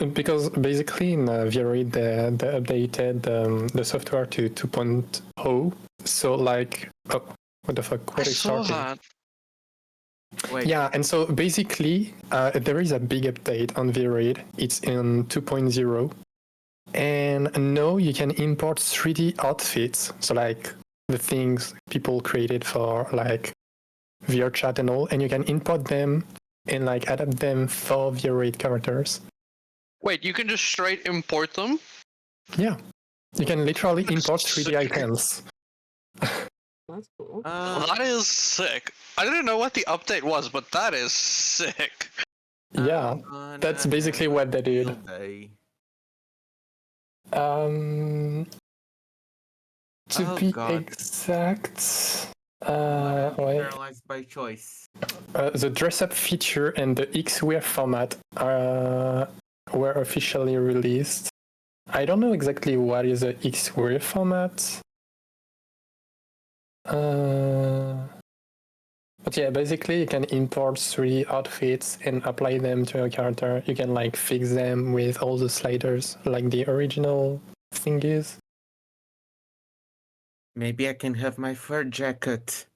Because basically in V8 they updated the software to 2.0. So like, oh, what the fuck? What I is saw starting? that. Wait. Yeah, and so basically there is a big update on V8. It's in 2.0. And now you can import 3D outfits. So like the things people created for like VR chat and all, and you can import them and like adapt them for V8 characters. Wait, you can just straight import them? Yeah, you can literally That's import 3D sick. items. That's cool. That is sick. I didn't know what the update was, but that is sick. Yeah, that's basically what they did. To Oh, be God. exact, wait. Paralyzed by choice. The dress-up feature and the X-Wear format were officially released. I don't know exactly what is the X-Wear format. But yeah, basically you can import 3D outfits and apply them to your character. You can like fix them with all the sliders like the original thingies. Maybe I can have my fur jacket.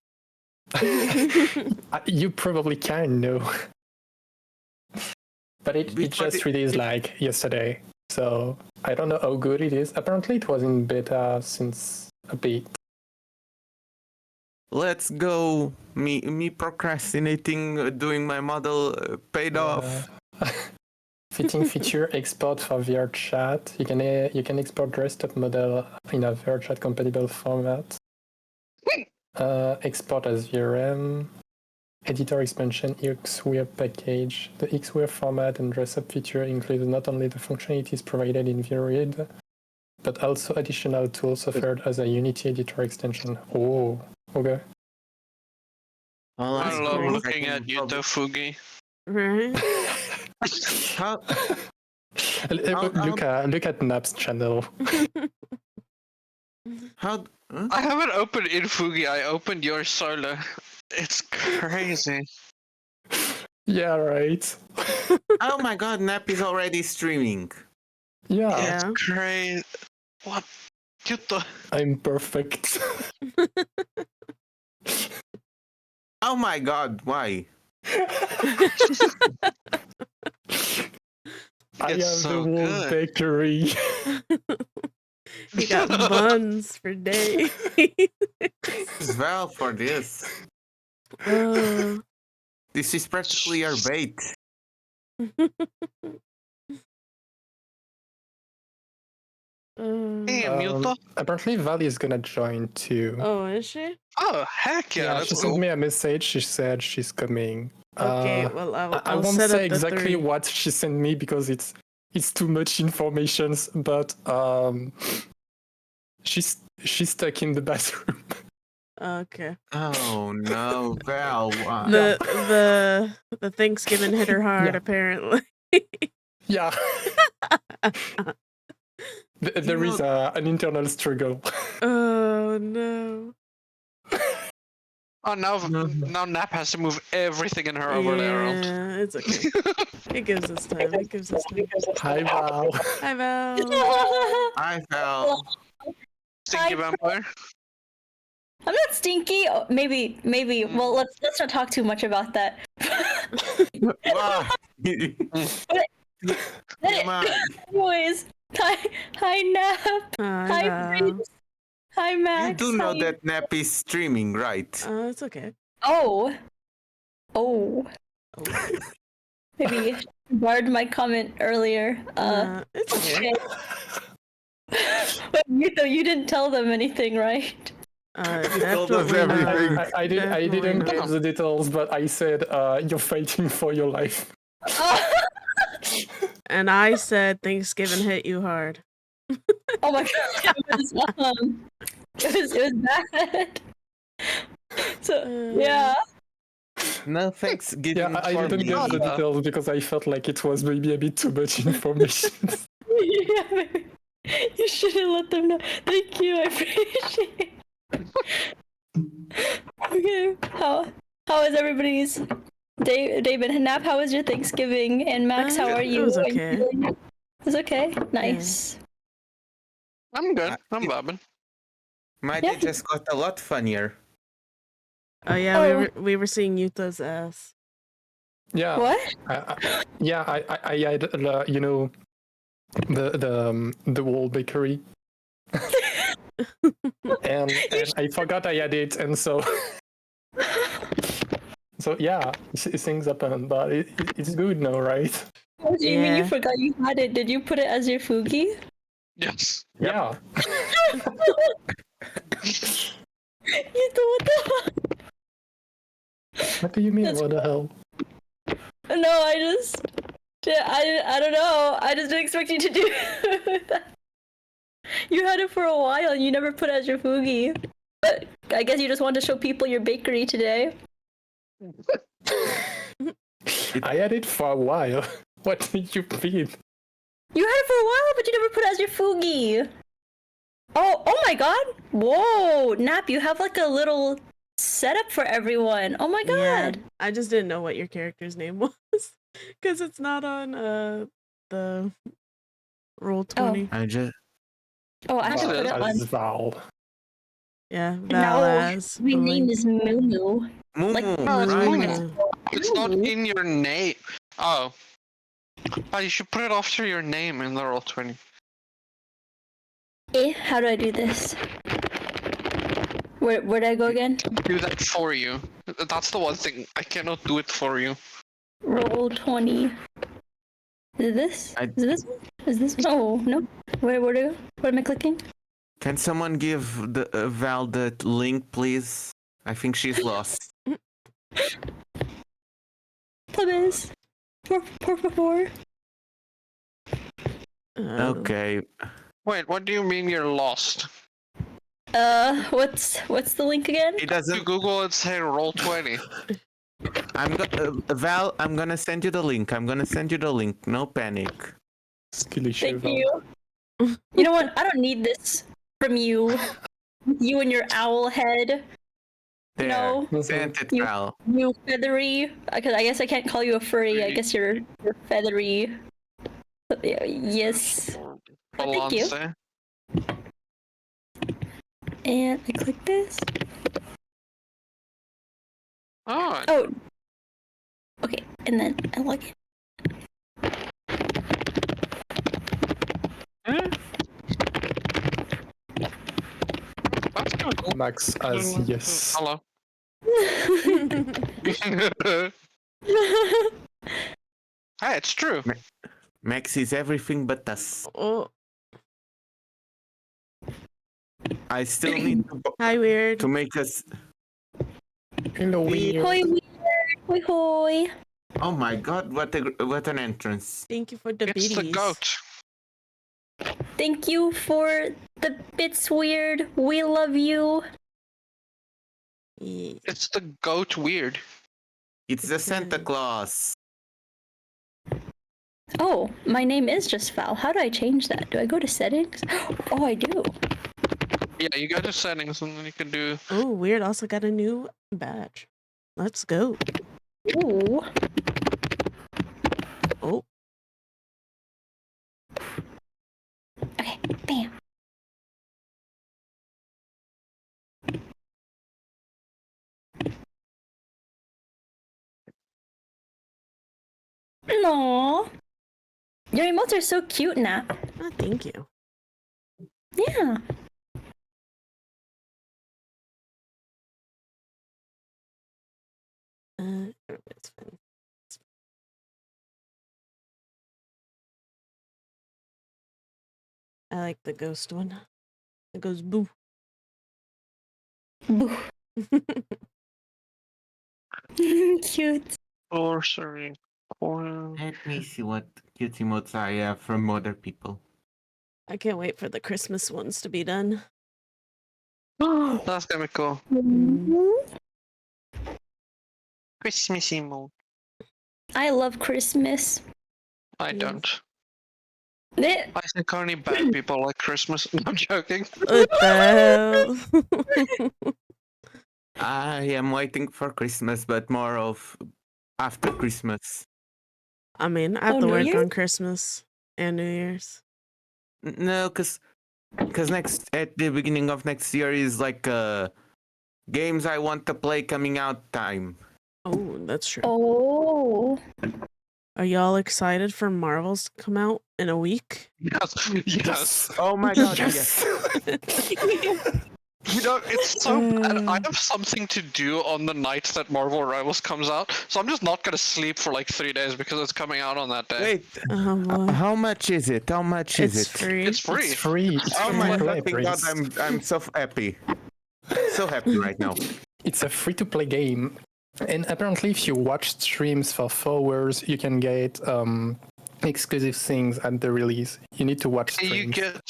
You probably can, no. But it just released like yesterday. So I don't know how good it is. Apparently it was in beta since a bit. Let's go. Me procrastinating doing my model paid off. Fitting feature export for VR chat. You can export dressed up model in a VR chat compatible format. Export as VRM. Editor expansion X-Wear package. The X-Wear format and dress up feature includes not only the functionalities provided in VRead, but also additional tools offered as a Unity editor extension. Oh, okay. I love looking at you, Tofugi. Right? Look at Nap's channel. How? Huh? I haven't opened Infugi, I opened your solo. It's crazy. Yeah, right. Oh my god, Nap is already streaming. Yeah. It's crazy. What? You thought? I'm perfect. Oh my god, why? I have so the whole good. victory. He got buns for days. As well for this. Oh. This is practically our bait. Hey, Muto. Apparently Val is gonna join too. Oh, is she? Oh, heck yeah, She that's sent cool. me a message. She said she's coming. Okay, well, I'll I won't set say up the exactly 3. what she sent me because it's too much information. But she's stuck in the bathroom. Okay. Oh no, Val. Why? The Thanksgiving hit her hard, Yeah. apparently. Yeah. There is an internal struggle. Oh no. Oh, now Nap has to move everything in her over there. Yeah, it's okay. It gives us time. It gives us time. Hi Val. Hi, Val. Hi, Val. Stinky vampire. I'm not stinky. Oh, maybe. Well, let's not talk too much about that. Why? Come on. Anyways, hi Nap. Hi Val. Prince. Hi Max. You do know that Nap is streaming, right? It's okay. Oh. Maybe barred my comment earlier. It's okay. But you didn't tell them anything, right? told us Definitely everything. not. I didn't Definitely give the details, but I said you're fighting for your life. And I said Thanksgiving hit you hard. Oh my god, it was bad. So yeah. No thanks. Yeah, I didn't get the details because I felt like it was maybe a bit too much information. Yeah, maybe. You should have let them know. Thank you, I appreciate it. Okay, how is everybody's David and Nap? How was your Thanksgiving? And Max, how are you? It was okay. It's okay. Nice. I'm good. Uh, I'm it- bobbing. My Yeah. day just got a lot funnier. Oh yeah, Oh. we were seeing Yuta's ass. Yeah. What? I had you know the wall bakery, and I forgot I had it, and so so yeah, things happen, but it's good now, right? What do you mean you Yeah. forgot you had it? Did you put it as your fugi? Yes. Yeah. You do what the fuck? What do you mean? That's- What the hell? No, I don't know. I just didn't expect you to do that. You had it for a while and you never put it as your fugi. But I guess you just wanted to show people your bakery today. I had it for a while. What did you mean? You had it for a while, but you never put it as your fugi. Oh my god. Whoa, Nap, you have like a little setup for everyone. Oh my Yeah. god. I just didn't know what your character's name was because it's not on the Roll20. I just Oh, I have to Well, put it on. As Val. Yeah, No, Valaz. my name is Moo. Like- Moo, Oh, it's right? fine. Moo. It's not in your name. Oh. Oh, you should put it after your name in the Roll20. How do I do this? Where'd I go again? Do that for you. That's the one thing. I cannot do it for you. Roll 20. Is it this? I- Is it this one? Is this one? Oh, no. Where do I go? What am I clicking? Can someone give the Val the link, please? I think she's lost. Please. Por favor. Okay. Wait, what do you mean you're lost? What's the link again? He You doesn't. Google it, say Roll20. Val, I'm gonna send you the link. I'm gonna send you the link. No panic. Skilly Thank Val. you. You know what? I don't need this from you. You and your owl head. There. No. Sent it, You- Val. You feathery. Because I guess I can't call you a furry. I guess you're feathery. Yes. Thank you. Balance. And I click this. Oh, Oh. Okay, and then I log in. that's kind of cool. Max as yes. Hello. Hey, it's true. Max is everything but us. Oh, I still need hi, weird. to make us. Hello, weird. Hoi, weird. Hoi, hoi. Oh my god! What an entrance! Thank you for the It's the biddies. goat. Thank you for the bits, weird. We love you. Yeah. It's the goat weird. It's the Santa Okay. Claus. Oh, my name is just Val. How do I change that? Do I go to settings? Oh, I do. Yeah, you go to settings and then you can do. Oh, weird. Also got a new badge. Let's go. Ooh. Oh, Okay, bam. Aww. Your emotes are so cute, Nap. oh thank you. Yeah. It's fine. I like the ghost one. It goes boo. Boo. Cute. Sorcery. Let me see what cute emotes I have from other people. I can't wait for the Christmas ones to be done. That's gonna be cool. Christmassy mode. I love Christmas. I Yes. don't. Eh, I think only bad people like Christmas. No, I'm joking. What the hell? I am waiting for Christmas, but more of after Christmas. I mean, I have Oh, to New work Year? on Christmas. and New Year's. No, because next at the beginning of next year is like games I want to play coming out time. Oh, that's true. Oh. Are y'all excited for Marvels to come out in a week? Yes. Oh my god, yes. You know, it's so bad. I Mm. have something to do on the night that Marvel Rivals comes out, so I'm just not gonna sleep for like 3 days because it's coming out on that day. Wait, Oh boy. how much is it? How much is It's it? free. It's free. It's free. It's Oh free my to play, fucking god, Prince. I'm so happy. So happy right now. It's a free-to-play game, and apparently, if you watch streams for 4 hours, you can get exclusive things at the release. You need to watch You streams. get.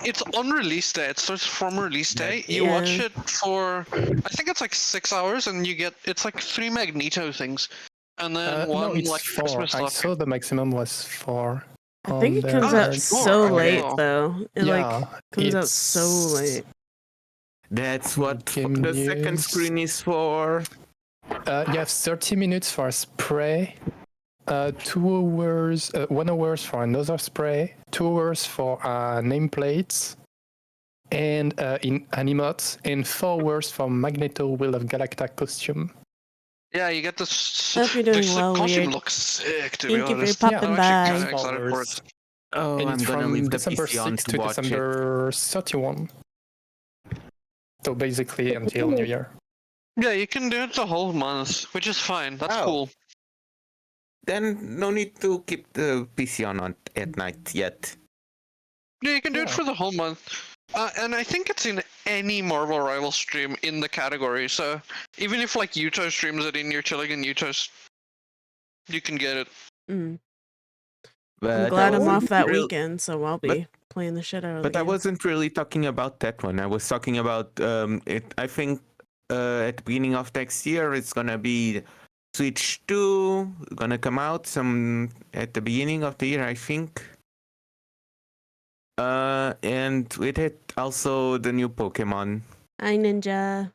It's on release day. It starts from release day. You Yeah. watch it for, I think it's like 6 hours, and you get it's like 3 Magneto things, and then one no, it's like 4. Christmas I luck. saw the maximum was 4. I think it on comes there. out it's so more. late Oh. though. It Yeah, comes out it's- so late. That's what Game the second news. screen is for. You have 30 minutes for a spray, 2 hours, 1 hour for another spray, 2 hours for nameplates, and in animates, and 4 hours for Magneto Will of Galacta costume. Yeah, you get this. Hope you're doing the well, costume Weird. looks sick, to Thank be you for honest. popping I'm by. actually kind of excited for Followers. it. Oh, And I'm it's gonna from leave the December PC on 6th to to watch it. December 31. So basically until New Year. Yeah, you can do it the whole month, which is fine. That's Oh. cool. Then no need to keep the PC on at night yet. Yeah, you can do it Yeah. for the whole month. And I think it's in any Marvel Rival stream in the category. So even if like Utah streams it and you're chilling in Utah's, you can get it. Mm. But I'm I glad I'm wasn't off that real- weekend, so I'll be playing the shit out of But the I game. wasn't really talking about that one. I was talking about it. I think at the beginning of next year, it's gonna be Switch 2 gonna come out some at the beginning of the year, I think. And with it also the new Pokemon. Hi, Ninja.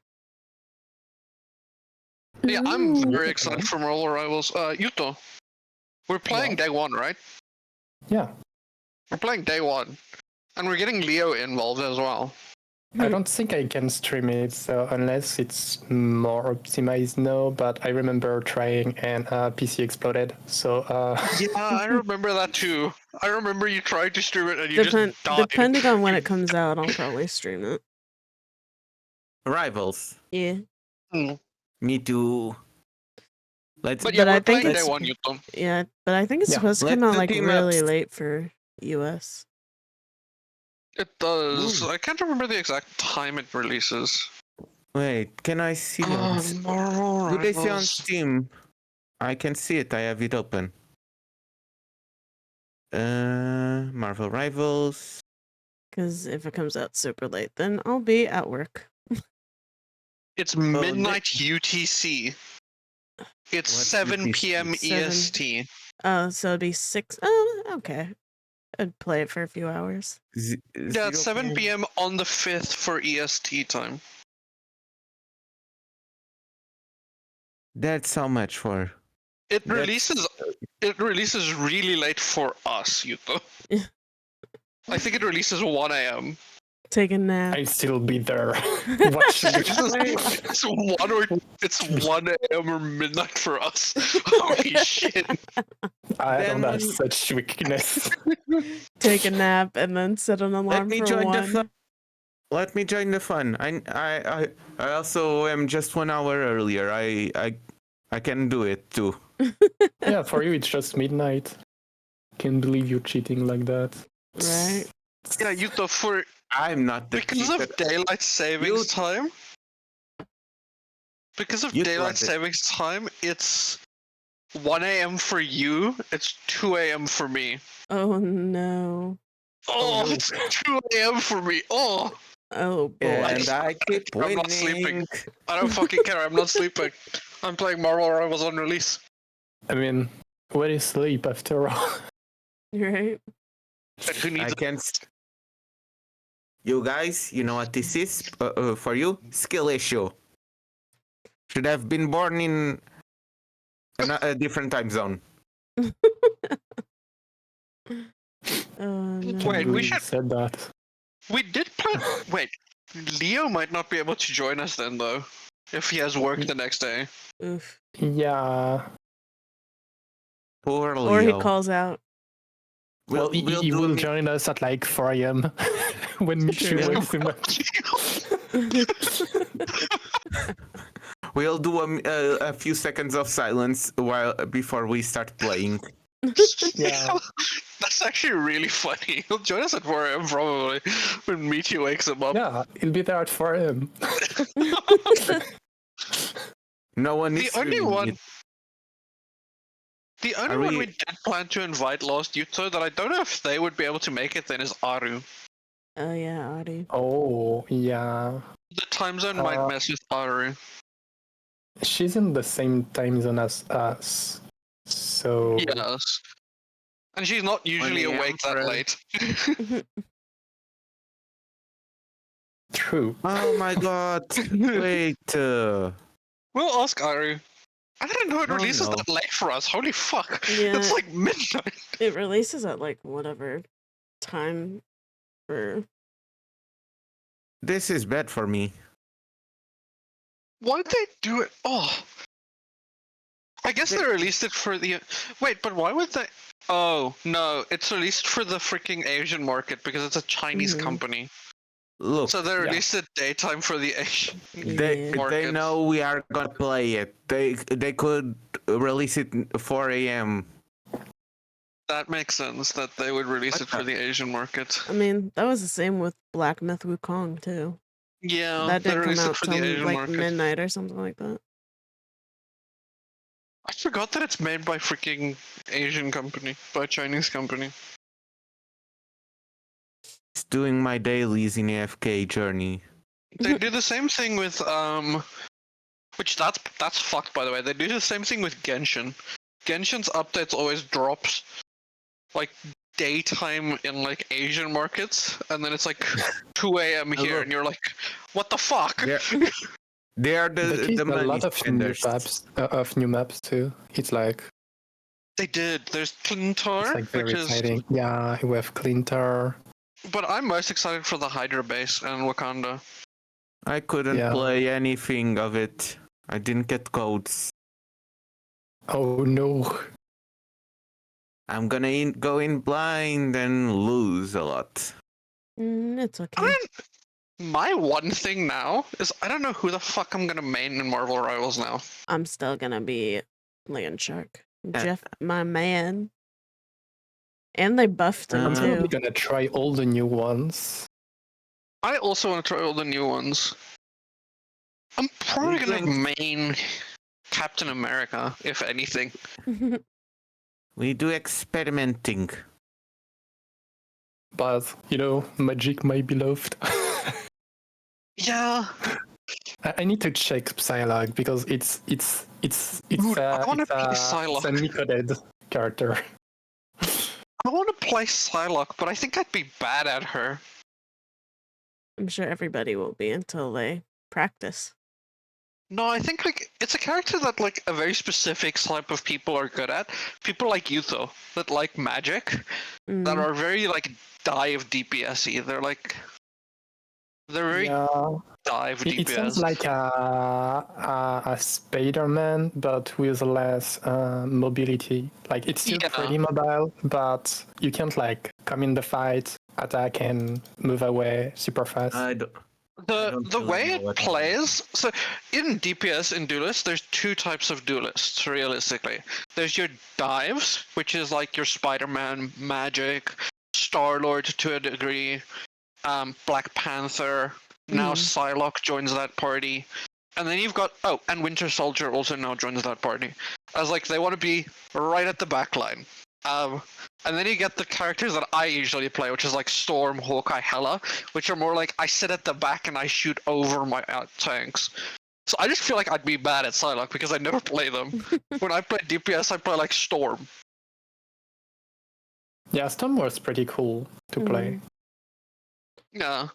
Yeah, I'm Ooh. very excited for Marvel Rivals. Yuto, we're playing day one, right? Yeah. We're playing day one. And we're getting Leo involved as well. I don't think I can stream it, so unless it's more optimized now, but I remember trying and PC exploded. So Yeah, I remember that too. I remember you tried to stream it and you just died. Depending on when it comes out, I'll probably stream it. Rivals. Yeah. Mm. Me too. Let's. But yeah, But I we're think playing day it's- one, Yuto. Yeah, but I think it's Yeah, supposed to come let's out do like team really ups. late for US. It does. Ooh. I can't remember the exact time it releases. Wait, can I see it? Marvel Do they see on Rivals. Steam? I can see it. I have it open. Marvel Rivals. Because if it comes out super late, then I'll be at work. It's midnight UTC. It's What's 7 UTC? p.m. 7. EST. Oh, so it'd be 6. Oh, okay. I'd play it for a few hours. Yeah, it's 7 p.m. on the 5th for EST time. That's how much for. It That's- releases really late for us, Yuto. Yeah. I think it releases 1 a.m. Take a nap. I'll still be there watching it. It's 1 a.m. or midnight for us. Holy shit. I don't have Then- such weakness. Take a nap and then set an alarm me for join the 1. fun. Let me join the fun. I also am just 1 hour earlier. I can do it too. Yeah, for you it's just midnight. Can't believe you're cheating like that. Right? Yeah, Yuto, I'm not the because cheater. of daylight savings You- time. Because of You daylight want it. savings time, it's 1 a.m. for you. It's 2 a.m. for me. Oh no. Oh, no. it's 2 a.m. for me. Oh, Oh boy. And I keep I'm winning. not sleeping. I don't fucking care. I'm not sleeping. I'm playing Marvel Rivals on release. I mean, where is sleep after all? Right? And who I needs can't. You guys, you know what this is for you? Skill issue. Should have been born in a different time zone. Oh no. Can't Wait, we believe you should- said that. We did plan. Wait, Leo might not be able to join us then, though, if he has work the next day. Oof. Yeah. Poor Leo. Or he calls out. Well, he do will a join us at like 4 a.m. when Michu True. wakes him up. We'll do a few seconds of silence before we start playing. Yeah. That's actually really funny. He'll join us at 4 a.m. probably when Michi wakes him up. Yeah, he'll be there at 4 a.m. No one The needs only to one. meet. The only Are one we- we did plan to invite last Yuto that I don't know if they would be able to make it then is Aru. Oh yeah, Audie. Oh, yeah. The time zone might mess with Aru. She's in the same time zone as us. So. Yes. And she's not usually 1 a.m. awake that for- late. True. Oh my god! Wait. We'll ask Aru. I didn't know it Oh, releases no. that late for us. Holy fuck. Yeah. It's like midnight. It releases at like whatever time for. This is bad for me. Why'd they do it? Oh. I guess they released it for the. Wait, but why would they? Oh, no. It's released for the freaking Asian market because it's a Chinese Mhm. company. Look, So they released it daytime for the Asian. they Yeah. market. know we are gonna play it. They could release it 4 a.m. That makes sense that they would release it for the Asian market. I mean, that was the same with Black Myth Wukong too. Yeah, That they didn't come released it out for the till Asian like market. midnight or something like that. I forgot that it's made by freaking Asian company, by Chinese company. It's doing my dailies in AFK journey. They do the same thing with which that's fucked by the way. They do the same thing with Genshin. Genshin's updates always drops like daytime in like Asian markets, and then it's like 2 a.m. here, and you're like, what the fuck? Yeah. They are They the released a money lot of new spenders. maps too. It's like They did. There's Clintar, it's like very which is. exciting. Yeah, we have Clintar. But I'm most excited for the Hydra base and Wakanda. I couldn't Yeah. play anything of it. I didn't get codes. Oh no. I'm gonna go in blind and lose a lot. It's okay. I mean, my one thing now is I don't know who the fuck I'm gonna main in Marvel Rivals now. I'm still gonna be Land Shark. Uh, Jeff, my man. And they buffed him I'm Uh, probably too. gonna try all the new ones. I also want to try all the new ones. I'm probably We're gonna going- main Captain America, if anything. We do experimenting. But you know, magic might be loved. Yeah. I need to check Psylocke because it's Dude, I wanna it's be a Psylocke. Nicoded character. I want to play Psylocke, but I think I'd be bad at her. I'm sure everybody will be until they practice. No, I think like it's a character that like a very specific type of people are good at. People like Yuto that like magic, that Mm. are very like dive DPS-y. They're very Yeah, dive it DPS. sounds like a Spider-Man, but with less mobility. Like it's still Yeah. pretty mobile, but you can't like come in the fight, attack, and move away super fast. I don't The really way know it what that plays, so in DPS in duelists, there's two types of duelists realistically. There's your dives, which is like your Spider-Man, Magic, Star-Lord to a degree, Black Panther. Now Psylocke joins that party, and then you've got and Winter Soldier also now joins that party. As like they want to be right at the back line. And then you get the characters that I usually play, which is like Storm, Hawkeye, Hela, which are more like I sit at the back and I shoot over my tanks. So I just feel like I'd be bad at Psylocke because I never play them. When I play DPS, I play like Storm. Yeah, Storm was pretty cool to play. Yeah,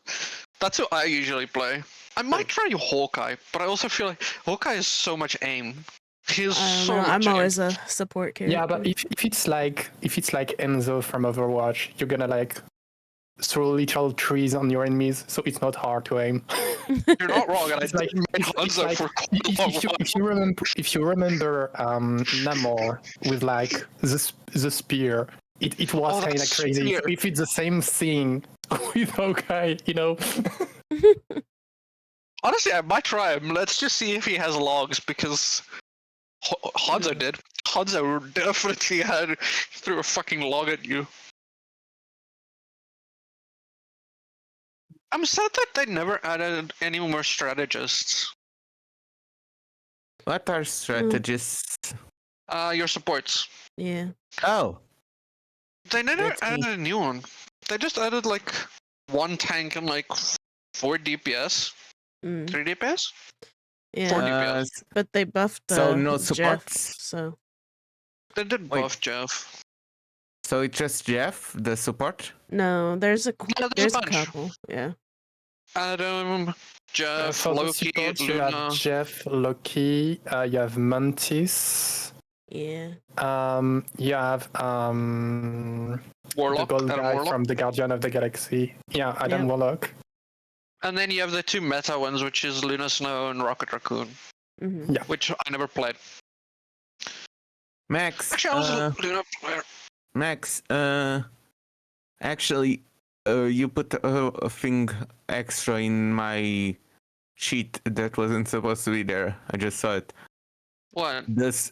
that's who I usually play. I might try Hawkeye, but I also feel like Hawkeye is so much aim. He's I don't so know. I'm much always a support character. Yeah, but if it's like Enzo from Overwatch, you're gonna like throw literal trees on your enemies, so it's not hard to aim. You're not wrong, and I It's like- did main it's Hanzo like for quite a long while. if you remember Namor with like the spear, it was Oh, that kind of crazy. spear. So if it's the same thing with Hawkeye, you know. Honestly, I might try him. Let's just see if he has logs, because Hanzo did. Hanzo definitely threw a fucking log at you. I'm sad that they never added any more strategists. What are strategists? Your supports. Yeah. Oh, They never That's added me. a new one. They just added like one tank and like 4 DPS, Mm. 3 DPS. Yeah. 4 DPS. But they buffed so no Jeff, supports. so They did Wait. buff Jeff. So it's just Jeff, the support. no, there's a Yeah, there's a bunch. couple. Yeah. Adam, Jeff, For the Loki, support, you Luna. have Jeff, Loki. You have Mantis. Yeah. You have Warlock, the gold Adam guy Warlock. from the Guardian of the Galaxy. Yeah, Adam Yep. Warlock. And then you have the 2 meta ones, which is Luna Snow and Rocket Raccoon, Mm-hmm. which I never played. Max. Actually, I was a Luna player. Max. Actually, you put a thing extra in my sheet that wasn't supposed to be there. I just saw it. What? This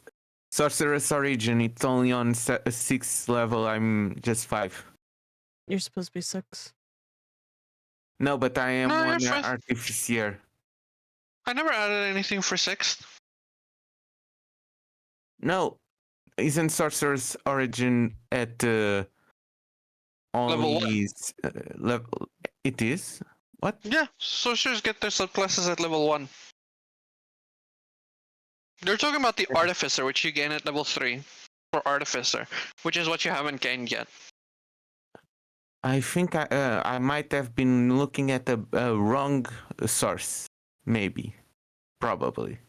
Sorcerer's Origin, it's only on 6th level. I'm just 5. You're supposed to be 6. No, but I am No, you're one fine. artificier. I never added anything for 6th. No, isn't Sorcerer's Origin at Level only level? It is. What? Yeah, sorcerers get their subclasses at level 1. They're talking about the Artificer, which you gain at level 3 for Artificer, which is what you haven't gained yet. I think I might have been looking at the wrong source. Maybe, probably.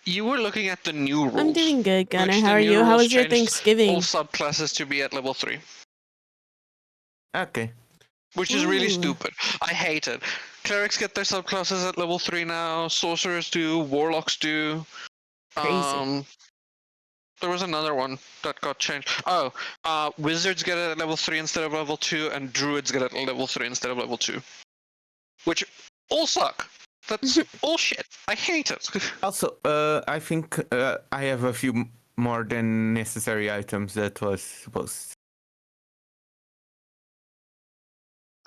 You were looking at the new rules. I'm doing good, Gunner. which How the are new you? How rules was your changed Thanksgiving? All subclasses to be at level 3, Okay. which is really Ooh. stupid. I hate it. Clerics get their subclasses at level 3 now. Sorcerers do. Warlocks do. Crazy. There was another one that got changed. Oh, wizards get it at level 3 instead of level 2, and druids get it at level 3 instead of level 2. Which all suck. That's bullshit. I hate it. Also, I think I have a few more than necessary items that was supposed.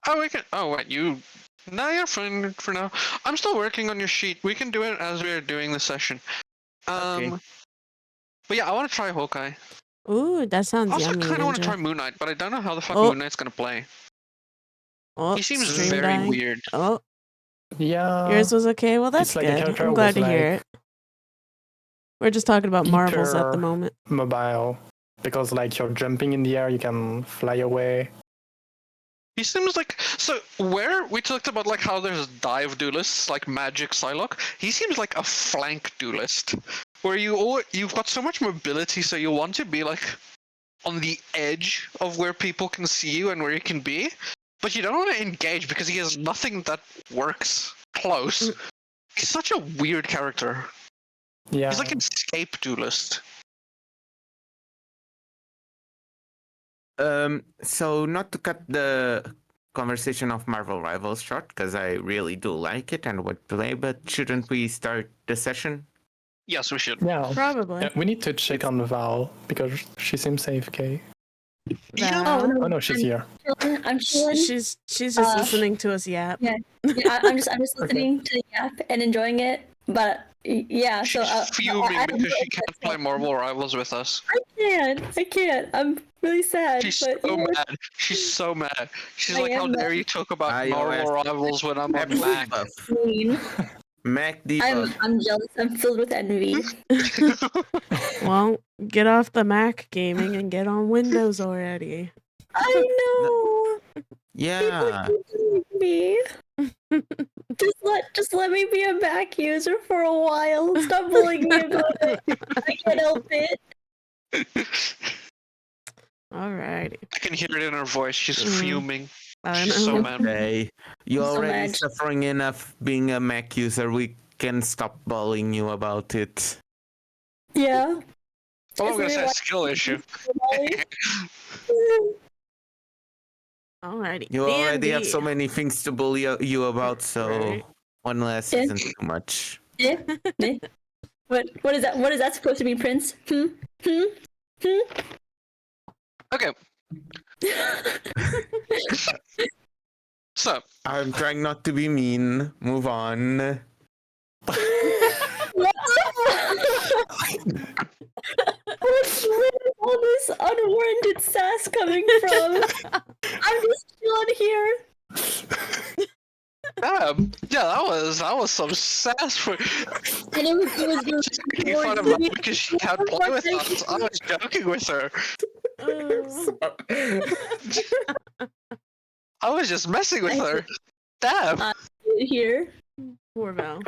Oh, we can. Oh, wait, you. No, you're fine for now. I'm still working on your sheet. We can do it as we are doing the session. Okay. But yeah, I want to try Hawkeye. Ooh, that sounds Also, I yummy. kind of want to Ninja. try Moon Knight, but I don't know how the fuck Oh. Moon Knight's gonna play. Oh, He seems stream very dying. weird. Oh, Yeah. yours was okay. Well, that's it's like a good. character I'm glad was to hear like it. We're just talking about marvels at the hyper moment. mobile because like you're jumping in the air, you can fly away. He seems like where we talked about like how there's dive duelists like Magic Psylocke. He seems like a flank duelist, where you've got so much mobility, so you want to be like on the edge of where people can see you and where you can be, but you don't want to engage because he has nothing that works close. He's such a weird character. Yeah. He's like an escape duelist. So not to cut the conversation of Marvel Rivals short, because I really do like it and would play, but shouldn't we start the session? Yes, we should. Yeah. Probably. Yeah, we need to check on Val because she seems AFK. Yeah. Val? Oh no, she's here. I'm chilling. She's just listening to us yap. Yeah. I'm just listening to the yap and enjoying it. But yeah, She's so fuming I because she can't play Marvel Rivals with us. I can't. I'm really sad. She's but, so you know, mad. She's so mad. She's I like, "How am dare mad. you talk about iOS Marvel Rivals when I'm on Mac?" mean. Mac debuff. I'm jealous. I'm filled with envy. Well, get off the Mac gaming and get on Windows already. I know. Yeah. People keep telling me. Just let me be a Mac user for a while. Stop bullying me about it. I can't help it. Alrighty. I can hear it in her voice. She's fuming. I She's so know. mad. Hey, you're So already mad. suffering enough being a Mac user. We can stop bullying you about it. Yeah. Well, I'm It's gonna say a really skill issue. Alrighty. You already have so D&D. many things to bully you about, so Right. one less Yeah. isn't too much. Yeah. Yeah. What is that? What is that supposed to be, Prince? Okay, so I'm trying not to be mean. Move on. What the fuck? Where is all this unwarranted sass coming from? I'm just chilling here. yeah, that was some sass for And it was making fun of her because she can't play with us. I was joking with her. I was just messing with her. Damn, here. Poor Val.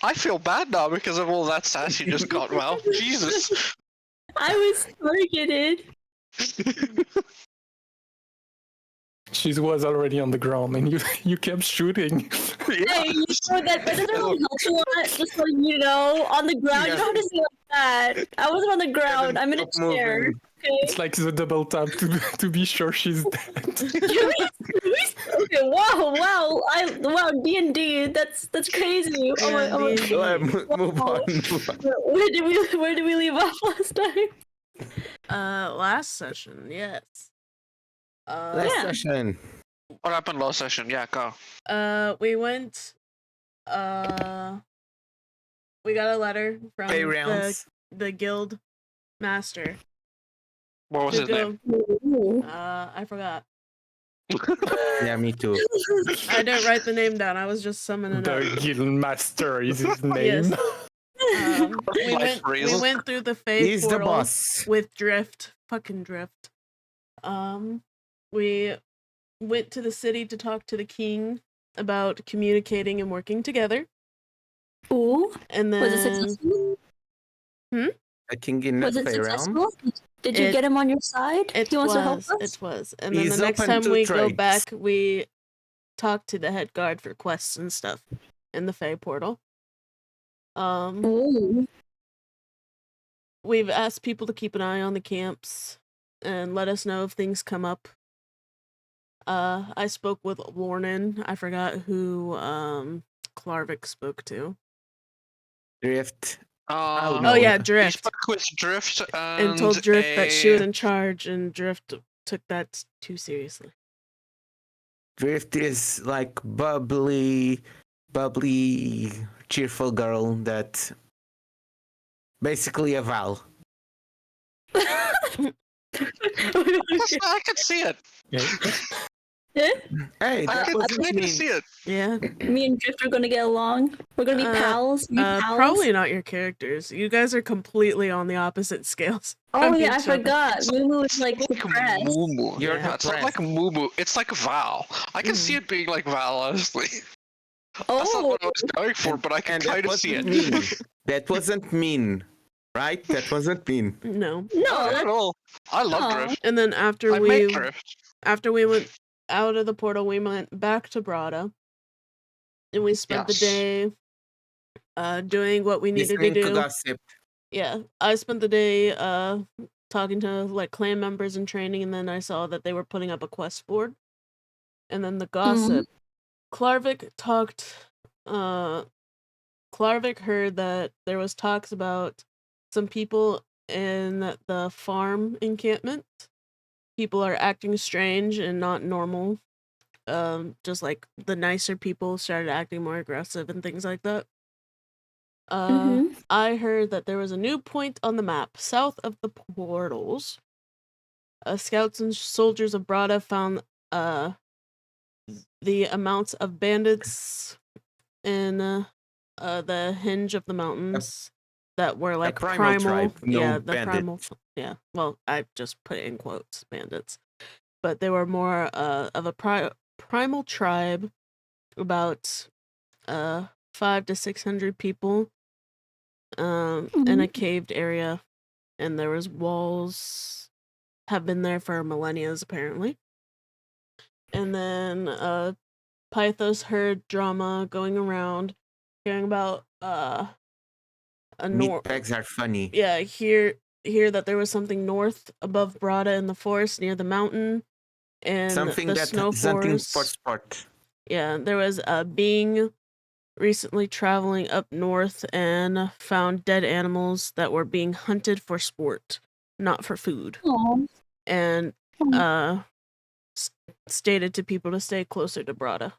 I feel bad now because of all that sass you just got. Well, Jesus. I was targeted. She was already on the ground, and you kept shooting. Hey, you know that doesn't really help a lot. Just so you know, on the ground, you don't have to say like that. I wasn't on the ground. I'm in a Stop chair. moving. Okay. It's like the double tap to be sure she's dead. Okay. Wow. Wow. D&D. That's crazy. Oh my. Oh my. D&D. Move on. Move on. Where did we leave off last time? Last session, yes. Last Yeah. session. What happened last session? Yeah, go. We went, we got a letter from Play rounds. the guild master What was to his go, name? Ooh. I forgot. Yeah, me too. I didn't write the name down, I was just summoning it The up. guild master is his name. Yes. We Life we real. went through the Fae He's the portal boss. with Drift. Fucking Drift. We went to the city to talk to the king about communicating and working together. Ooh. And then Was it successful? I think in the Was it play round. successful? Did you get him on your side? He wants to help us. It was. And then He's the next open time to we go trades. back, we talk to the head guard for quests and stuff in the Fae portal. Ooh. We've asked people to keep an eye on the camps and let us know if things come up. I spoke with Lornan. I forgot who Klarvik spoke to. Drift. Oh, no. Oh yeah, He Drift. spoke with Drift And told Drift that she was in charge, and Drift took that too seriously. Drift is like bubbly, cheerful girl that basically a Val. I could see it. Hey, I that could wasn't kind of me. see it. Yeah. Me and Drift are gonna get along. We're gonna be pals. Probably not your characters. You guys are completely on the opposite scales. Oh of yeah, I each other. forgot. Mumu is like Like depressed. Mumu. You're Yeah, it's not like Mumu. It's like Val. I can see it being like Val, honestly. That's not Oh, what I was going for, but I can And that kind of see it. wasn't mean. That wasn't mean. Right? That wasn't mean. No. no. Not at all. I love Aw. Drift. And then after I make we Drift. went out of the portal, we went back to Brada, and we spent the Yes. day doing what we needed to Listening to do. gossip. Yeah, I spent the day talking to like clan members and training, and then I saw that they were putting up a quest board. And then the gossip. Klarvik talked. Klarvik heard that there was talks about some people in the farm encampment. People are acting strange and not normal. Just like the nicer people started acting more aggressive and things like that. I heard that there was a new point on the map south of the portals. Scouts and soldiers of Brada found the amounts of bandits in the hinge of the mountains that were like primal tribe, no yeah, the bandits. primal. Yeah, well, I just put it in quotes, bandits, but they were more of a primal tribe about 500 to 600 people in a caved area, and there was walls have been there for millennia apparently. And then Pythos heard drama going around, hearing about a Meatbags are funny. Yeah, hear that there was something north above Brada in the forest near the mountain and Something the that snow something forest. sport. Yeah, there was a being recently traveling up north and found dead animals that were being hunted for sport, not for food. Aw. And stated to people to stay closer to Brada.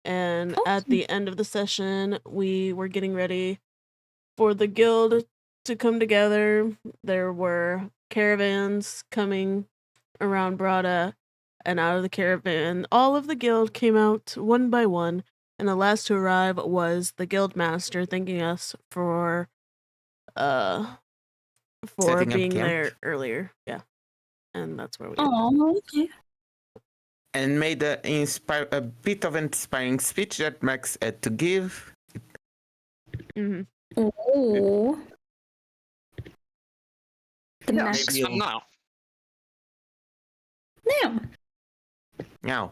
And at the end of the session, we were getting ready for the guild to come together. There were caravans coming around Brada, and out of the caravan, all of the guild came out one by one, and the last to arrive was the guild master, thanking us for Setting up being camp. there earlier. Yeah, and that's where we. Oh, okay. And made a bit of inspiring speech that Max had to give. Mm-hmm. Oh. The Yes, Max. Maybe and now. Yeah. Now.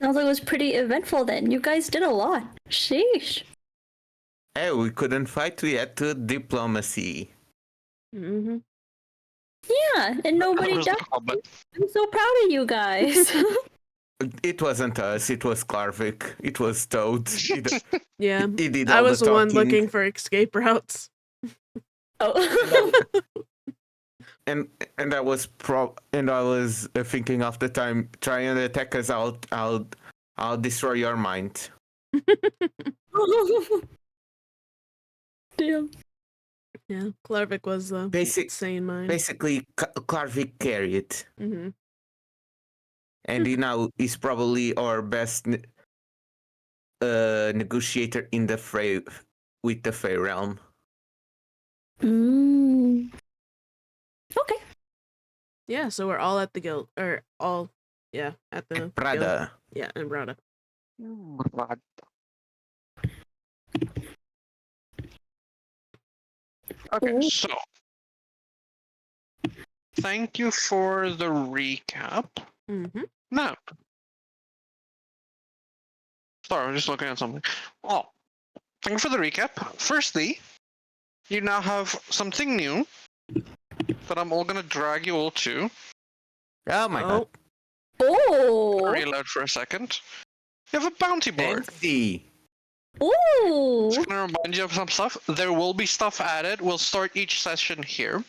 Sounds like it was pretty eventful then. You guys did a lot. Sheesh. Hey, we couldn't fight. We had to diplomacy. Mm-hmm. Yeah, and nobody That was the died. comment. I'm so proud of you guys. It wasn't us. It was Klarvik. It was Toad. Yeah, He did I all was the the one talking. looking for escape routes. Oh. And I was thinking of the time trying to attack us. I'll destroy your mind. Damn. Yeah, Klarvik was the sane mind. Basically, Klarvik carried, Mm-hmm. and he's probably our best negotiator in the fray with the Fey realm. Mm. Okay. Yeah, so we're all at the guild, or all, yeah, at the guild. Prada. Yeah, in Brada. Okay, so thank you for the recap. Mm-hmm. Now, sorry, I'm just looking at something. Oh, thank you for the recap. Firstly, you now have something new that I'm all gonna drag you all to. Oh my god. Oh. Reload for a second. You have a bounty board. Fancy. Ooh. Just gonna remind you of some stuff. There will be stuff added. We'll start each session here.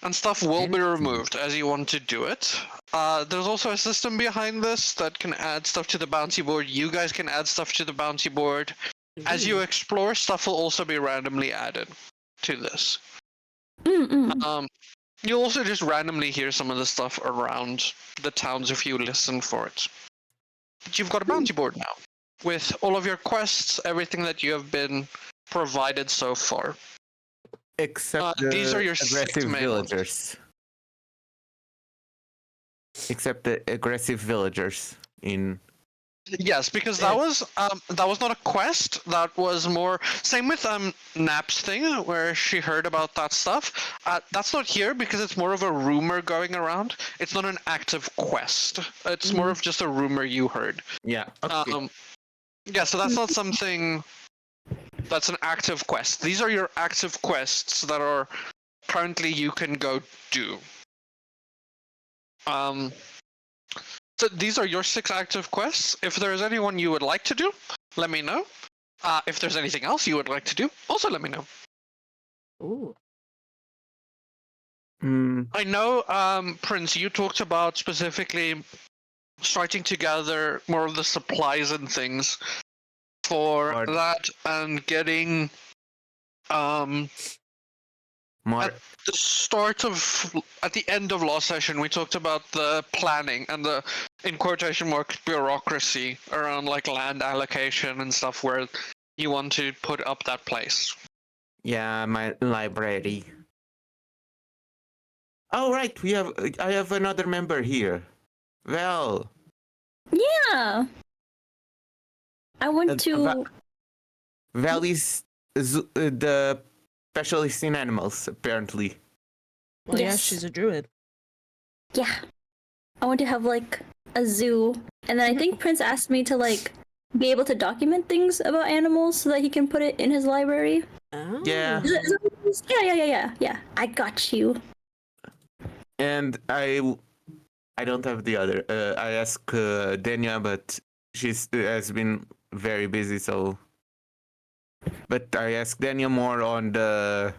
And stuff will be removed as you want to do it. There's also a system behind this that can add stuff to the bounty board. You guys can add stuff to the bounty board. As you explore, stuff will also be randomly added to this. Mm-mm. You'll also just randomly hear some of the stuff around the towns if you listen for it. But you've got a bounty board now, with all of your quests, everything that you have been provided so far. Except these are your aggressive 6 main villagers. Except the aggressive villagers in. Yes, because that was not a quest. That was more same with Nap's thing, where she heard about that stuff. That's not here because it's more of a rumor going around. It's not an active quest. It's more of just a rumor you heard. Yeah. Okay. Yeah, so that's not something that's an active quest. These are your active quests that are currently you can go do. So these are your 6 active quests. If there's anyone you would like to do, let me know. If there's anything else you would like to do, also let me know. Ooh. I know, Prince, you talked about specifically starting to gather more of the supplies and things for that and getting More. At the end of last session, we talked about the planning and the, in quotation marks, bureaucracy around like land allocation and stuff where you want to put up that place. Yeah, my library. Oh right, I have another member here. Well. Yeah, Yeah. I want to. Valley's the specialist in animals, apparently. Well, yeah, Yes. she's a druid. Yeah. I want to have like a zoo. And then I think Prince asked me to like be able to document things about animals so that he can put it in his library. Oh. Yeah. Yeah. I got you. And I don't have the other. I asked Denya, but she's has been very busy. So, but I asked Denya more on the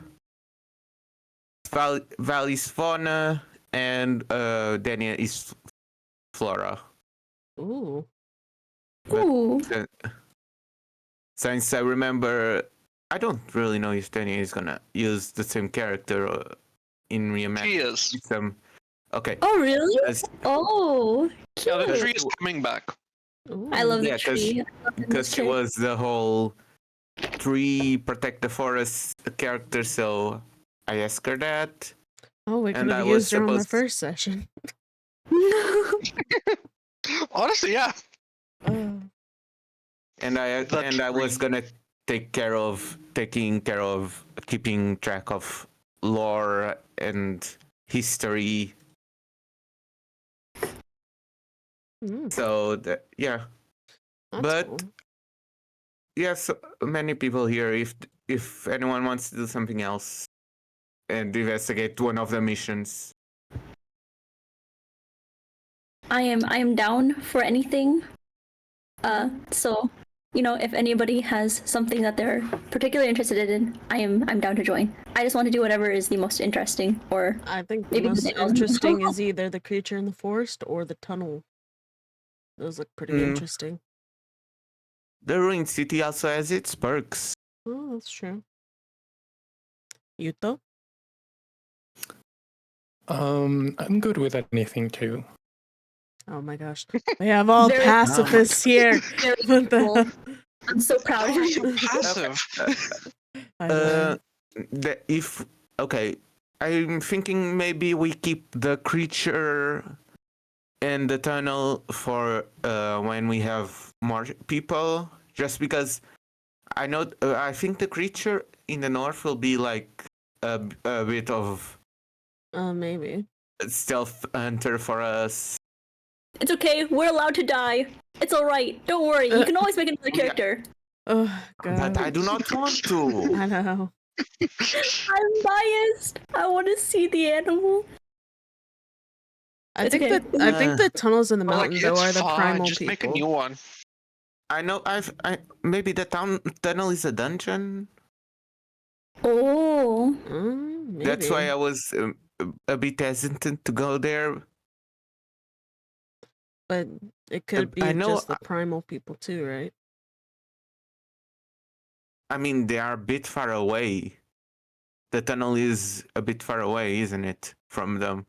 Valley's fauna, and Denya is flora. Ooh. But, Ooh. Since I remember, I don't really know if Denya is gonna use the same character in reimagining. She is. Some. Okay. Oh, really? Because- Oh, Yeah, the cute. tree is coming back. Ooh. I love the Yeah, 'cause tree. I love the Because she character. was the whole tree protect the forest character, so I asked her that. Oh, we could and I have was used her on the supposed- first session. Honestly, yeah. And I The was tree. gonna taking care of keeping track of lore and history. So yeah, That's but cool. yes, many people here. If anyone wants to do something else and investigate one of the missions, I am down for anything. So if anybody has something that they're particularly interested in, I'm down to join. I just want to do whatever is the most interesting, or I think the maybe most something else. interesting is either the creature in the forest or the tunnel. Those look pretty interesting. the ruined city also has its perks. Oh, that's true. Yuto? I'm good with anything too. Oh my gosh. We have all Very- pacifists here. Very What the cool. hell? I'm so proud of You're you. so passive. I know. I'm thinking maybe we keep the creature and the tunnel for when we have more people, just because I know I think the creature in the north will be like a bit of Maybe. stealth hunter for us. It's okay. We're allowed to die. It's all right. Don't worry. You can always make another character. Oh, God. But I do not want to. I know. I'm biased. I want to see the animal. I It's think okay. that I think the tunnels in the But, like, mountain though it's are the fine, primal just make a people. new one. I know. Maybe the tunnel is a dungeon. Oh. Maybe. That's why I was a bit hesitant to go there. But it could be I know- just the primal people too, right? I mean, they are a bit far away. The tunnel is a bit far away, isn't it, from them?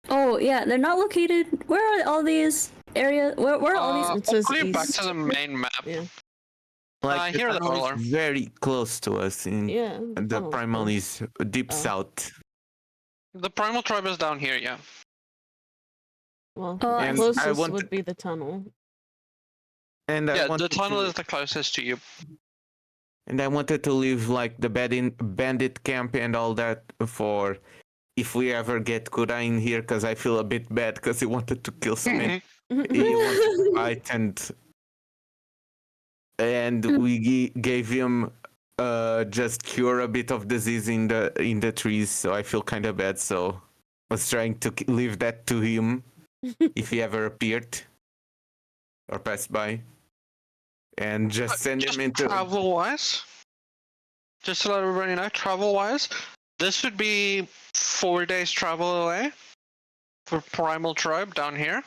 Oh yeah, they're not located. Where are all these areas? Where are all these? It says I'll leave back east. to the main map. Yeah. Like the here they tunnel all is are. very close to us. Yeah. The tunnel's primal close. is deep Oh. south. The primal tribe is down here, yeah. Well, Oh, And the I closest want- would be the tunnel. And I Yeah, the wanted tunnel to, is the closest to you. And I wanted to leave like the bandit camp and all that for if we ever get Kuda in here, because I feel a bit bad because he wanted to kill some. He wanted to fight, and we gave him just cure a bit of disease in the trees. So I feel kind of bad. So I was trying to leave that to him if he ever appeared or passed by, and just send Just him into. travel-wise, just to let everybody know, travel-wise, this would be 4 days travel away for Primal Tribe down here.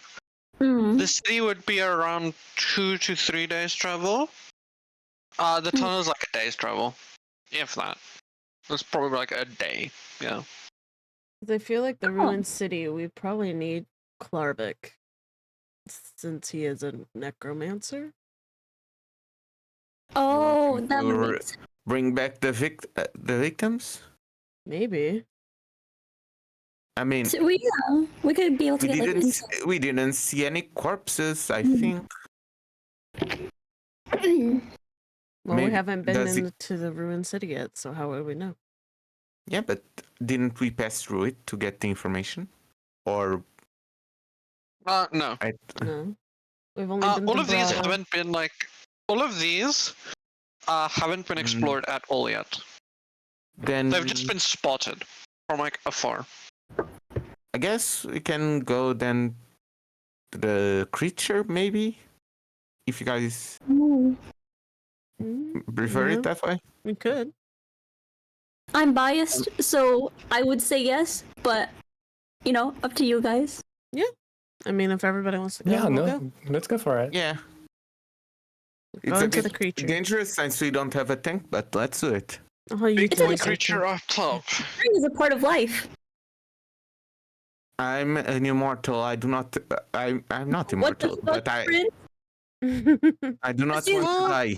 Hmm. The city would be around 2 to 3 days travel. The tunnel is like a day's travel, if that. It's probably like a day, yeah. 'Cause I feel like the ruined city, we probably need Klarvik, since he is a necromancer. Oh, that would Or- make sense. Bring back the victims. Maybe. I mean, So we could be able to we get like didn't we didn't see any corpses. I Mm. think. Well, Maybe- we haven't been does it- into the ruined city yet, so how would we know? Yeah, but didn't we pass through it to get the information? Or No. No. We've only been All to of these Brava. haven't been like. All of these haven't been Mm. explored at all yet. then They've just been spotted from like afar. I guess we can go then to the creature, maybe? If you guys Ooh. prefer Yeah. it that way. We could. I'm biased, so I would say yes, but up to you guys. I mean, if everybody wants to go, Yeah, we'll no, go. let's go for it. Yeah. Go It's a into the bit creature. dangerous since we don't have a tank, but let's do it. Oh, you Big It's boy okay. creature up top. Spring is a part of life. I'm an immortal. I do not. I'm not What the immortal, fuck, but Prince? I do not This is- want to die.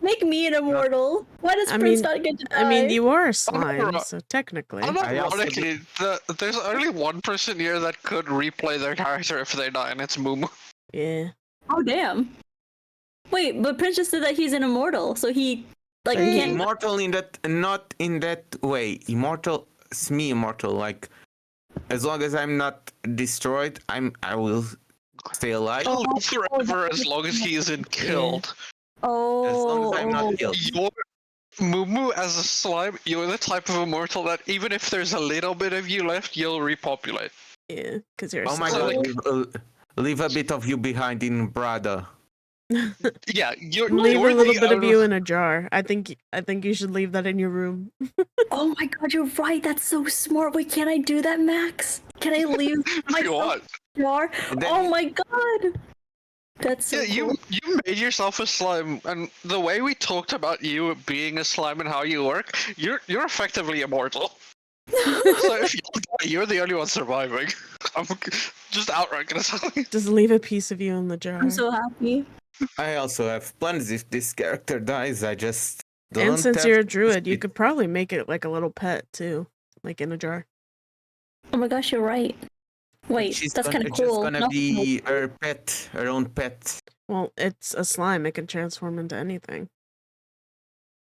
Make me an immortal. Why does I Prince mean- not get to die? I mean, you are a slime, ro- so technically. I also Unironically, there's only one person here that could replay their character if they die, and it's Mumu. Yeah. Oh damn. Wait, but Prince just said that he's an immortal, so he like Hey, can't. immortal in that, not in that way. Immortal, semi-immortal. Like, as long as I'm not destroyed, I will stay alive. He'll live Oh, forever that's as long as he isn't killed. Oh. As long as I'm not killed. You're Mumu as a slime. You're the type of immortal that even if there's a little bit of you left, you'll repopulate. Yeah, because you're a Oh my slime. god, leave a bit of you behind in Brada. Yeah, you're Leave you're a little the bit of only- you in a jar. I think you should leave that in your room. Oh my god, you're right. That's so smart. Wait, can I do that, Max? Can I leave If my you want. jar? And then Oh you- my god. That's so Yeah, cool. you made yourself a slime, and the way we talked about you being a slime and how you work, you're effectively immortal. So if you die, you're the only one surviving. I'm just outright gonna tell you. Just leave a piece of you in the jar. I'm so happy. I also have plans if this character dies. I just don't And since have you're a to druid, you speak. could probably make it like a little pet too, like in a jar. Oh my gosh, you're right. Wait, She's that's kind of just cool. gonna No, be her pet, her own pet. Well, it's a slime; it can transform into anything.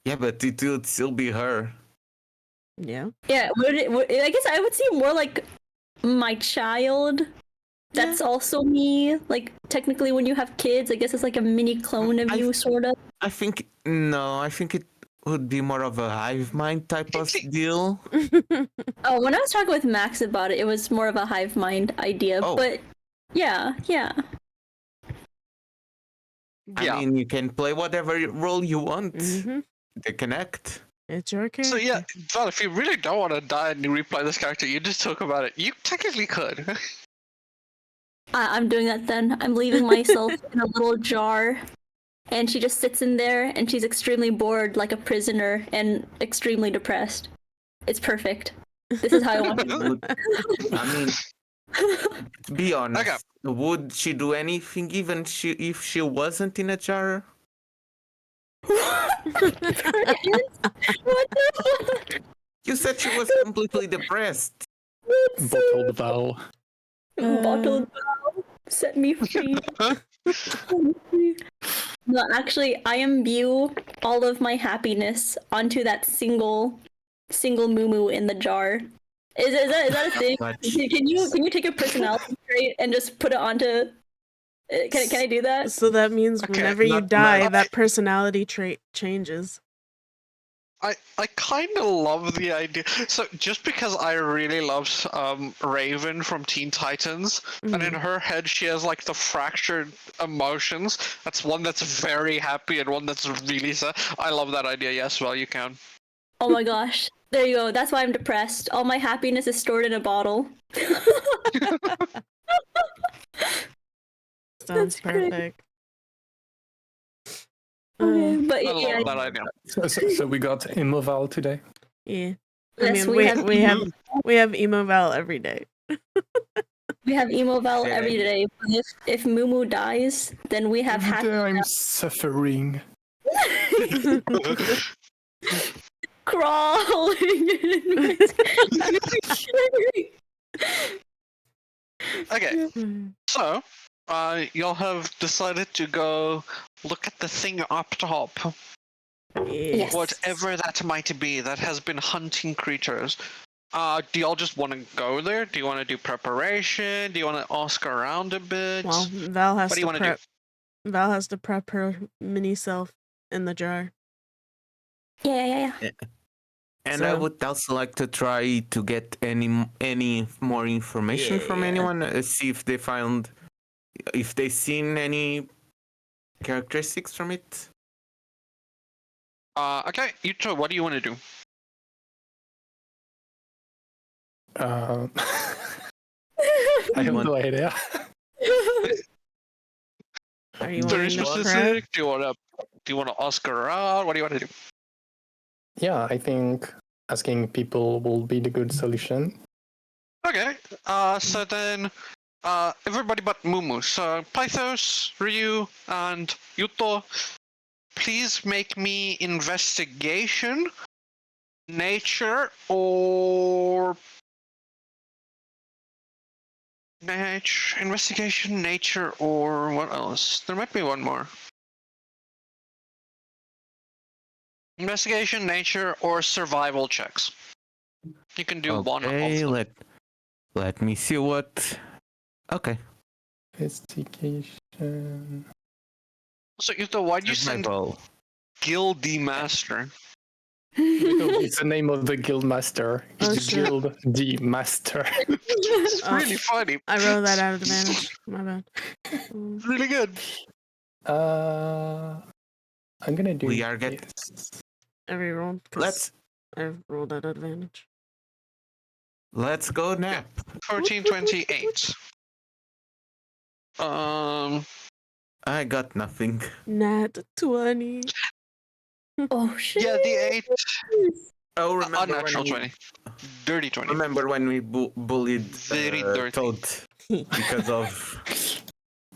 Yeah, but it would still be her. Yeah. Yeah, I guess I would see more like my child. That's also me. Like technically, when you have kids, I guess it's like a mini clone of you, sort of. I think it would be more of a hive mind type of deal. Oh, when I was talking with Max about it, it was more of a hive mind idea. Oh. But yeah. Yeah. I mean, you can play whatever role you want. hmm They can act. It's your character. So yeah, Val, if you really don't want to die and you replay this character, you just talk about it. You technically could. I'm doing that then. I'm leaving myself in a little jar. And she just sits in there and she's extremely bored like a prisoner and extremely depressed. It's perfect. This is how I want it. I mean, to be honest, Okay. would she do anything even if she wasn't in a jar? What the You said she was completely depressed. fuck? Bottled Val. Bottled valve, set me free. No, actually, I imbue all of my happiness onto that single moo in the jar. Is that a thing? But- Can you take a personality trait and just put it onto? Can I do that? So that means Okay, whenever you not die, much. that personality trait changes. I kind of love the idea. So just because I really love Raven from Teen Titans, and in her head she has like the fractured emotions. That's one that's very happy and one that's really sad. I love that idea. Yes, well you can. Oh my gosh. There you go. That's why I'm depressed. All my happiness is stored in a bottle. Sounds That's great. perfect. Okay, but I yeah, love that idea. So we got Immoval today. Yeah. I yes, mean, we have emo Val every day. we have emo Val Yeah. every day. But if Moo dies, then we have Every day happy I'm suffering. crawling. Okay, so y'all have decided to go look at the thing up top, Yes. whatever that might be that has been hunting creatures. Do y'all just want to go there? Do you want to do preparation? Do you want to ask around a bit? Well, Val has What do you to want to do? prep. Val has to prep her mini self in the jar. Yeah. And I So- would also like to try to get any more information from Yeah. anyone. See if they found, if they seen any characteristics from it. Okay, Yuto, what do you want to do? I have want- no idea. Are you Very wanting to prep? specific. Do you want to ask around? What do you want to do? Yeah, I think asking people will be the good solution. Okay. So then, everybody but Mumu. So Pythos, Ryu, and Yuto, please make me investigation, nature, or investigation, nature, or what else? There might be one more. Investigation, nature, or survival checks. You can do one of Okay, them. let me see what. Okay. Investigation. So Yuto, why'd you send Survival. Guildy Master? Because it's the name of the guild master. Oh, It's shit. Guild D Master. It's Oh. really funny. I rolled that at advantage. My bad. Really good. I'm gonna do We are this. Every roll. 'Cause Let's I've rolled at advantage. go nap. 1428. I got nothing. Nat 20. Oh shit. Yeah, the 8. Oh, remember Unnatural when 20. Dirty 20. Remember when we bullied Very dirty. Toad because of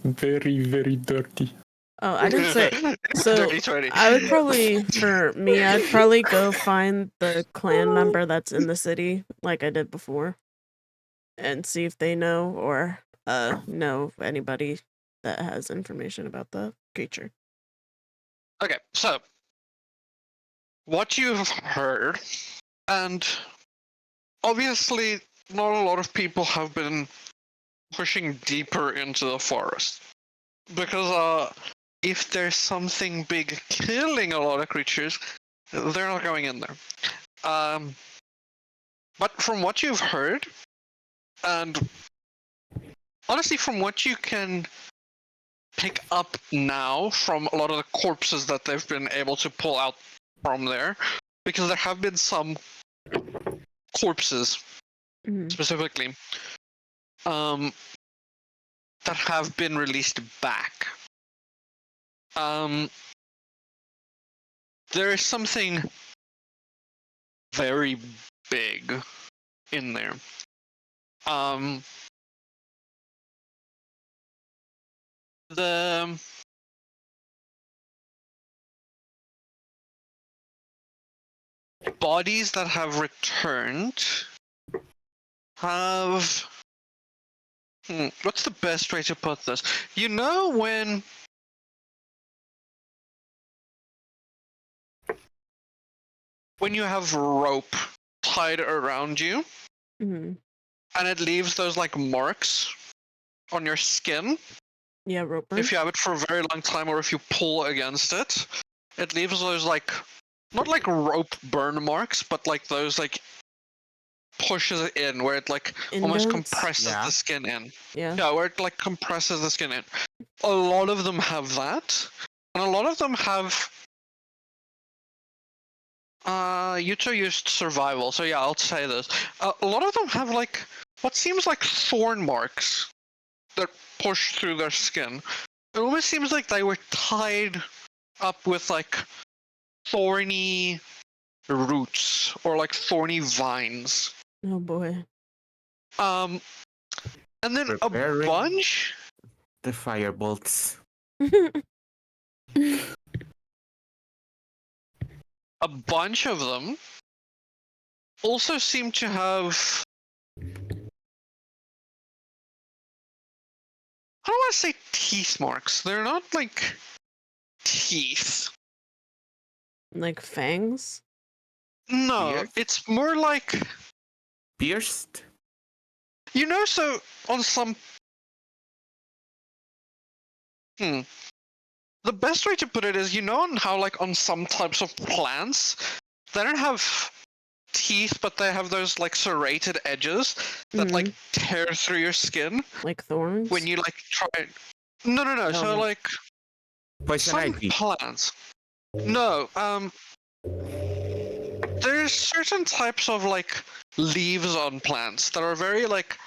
Very, very dirty. Oh, I didn't say. So Dirty 20. I would probably, for me, I'd probably go find the clan member that's in the city, like I did before, and see if they know or know anybody that has information about the creature. Okay, so what you've heard, and obviously not a lot of people have been pushing deeper into the forest because if there's something big killing a lot of creatures, they're not going in there. But from what you've heard, and honestly from what you can pick up now from a lot of the corpses that they've been able to pull out from there, because there have been some corpses specifically that have been released back. There is something very big in there. The bodies that have returned have what's the best way to put this? You know when you have rope tied around you Mm-hmm. and it leaves those like marks on your skin, Yeah, rope burn. if you have it for a very long time or if you pull against it, it leaves those like not like rope burn marks, but like those like pushes it in where it like almost Indents? compresses Yeah. the skin in. Yeah. Yeah, where it like compresses the skin in. A lot of them have that, and a lot of them have. Yuto used survival, so yeah, I'll say this. A lot of them have like what seems like thorn marks that push through their skin. It almost seems like they were tied up with like thorny roots or like thorny vines. Oh boy. And then Preparing. a bunch. the firebolts. A bunch of them also seem to have I don't want to say teeth marks. They're not like teeth. Like fangs? No, Ears? it's more like, Pierced? you know, so on some. The best way to put it is, you know, on how like on some types of plants, they don't have teeth, but they have those like serrated edges that like tear through your skin Like thorns? when you like try. No. So Okay. like Poison some ivy. plants. No, there's certain types of like leaves on plants that are very like,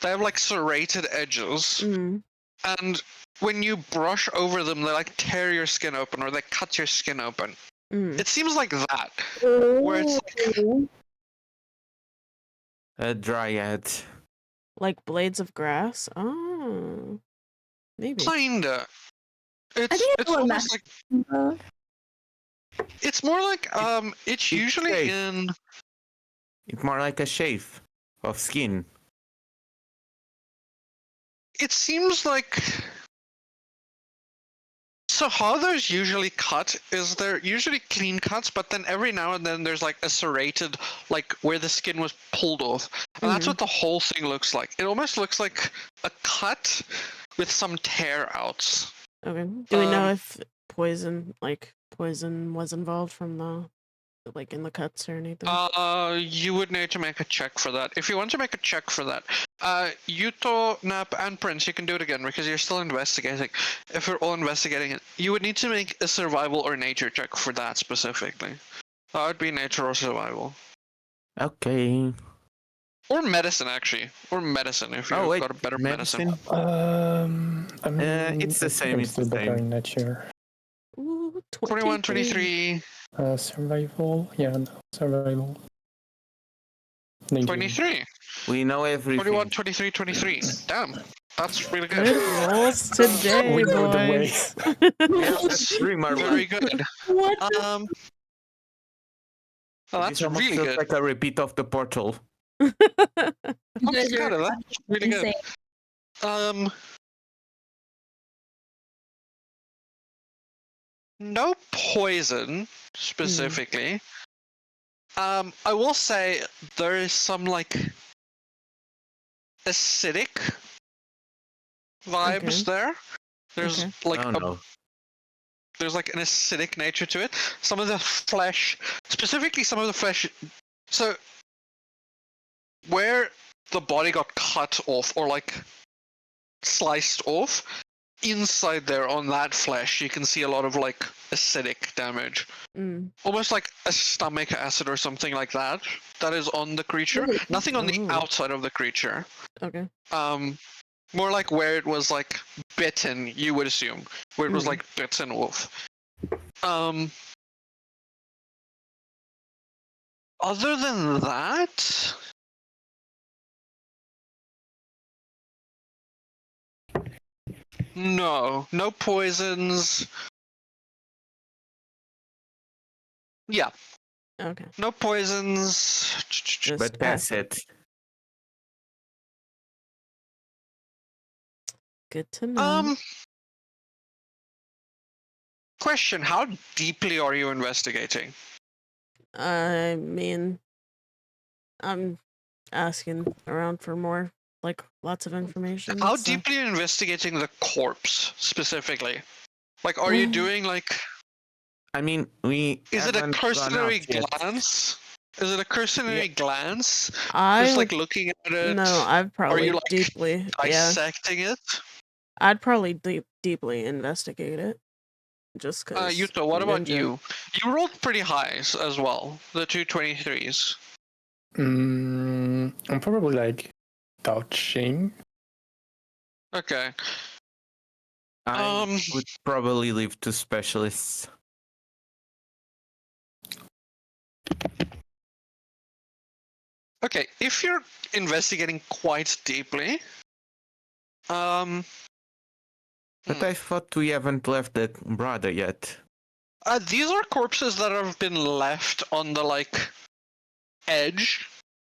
they have like serrated edges, and when you brush over them, they like tear your skin open or they cut your skin open. It seems like that, where it's like, A dryad. Like blades of grass? Oh. Maybe. kinda. I It's think I it's know what almost like, Uh, it's more like it's usually safe. in. It's more like a shave of skin. It seems like. So how those usually cut is they're usually clean cuts, but then every now and then there's like a serrated, like where the skin was pulled off. And that's what the whole thing looks like. It almost looks like a cut with some tear outs. Okay. Do we know if poison was involved from the, like in the cuts or anything? You would need to make a check for that. If you want to make a check for that, Yuto, Nap, and Prince, you can do it again because you're still investigating. If you're all investigating it, you would need to make a survival or nature check for that specifically. That would be nature or survival. Okay. Or medicine, actually. Or medicine, if you've got a better medicine. It's the same, I'm it's still the better same. in nature. Ooh, 21, 23, Survival? Yeah, no, survival. Nature. 23. We know everything. 21, 23, 23. Damn, that's really good. Good rolls today, We know the way. boys. That's very marvelous. Very good. what? Well, that's This almost really feels good. like a repeat of the portal. You guys Kind are of, that's really insane. good. No poison specifically. I will say there is some like acidic vibes there. There's Okay. like Oh no. there's like an acidic nature to it. Some of the flesh, specifically some of the flesh, so where the body got cut off or like sliced off, inside there on that flesh you can see a lot of like acidic damage, almost like a stomach acid or something like that is on the creature. Nothing on the outside of the creature. Okay. More like where it was like bitten, you would assume, where it was like bitten off. Other than that, no poisons. Yeah, Okay. no poisons. But that's it. Good to know. Question: how deeply are you investigating? I mean, I'm asking around for more, like lots of information. How so- deeply are you investigating the corpse specifically? Like, are you doing like? I mean, we. Is it a haven't gone cursory out yet. glance? Is it a cursory glance? I Just would, like looking at it? no, I'd probably you, like, deeply, Dissecting it? I'd probably deeply investigate it. Just because. Yuto, what about you? You rolled pretty high as well. The 223s. I'm probably like touching. Okay. I would probably leave to specialists. Okay, if you're investigating quite deeply, But I thought we haven't left the brother yet. these are corpses that have been left on the like edge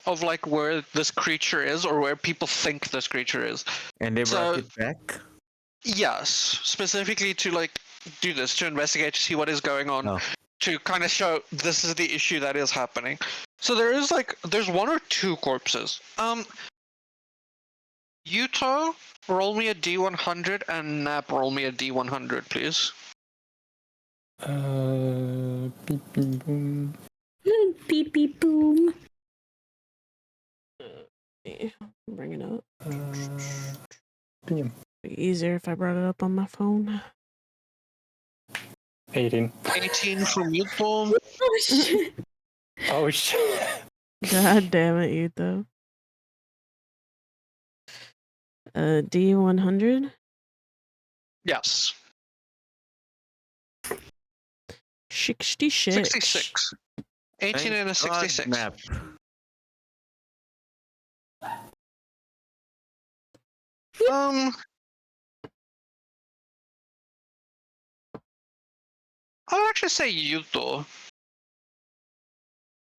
of like where this creature is or where people think this creature is. And they So- brought it back? Yes, specifically to like do this, to investigate, to see what is going on, Oh. to kind of show this is the issue that is happening. So there's one or two corpses. Yuto, roll me a D100, and Nap, roll me a D100, please. Beep, beep, boom. Beep beep boom. Bring it up. Damn. Be easier if I brought it up on my phone. 18. 18 from Yuto. Oh shit. Oh shit. God damn it, you though. D100. Yes. 66. 66. 18 Thank and a God, 66. Nap. I'll actually say Yuto.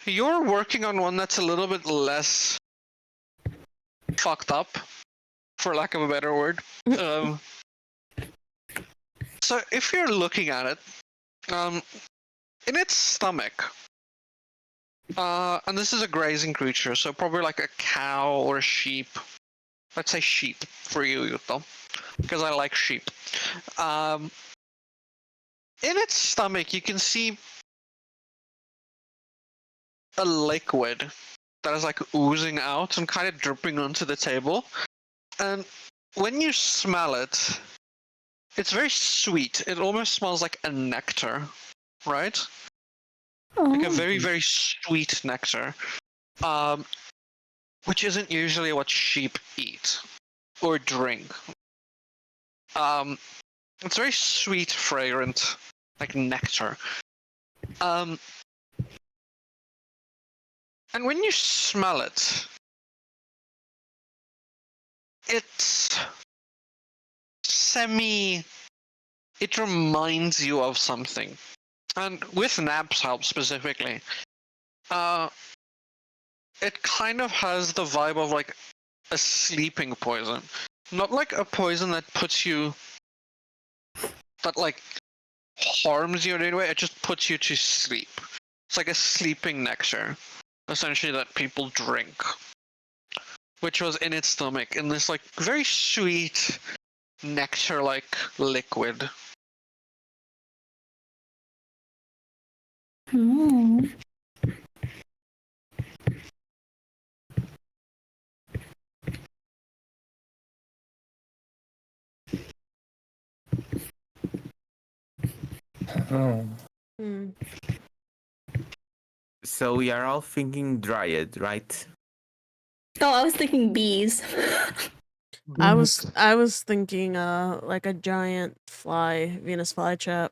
You're working on one that's a little bit less fucked up, for lack of a better word. So if you're looking at it, in its stomach, and this is a grazing creature, so probably like a cow or a sheep. Let's say sheep for you, Yuto, because I like sheep. In its stomach, you can see a liquid that is like oozing out and kind of dripping onto the table. And when you smell it, it's very sweet. It almost smells like a nectar, right? Like a very, very sweet nectar. Which isn't usually what sheep eat or drink. It's very sweet, fragrant, like nectar. And when you smell it, it's it reminds you of something. And with Nap's help specifically, it kind of has the vibe of like a sleeping poison. Not like a poison that puts you, that like harms you in any way, it just puts you to sleep. It's like a sleeping nectar, essentially, that people drink. Which was in its stomach, in this like very sweet nectar-like liquid. Oh. Oh. Hmm. So we are all thinking Dryad, right? Oh, I was thinking bees. I was thinking like a giant fly, Venus flytrap.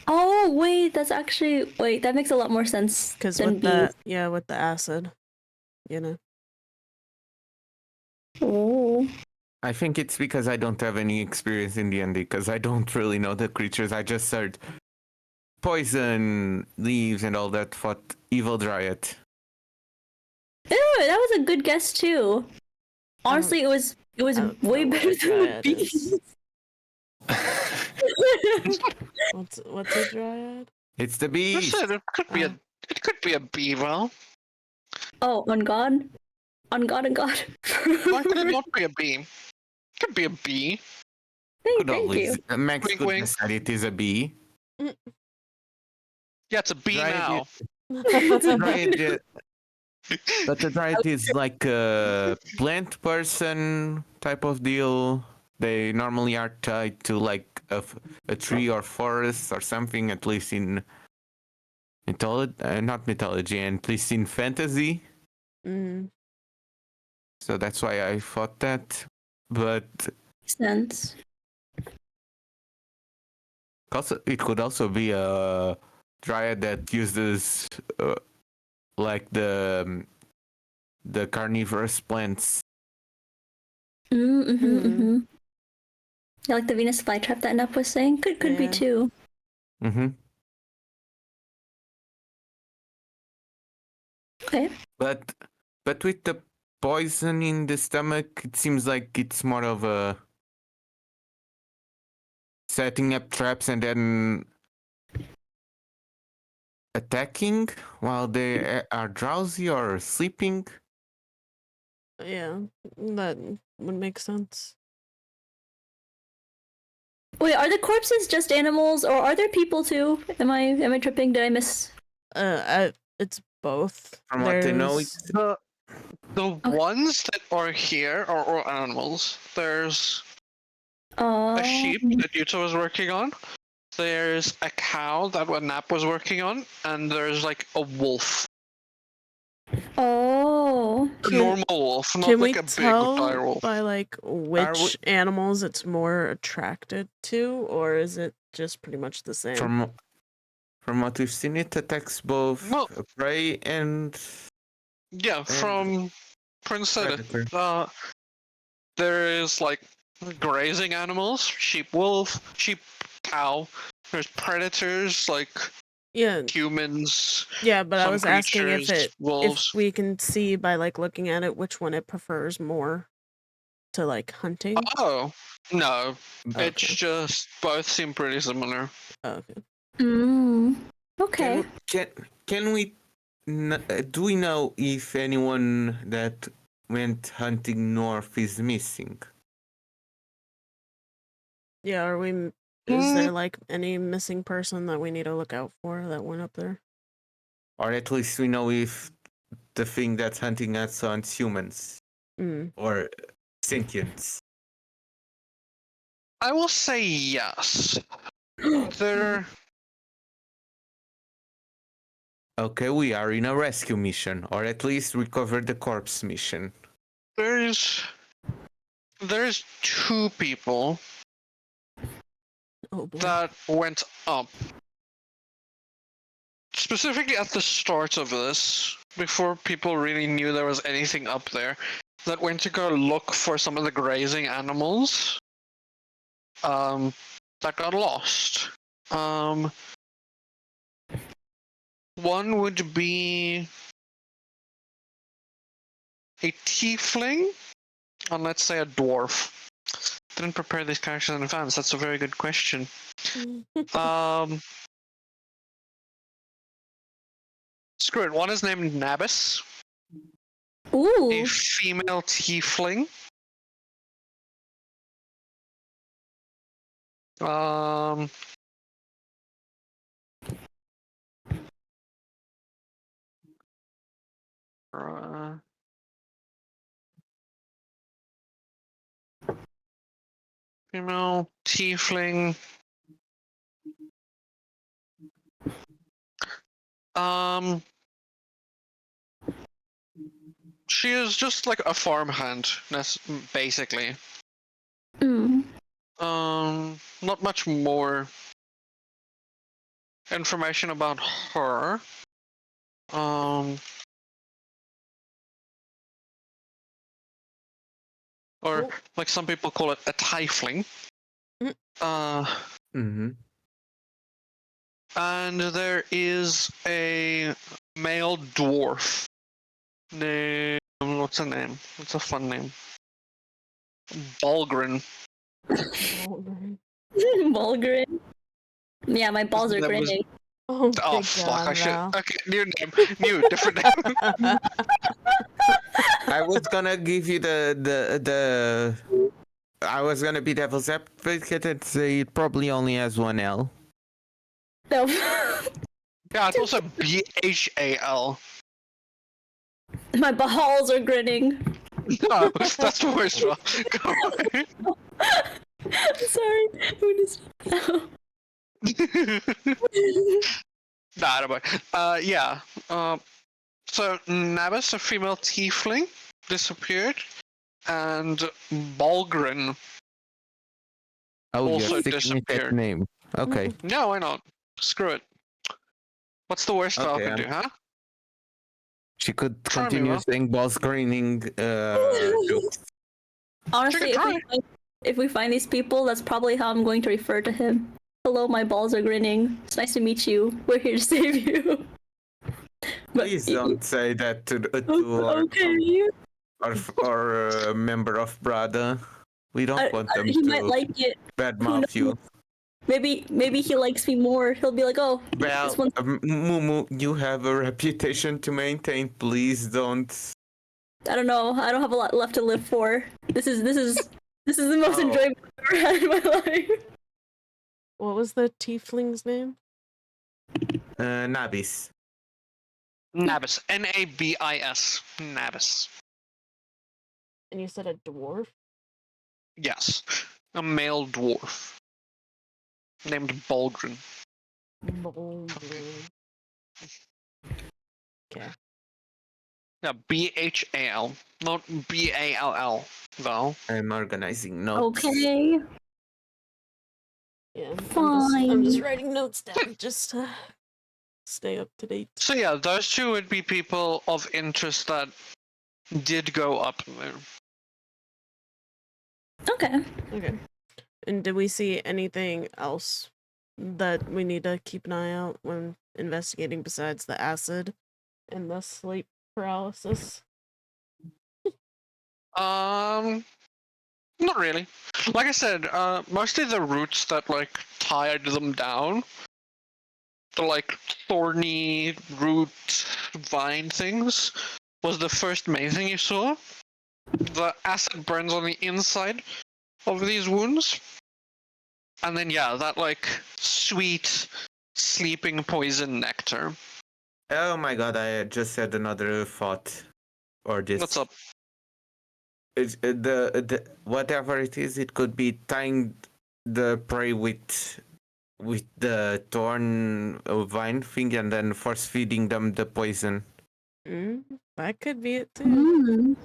Oh wait, that makes a lot more sense Because than with bees. with the acid, you know. Oh. I think it's because I don't have any experience in D&D, because I don't really know the creatures. I just heard poison, leaves, and all that. Thought evil Dryad. Ew, that was a good guess too. Honestly, it was I don't way know what better a than the dryad bees. is. What's a dryad? It's the bees. Listen, it could be a beaver. Oh, on God. On God and God. Why could it not be a bee? It could be a bee. Could Thank you. always Max Wink, could wink. decide it is a bee. Yeah, it's a bee Dryad now. Dryad, but the Dryad is like a plant person type of deal. They normally are tied to like a tree or forest or something, at least in mythology, not mythology, and at least in fantasy. Mm. So that's why I thought that. But Makes sense. also, it could also be a Dryad that uses like the carnivorous plants. Mm-hmm. Yeah, like the Venus flytrap that Nup was saying. Could be Yeah. too. Mm-hmm. Okay. But with the poison in the stomach, it seems like it's more of a setting up traps and then attacking while they are drowsy or sleeping. Yeah, that would make sense. Wait, are the corpses just animals, or are there people too? Am I tripping? Did I miss? It's both. From what I know, There's it's The ones that are here are all animals. There's a sheep that Yuta was working on. There's a cow that Nap was working on, and there's like a wolf. Oh. A normal wolf, not can like we a big tell dire wolf. by like which animals it's more attracted to, or is it just pretty much the same? From what we've seen, it attacks both Well, prey and yeah, from Prince Edith. predator. There is like grazing animals, sheep, wolf, sheep, cow. There's predators like Yeah, humans. yeah, but I some was asking if creatures, wolves. if we can see by like looking at it which one it prefers more to like hunting. Oh no, Okay. it's just both seem pretty similar. Okay. Okay. Can we? Do we know if anyone that went hunting north is missing? Yeah, are we? Is there like any missing person that we need to look out for that went up there? Or at least we know if the thing that's hunting us hunts humans or sentients. I will say yes. There. Okay, we are in a rescue mission, or at least recover the corpse mission. There's two people Oh boy. that went up. Specifically at the start of this, before people really knew there was anything up there, that went to go look for some of the grazing animals that got lost. One would be a tiefling, and let's say a dwarf. Didn't prepare these characters in advance. That's a very good question. Screw it. One is named Nabis, Ooh. a female tiefling. Female tiefling. She is just like a farmhand, basically. Not much more information about her. Or like some people call it a tiefling. And there is a male dwarf named, what's her name? What's a fun name? Balgrin. Bulgarian. Yeah, my balls are grinning. Oh, Oh fuck! I should. Okay, new name, new different name. I was gonna give you the. I was gonna be devil's advocate and say it probably only has one L. No. Yeah, it's also BHAL. My balls are grinning. No, that's the worst one. Go away. Sorry. Nah, don't worry. Yeah. So Nabis, a female tiefling, disappeared, and Balgrin also you're sticking with that disappeared. name. Okay. No, why not? Screw it. What's the worst Val could do, huh? She could Try me, continue Val. saying balls greening jokes. Honestly, if we find these people, that's probably how I'm going to refer to him. Hello, my balls are grinning. It's nice to meet you. We're here to save you. Please don't say that to our member of Brada. We don't want them he to might like it. badmouth you. Maybe he likes me more. He'll be like, oh, Well, this one. Mumu, you have a reputation to maintain. Please don't. I don't know. I don't have a lot left to live for. This is the most Oh. enjoyment I've ever had in my life. What was the tiefling's name? Nabis. Nabis. Nabis. Nabis. And you said a dwarf? Yes. A male dwarf. Named Baldrin. Okay. Yeah, BHAL. Not BALL, though. I'm organizing notes. Okay. Yeah. I'm just Fine. writing notes down just to stay up to date. So yeah, those two would be people of interest that did go up there. Okay. Okay. And did we see anything else that we need to keep an eye out when investigating besides the acid and the sleep paralysis? Not really. Like I said, mostly the roots that like tied them down. The like thorny root vine things was the first main thing you saw. The acid burns on the inside of these wounds. And then yeah, that like sweet sleeping poison nectar. Oh my god, I just had another thought. Or this. What's up? It's, the whatever it is, it could be tying the prey with the thorn vine thing and then force feeding them the poison. That could be it too. Mm.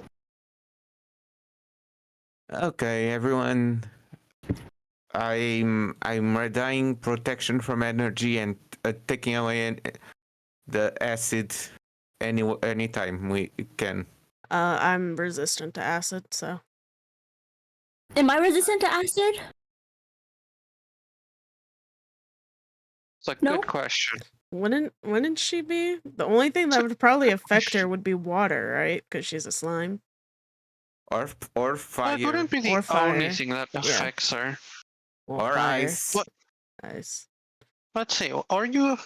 Okay, everyone. I'm redying protection from energy and taking away the acid anytime we can. I'm resistant to acid, so Am I resistant to acid? It's a No. good question. wouldn't she be? The only thing that would probably affect her would be water, right? Because she's a slime. Or fire. That wouldn't be the Or fire. only thing that affects her. Or fire. ice. What? Ice. Let's see. Are you?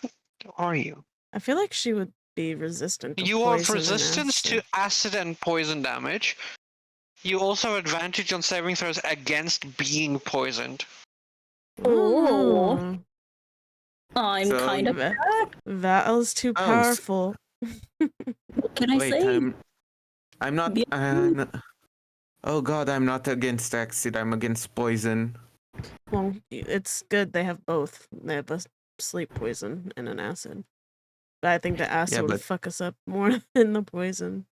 I feel like she would be resistant to You have poison and resistance to acid. acid and poison damage. You also have advantage on saving throws against being poisoned. Oh. Ooh. I'm So- kind of. Val's too Oh, powerful. What can I Wait, say? I'm not. Yeah. Oh god, I'm not against acid. I'm against poison. Well, it's good they have both. They have a sleep poison and an acid. But I think the acid Yeah, would but- fuck us up more than the poison.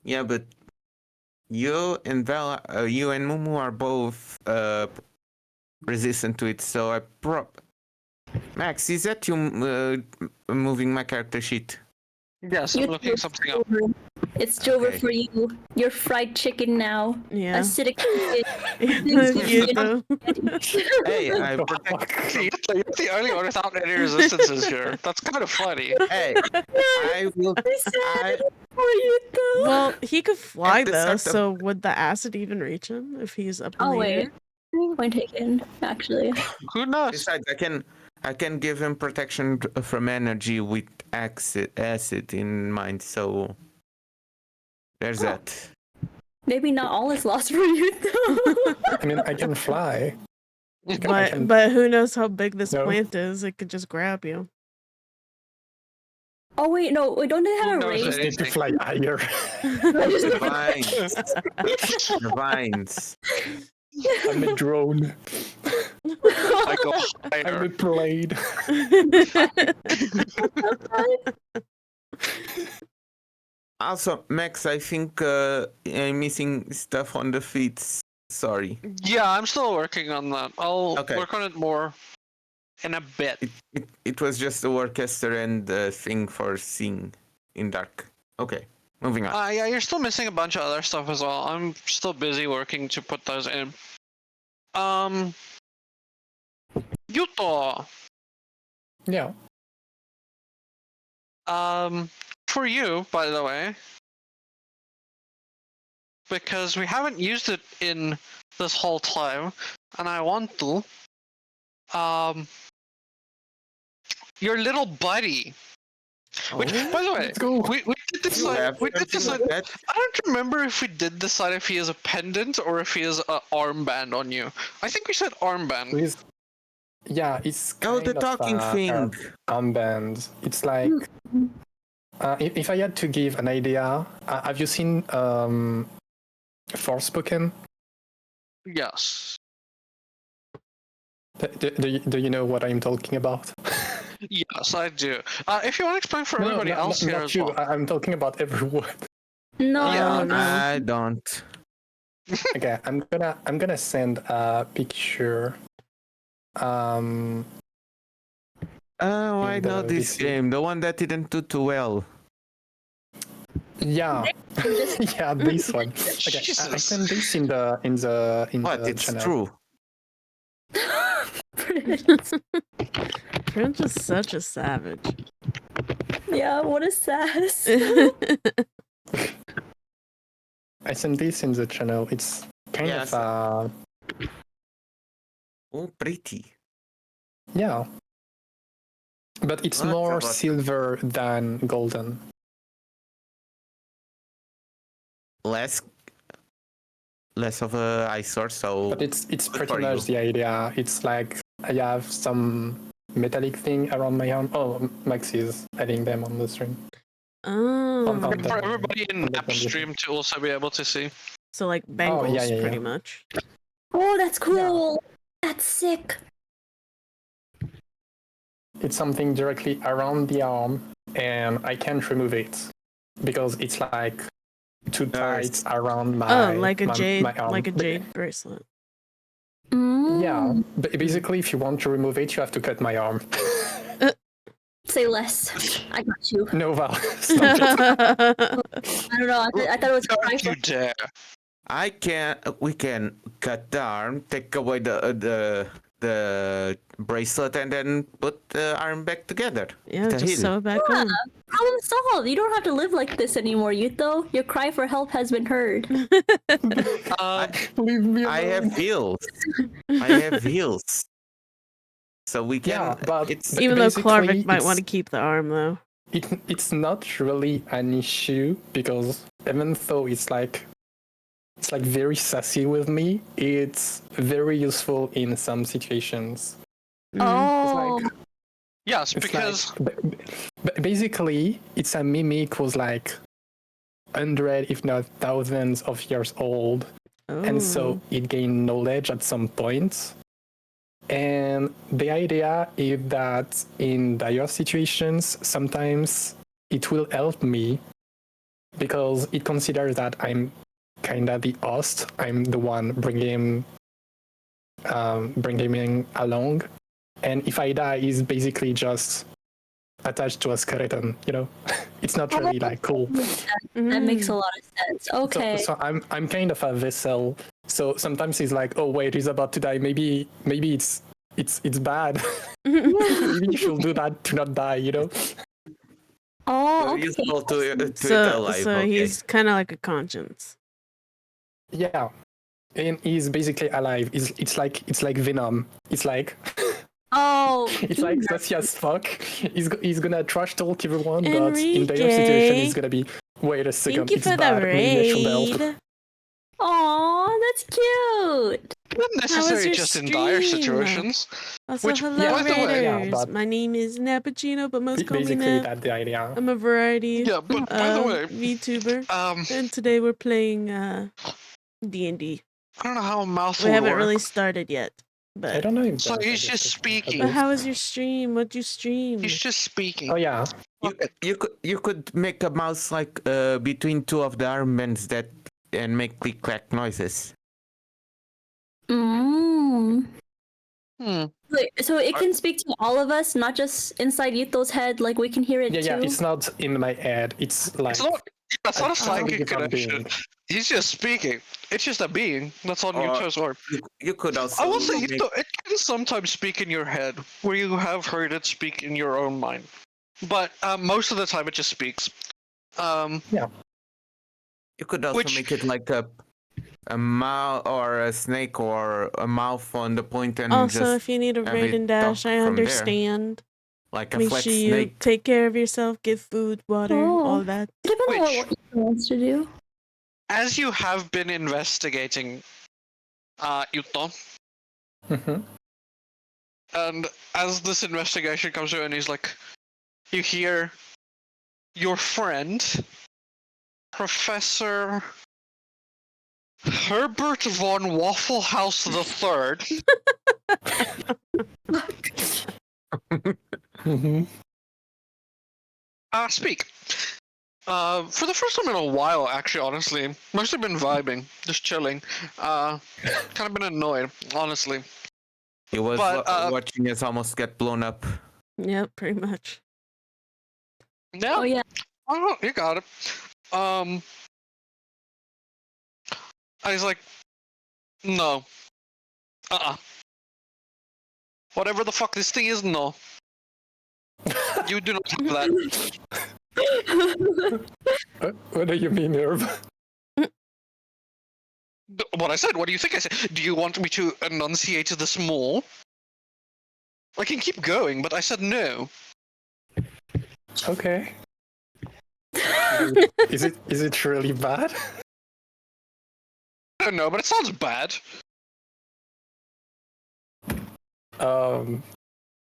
Yeah, but you and you and Mumu are both resistant to it. So I Max, is that you moving my character sheet? Yes, I'm looking something up. It's Jover Okay. for you. You're fried chicken now. Yeah. Acidic chicken. You do. Hey, I protect. You're the only one without any resistances here. That's kind of funny. Hey, I will. I, for you though. Well, he could fly At the though, start of- so would the acid even reach him if he's up in Oh the wait. air? Point taken, actually. Who knows? besides, I can give him protection from energy with acid in mind. So there's Oh. that. Maybe not all is lost for you though. I mean, I can fly. I can- But who knows how big this No. plant is? It could just grab you. Oh wait, no, wait, don't they Who have a knows race? just need to fly higher. The vines. The vines. I'm a drone. I go I'm higher. a blade. Also, Max, I think I'm missing stuff on the feet. Sorry. Yeah, I'm still working on that. I'll Okay. work on it more in a bit. It was just the worcester and the thing for seeing in dark. Okay, moving on. Yeah, you're still missing a bunch of other stuff as well. I'm still busy working to put those in. Yuto, Yeah. for you, by the way, because we haven't used it in this whole time, and I want to. your little buddy. Which, by the way, Let's go. we did You decide. have We did something decide. like that? I don't remember if we did decide if he has a pendant or if he has an armband on you. I think we said armband. Yeah, it's Oh, kind the of talking thing. armband. It's like if I had to give an idea, have you seen Forspoken? Yes. Do you know what I'm talking about? Yes, I do. If you want to explain for everybody else here not as you. well. I'm talking about everyone. No. Yeah. no. I don't. Okay, I'm gonna send a picture. Oh, I know this game. The one that didn't do too well. Yeah, yeah, this one. Okay, I Jesus. sent this in What? the It's channel. true. Prince is such a savage. Yeah, what a sass. I sent this in the channel. It's kind Yes. of Oh, pretty. yeah, but it's What more about- silver than golden. Less of a eyesore, so. But it's Good pretty for much you. the idea. It's like I have some metallic thing around my arm. Oh, Max is adding them on the stream. Oh, On For the- everybody in on the Napstream to also be able to see. so like bangles, yeah, pretty yeah. much. Oh, that's cool. That's sick. It's something directly around the arm, and I can't remove it because it's like too tight around my. Oh, like a jade, my arm. like a jade bracelet. Yeah, Mm. but basically, if you want to remove it, you have to cut my arm. Say less. I got you. No, Val, stop it. I don't know. I thought it was Don't prideful. you dare. We can cut the arm, take away the bracelet, and then put the arm back together. Yeah, The just heel. sew it back on. Problem solved. You don't have to live like this anymore, Yuto. Your cry for help has been heard. Leave me I alone. have heels. I have heels. So we can. Yeah, but it's but Even though basically, Clarvik might it's- want to keep the arm, though. It's not really an issue because even though it's like very sassy with me, it's very useful in some situations. Mhm. Oh. It's like Yes, it's because basically it's a mimic was like 100 if not thousands of years old, and so Oh. it gained knowledge at some point. And the idea is that in dire situations, sometimes it will help me because it considers that I'm kind of the host. I'm the one bringing him along. And if I die, he's basically just attached to a skeleton, you know? It's not really like cool. That makes a Mm. lot of sense. Okay. So I'm kind of a vessel. So sometimes he's like, oh wait, he's about to die. Maybe it's bad. Maybe you should do that to not die, you know? Oh, okay. useful to it So, alive. so Okay. he's kind of like a conscience. Yeah. And he's basically alive. It's like Venom. It's like Oh, it's like sassy as fuck. He's gonna trash talk everyone, but in dire situation he's gonna be wait a second, Thank you it's for the bad. Maybe I should help. raid. Aw, that's cute. not necessarily your just in dire stream? situations. Also, Which, hello, yeah, by the way- yeah, raiders. but- My name is Nappuccino, but most call me Basically Nap. that's the idea. I'm a variety Yeah, but by the way, VTuber, um, and today we're playing D&D. I don't know how a mouth We will haven't work. really started yet, I but don't know if So there's he's a just discussion speaking. about but this. how was your stream? What'd you stream? He's just speaking. Oh yeah. You could make a mouse like between two of the armbands that and make click clack noises. Mm. Hmm. Wait, so it can speak to all of us, not just inside Yuto's head. Like we can hear it Yeah, too. it's not in my head. It's like It's not a psychic different connection. being. He's just speaking. It's just a being that's on Or- Yuto's orb. You could also. I will say make- it can sometimes speak in your head, where you have heard it speak in your own mind. But most of the time, it just speaks. You could also Which- make it like a a mouse or a snake or a mouth on the point and Also, just if you need a have raid it and dash, talk I from there. understand. Like a Make flat sure you snake. take care of yourself, get food, water, all that. It depends on Which- what Ethan wants to do. As you have been investigating, Yuto, Mhm. and as this investigation comes to an, he's like, you hear your friend, Professor Herbert von Waffle House III, Mhm. speak. For the first time in a while, actually, honestly, mostly been vibing, just chilling. Kind of been annoyed, honestly. He was But, watching us almost get blown up. Yep, pretty much. Yeah, Oh yeah. oh, you got it. I was like, no. Whatever the fuck this thing is, no. You do not have that. What do you mean, Herb? What I said, what do you think I said? Do you want me to enunciate this more? I can keep going, but I said no. Okay. Is it really bad? I don't know, but it sounds bad.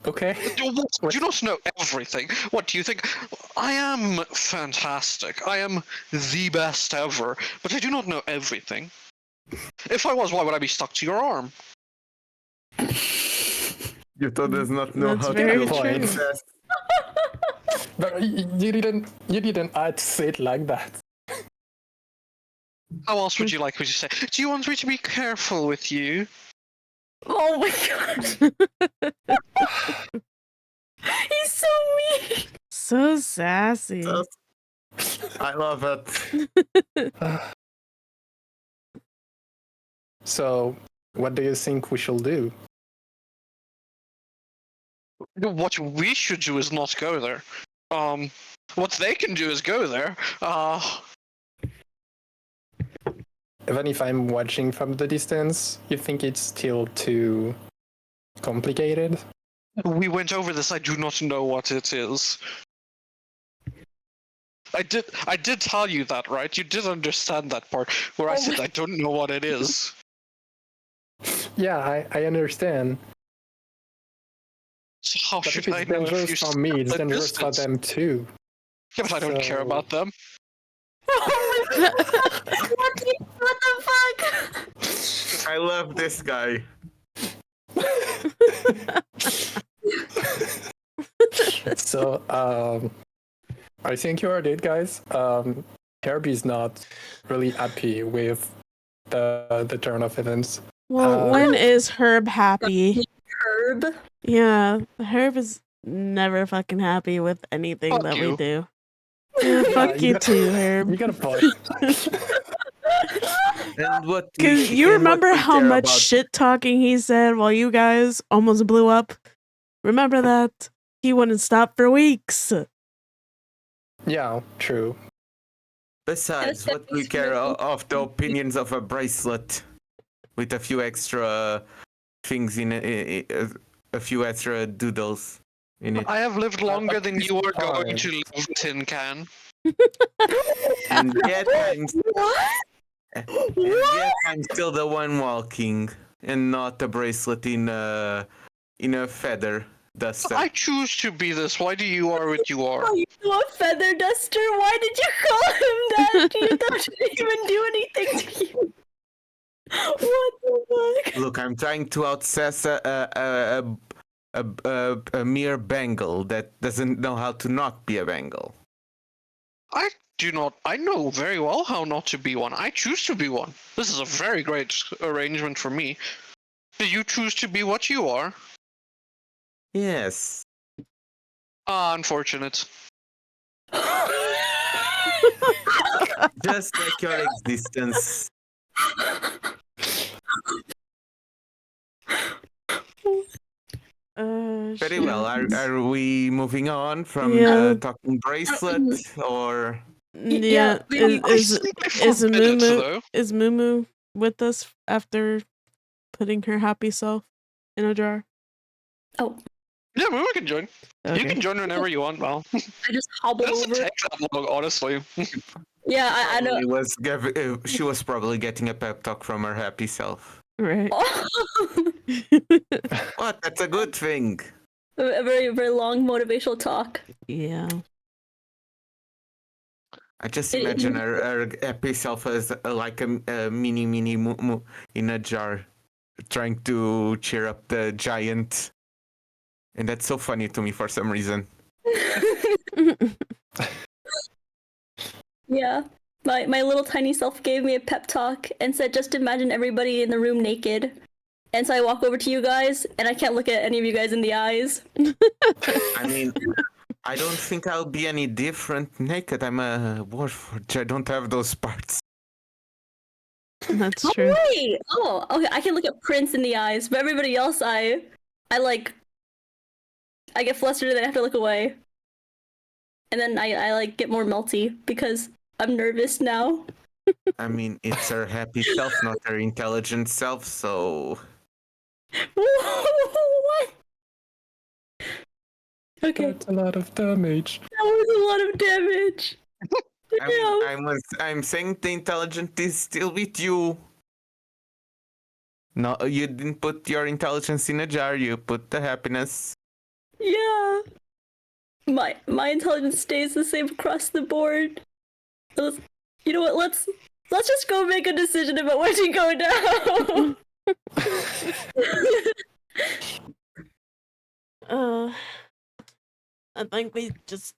Okay. Do you not know everything? What do you think? I am fantastic. I am the best ever, but I do not know everything. If I was, why would I be stuck to your arm? Yuto does not know That's how very to build true. princess. But you didn't add to say it like that. How else would you like me to say? Do you want me to be careful with you? Oh my god. He's so mean. So sassy. I love it. So, what do you think we shall do? What we should do is not go there. What they can do is go there. Even if I'm watching from the distance, you think it's still too complicated? We went over this. I do not know what it is. I did tell you that, right? You did understand that part where I said I don't know what it is. Yeah, I understand. So how But should if I it's know if dangerous you for me, it's the dangerous for distance? them too. Yeah, but I don't care So- about them. What the fuck? I love this guy. So, I think you are it, guys. Herbie's not really happy with the turn of events. Well, when is Herb happy? Herb. Yeah, Herb is never fucking happy with anything Fuck that we you. do. Yeah, fuck you you got- too, Herb. You got a point. And what Because we- you and what remember we how care much about- shit talking he said while you guys almost blew up? Remember that? He wouldn't stop for weeks. Yeah, true. Besides, what we care of the opinions of a bracelet with a few extra things in it, a few extra doodles in it. I have lived longer than you are going Fine. to live, Tin Can. And yet What? I'm still the one walking and not a bracelet in a feather duster. I choose to be this. Why do you are what you are? Oh, you know a feather duster? Why did you call him that? You didn't even do anything to you. What the fuck? Look, I'm trying to outsass a mere bangle that doesn't know how to not be a bangle. I do not. I know very well how not to be one. I choose to be one. This is a very great arrangement for me. Do you choose to be what you are? Yes. Unfortunate. Just like your existence. Very well. Are we moving on from Yeah. the talking bracelet or? Yeah, we- is I think I forbid it, Mumu though. is Mumu with us after putting her happy self in a jar? Oh, Yeah, we can join. Okay. You can join whenever you want, Val. I just It hobbled doesn't over. take that long, honestly. Yeah, I know. She was probably getting a pep talk from her happy self. Right. What? That's a good thing. A very, very long motivational talk. Yeah. I just imagine her happy self as like a mini in a jar, trying to cheer up the giant, and that's so funny to me for some reason. Yeah. My little tiny self gave me a pep talk and said, just imagine everybody in the room naked. And so I walk over to you guys, and I can't look at any of you guys in the eyes. I mean, I don't think I'll be any different naked. I'm a warforged. I don't have those parts. That's Oh, true. wait! Oh, okay. I can look at Prince in the eyes, but everybody else, I get flustered and then I have to look away. And then I like get more melty because I'm nervous now. I mean, it's her happy self, not her intelligent self, so... What? Okay, That's a lot of damage. that was a lot of damage. I'm saying the intelligent is still with you. No, you didn't put your intelligence in a jar, you put the happiness. Yeah. My intelligence stays the same across the board. You know what? Let's just go make a decision about where to go now. I think we just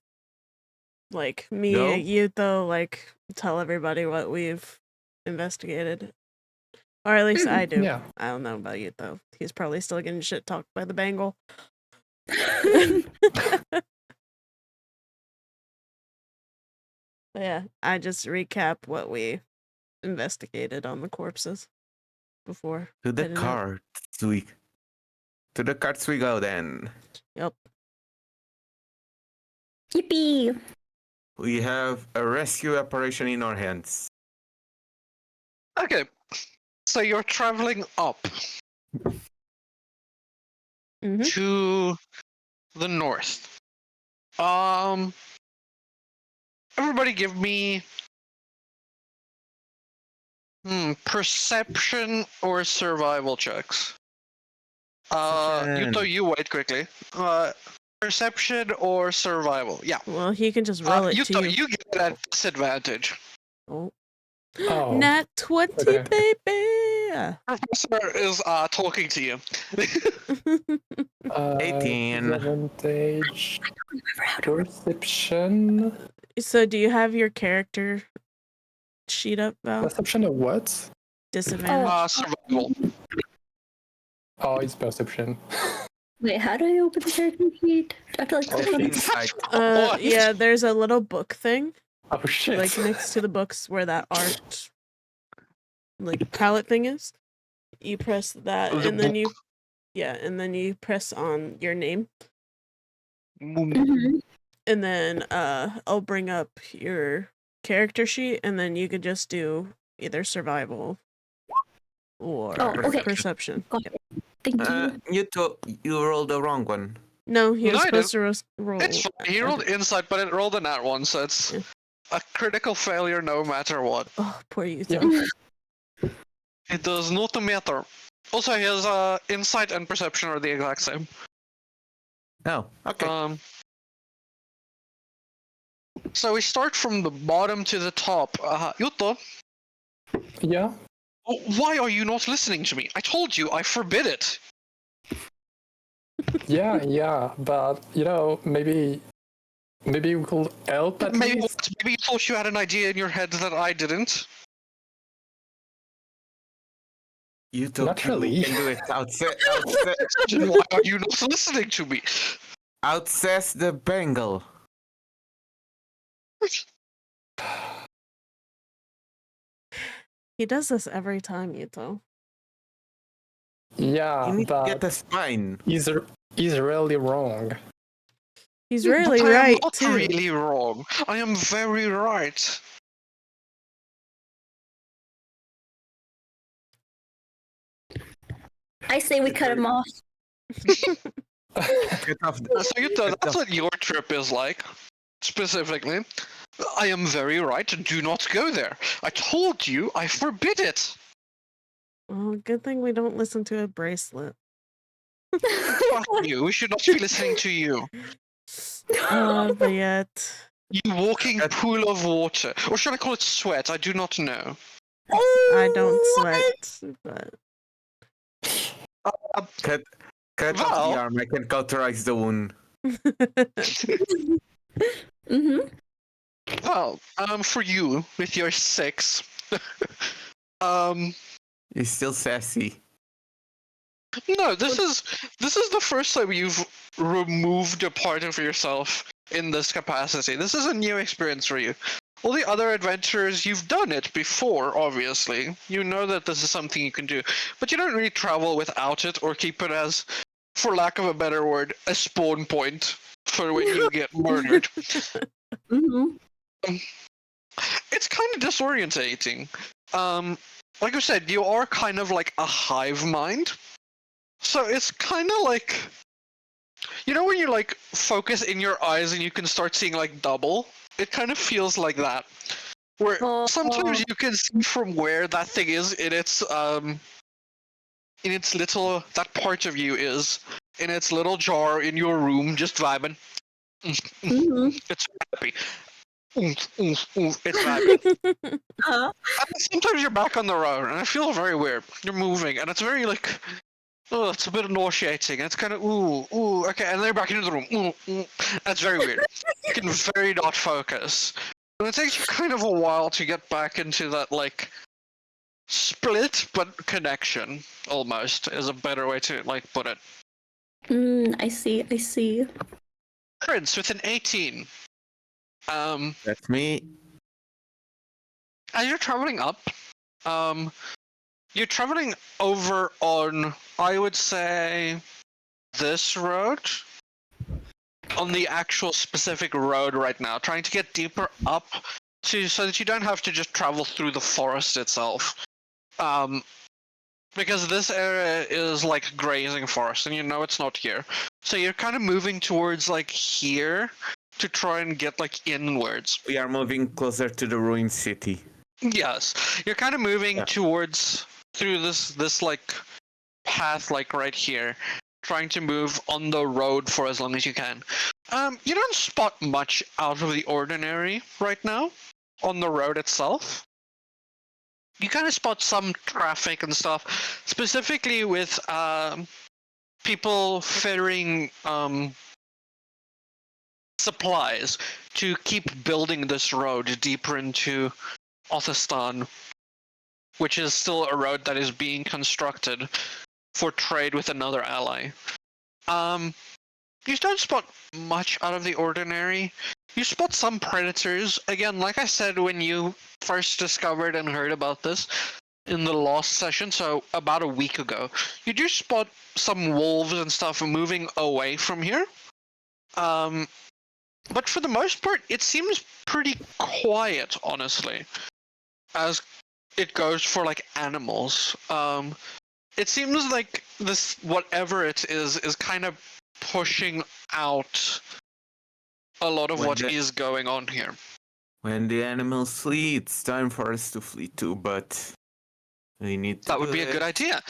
like me, No? you though, like tell everybody what we've investigated, or at least I do. Yeah. I don't know about you though. He's probably still getting shit talked by the Bengal. But yeah, I just recap what we investigated on the corpses before. To the heading out. carts we go then. Yep. Yippee! We have a rescue operation in our hands. Okay, so you're traveling up Mhm. to the north. Everybody give me perception or survival checks. Yuto, you wait quickly. Perception or survival? Yeah. Well, he can just roll it to Yuto, you. you get that disadvantage. Oh. Oh, Nat 20, okay. baby! Professor is talking to you. 18. Advantage. Perception. So, do you have your character sheet up, Val? Perception of what? Disadvantage. Survival. Oh, it's perception. Wait, how do I open the character sheet? Do I have to like click on it? Inside. What? Yeah, there's a little book thing, Oh shit. like next to the books where that art, like palette thing is. You press that, The and then book. and then you press on your name, Mhm. and then I'll bring up your character sheet, and then you could just do either survival or Oh, okay. perception. Got it. Thank you. You rolled the wrong one. No, he No, was I supposed to roll. It's fine. He rolled insight, but it rolled a nat one, so it's Yeah. a critical failure no matter what. Oh, poor you. Yeah. It does not matter. Also, his insight and perception are the exact same. Oh, okay. So we start from the bottom to the top. Yuto, Yeah. why are you not listening to me? I told you, I forbid it. Yeah, but maybe we could help at Maybe least. you thought you had an idea in your head that I didn't. Naturally. You can do it. Then why are you not listening to me? Outsass the Bengal. He does this every time, Yuto. Yeah, You need to get but a spine. he's really wrong. He's really But I am right not too. really wrong. I am very right. I say we cut him off. Get off the, So that's what your trip is like, specifically. I am very right. Do not go there. I told you. I forbid it. Well, good thing we don't listen to a bracelet. Fuck you. We should not be listening to you. But yet, You walking pool of water, or should I call it sweat? I do not know. I don't sweat. But cut off Val? the arm. I can cauterize the wound. Mm-hmm. Well, for you with your 6, He's still sassy. no, this is the first time you've removed a part of yourself in this capacity. This is a new experience for you. All the other adventures, you've done it before, obviously. You know that this is something you can do. But you don't really travel without it or keep it as, for lack of a better word, a spawn point for when you get murdered. Mm-hmm. It's kind of disorientating. Like I said, you are kind of like a hive mind. So it's kind of like, you know when you like focus in your eyes and you can start seeing like double? It kind of feels like that. Where sometimes you can see from where that thing is in its little, that part of you is in its little jar in your room, just vibing. Mm-hmm. It's happy. It's vibing. Uh-huh. And sometimes you're back on the road, and I feel very weird. You're moving, and it's very like, oh, it's a bit nauseating. It's kind of okay, and then you're back into the room. That's very weird. You can very not focus, and it takes you kind of a while to get back into that like split but connection. Almost is a better way to like put it. I see. Prince with an 18. That's me. As you're traveling up, you're traveling over on, I would say, this road. On the actual specific road right now, trying to get deeper up so that you don't have to just travel through the forest itself. Because this area is like grazing forest, and you know it's not here. So you're kind of moving towards like here to try and get like inwards. We are moving closer to the ruined city. Yes, you're kind of moving towards through this like path like right here, trying to move on the road for as long as you can. You don't spot much out of the ordinary right now on the road itself. You kind of spot some traffic and stuff, specifically with people ferrying supplies to keep building this road deeper into Othistan, which is still a road that is being constructed for trade with another ally. You don't spot much out of the ordinary. You spot some predators. Again, like I said when you first discovered and heard about this in the last session, so about a week ago, you do spot some wolves and stuff moving away from here. But for the most part, it seems pretty quiet, honestly, as it goes for like animals. It seems like this, whatever it is kind of pushing out a lot of what is going on here. When the animals flee, it's time for us to flee too, but we need to. That would be a good idea.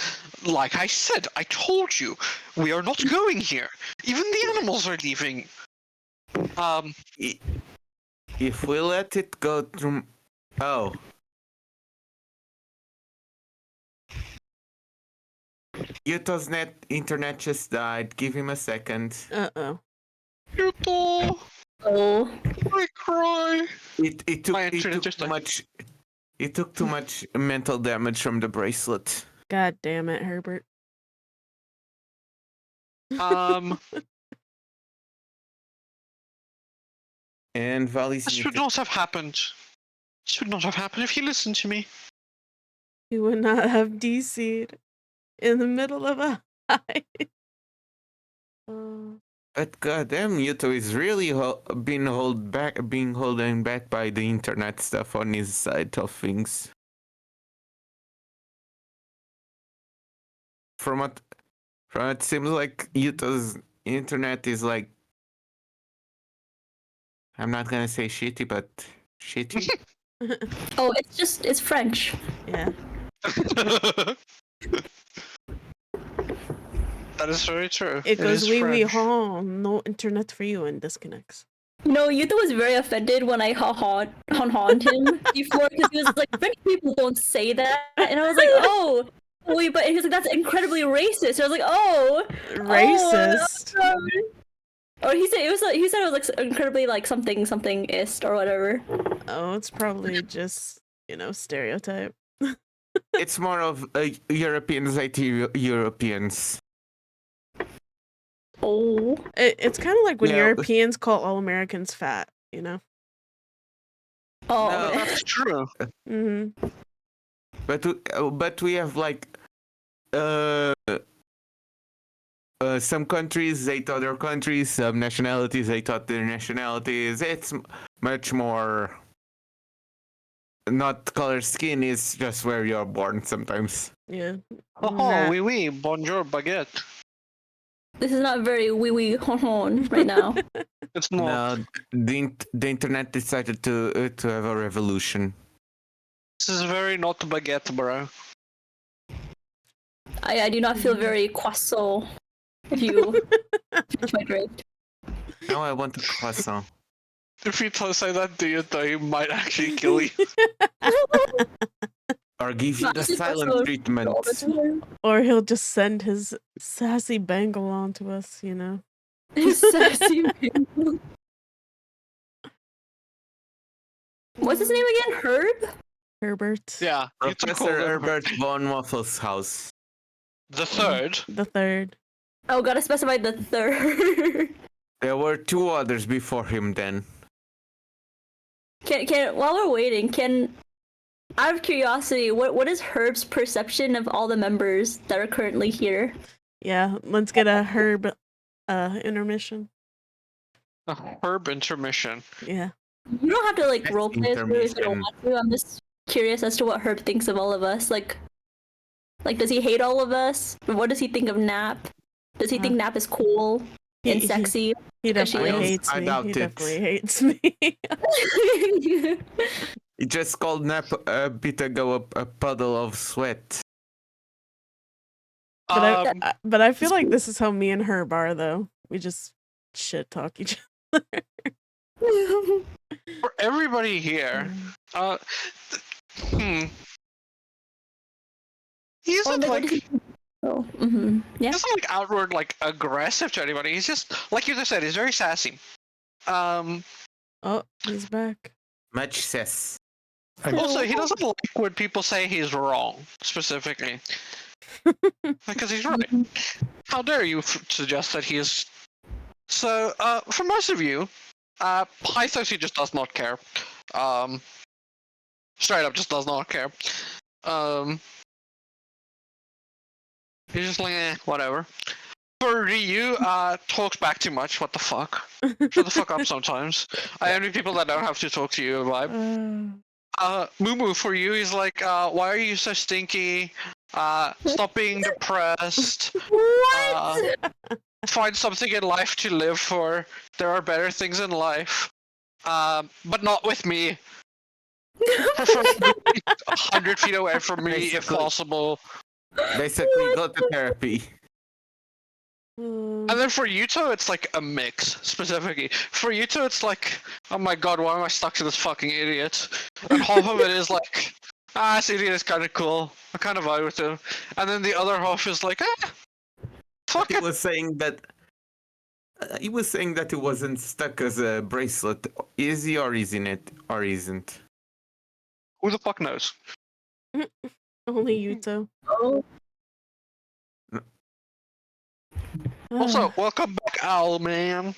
Like I said, I told you, we are not going here. Even the animals are leaving. If we let it go through. Oh. Yuto's internet just died. Give him a second. Uh-oh. Yuto, Oh. I cry. It took too much. It took too much mental damage from the bracelet. God damn it, Herbert. And Valley's. This would not have happened. This would not have happened if you listened to me. You would not have DC'd in the middle of a hike. But goddamn, Yuto is really being holding back by the internet stuff on his side of things. from what it seems like Utah's internet is like, I'm not gonna say shitty, but shitty. Oh, it's French. Yeah. That is very true. It goes is wee wee French. haw, no internet for you, and disconnects. No, Yuta was very offended when I hon-honned him before because he was like, French people don't say that. And I was like, oh, wait, but he was like, that's incredibly racist. And I was like, oh. Racist. Or he said it was like incredibly like something-ist or whatever. Oh, it's probably just, stereotype. It's more of Europeans hate Europeans. Oh. It's kind of like when Yeah. Europeans call all Americans fat, Oh. No. That's true. Mm-hmm. But we have like some countries hate other countries, some nationalities hate other nationalities. It's much more not color skin, it's just where you're born sometimes. Yeah. Oh, Nah. oui, oui, bonjour, baguette. This is not very wee hon right now. It's not. No, the internet decided to have a revolution. This is very not baguette, bro. I do not feel very croissant if you finish my drink. Now I want a croissant. If you say that to you, though, he might actually kill you. Or give you the Honestly, silent croissant treatment. all the time. Or he'll just send his sassy bangle on to us, Sassy man. What's his name again? Herb? Herbert. Yeah, you took Professor all of Herbert von Waffles' house. the third. The third. Oh, gotta specify the third. There were two others before him then. Can while we're waiting, out of curiosity, what is Herb's perception of all the members that are currently here? Yeah, let's get a Herb intermission. A herb intermission. Yeah. You don't have to like Yes, roleplay as really if you don't intermission. want to. I'm just curious as to what Herb thinks of all of us. Like does he hate all of us? What does he think of Nap? Does he think Nap is cool and sexy? He definitely I hates me. doubt He it. definitely hates me. He just called Nap a bit ago a puddle of sweat. But I feel like this is how me and Herb are, though. We just shit talk each other. For everybody here, he isn't like Oh, mm-hmm. Yeah. he's not like outward like aggressive to anybody. He's just like you just said. He's very sassy. Oh, he's back. Much says. Also, he doesn't like when people say he's wrong specifically, because he's right. How dare you suggest that he is? So, for most of you, Pythos he just does not care. Straight up, just does not care. He's just like, whatever. For Ryu, talks back too much. What the fuck? Shut the fuck up sometimes. I envy people that don't have to talk to you, vibe. Moo for you, he's like, why are you so stinky? Stop being depressed. What? Find something in life to live for. There are better things in life. But not with me. Preferably 100 feet away from me if Basically. possible. Basically, go to therapy. And then for Yuto, it's like a mix, specifically. For Yuto, it's like, oh my god, why am I stuck to this fucking idiot? And half of it is like, this idiot is kind of cool. I kind of vibe with him. And then the other half is like, fuck He it. was saying that he wasn't stuck as a bracelet. Is he or isn't it? Or isn't? Who the fuck knows? Only Yuto. Oh, Also, welcome back, Owl Man.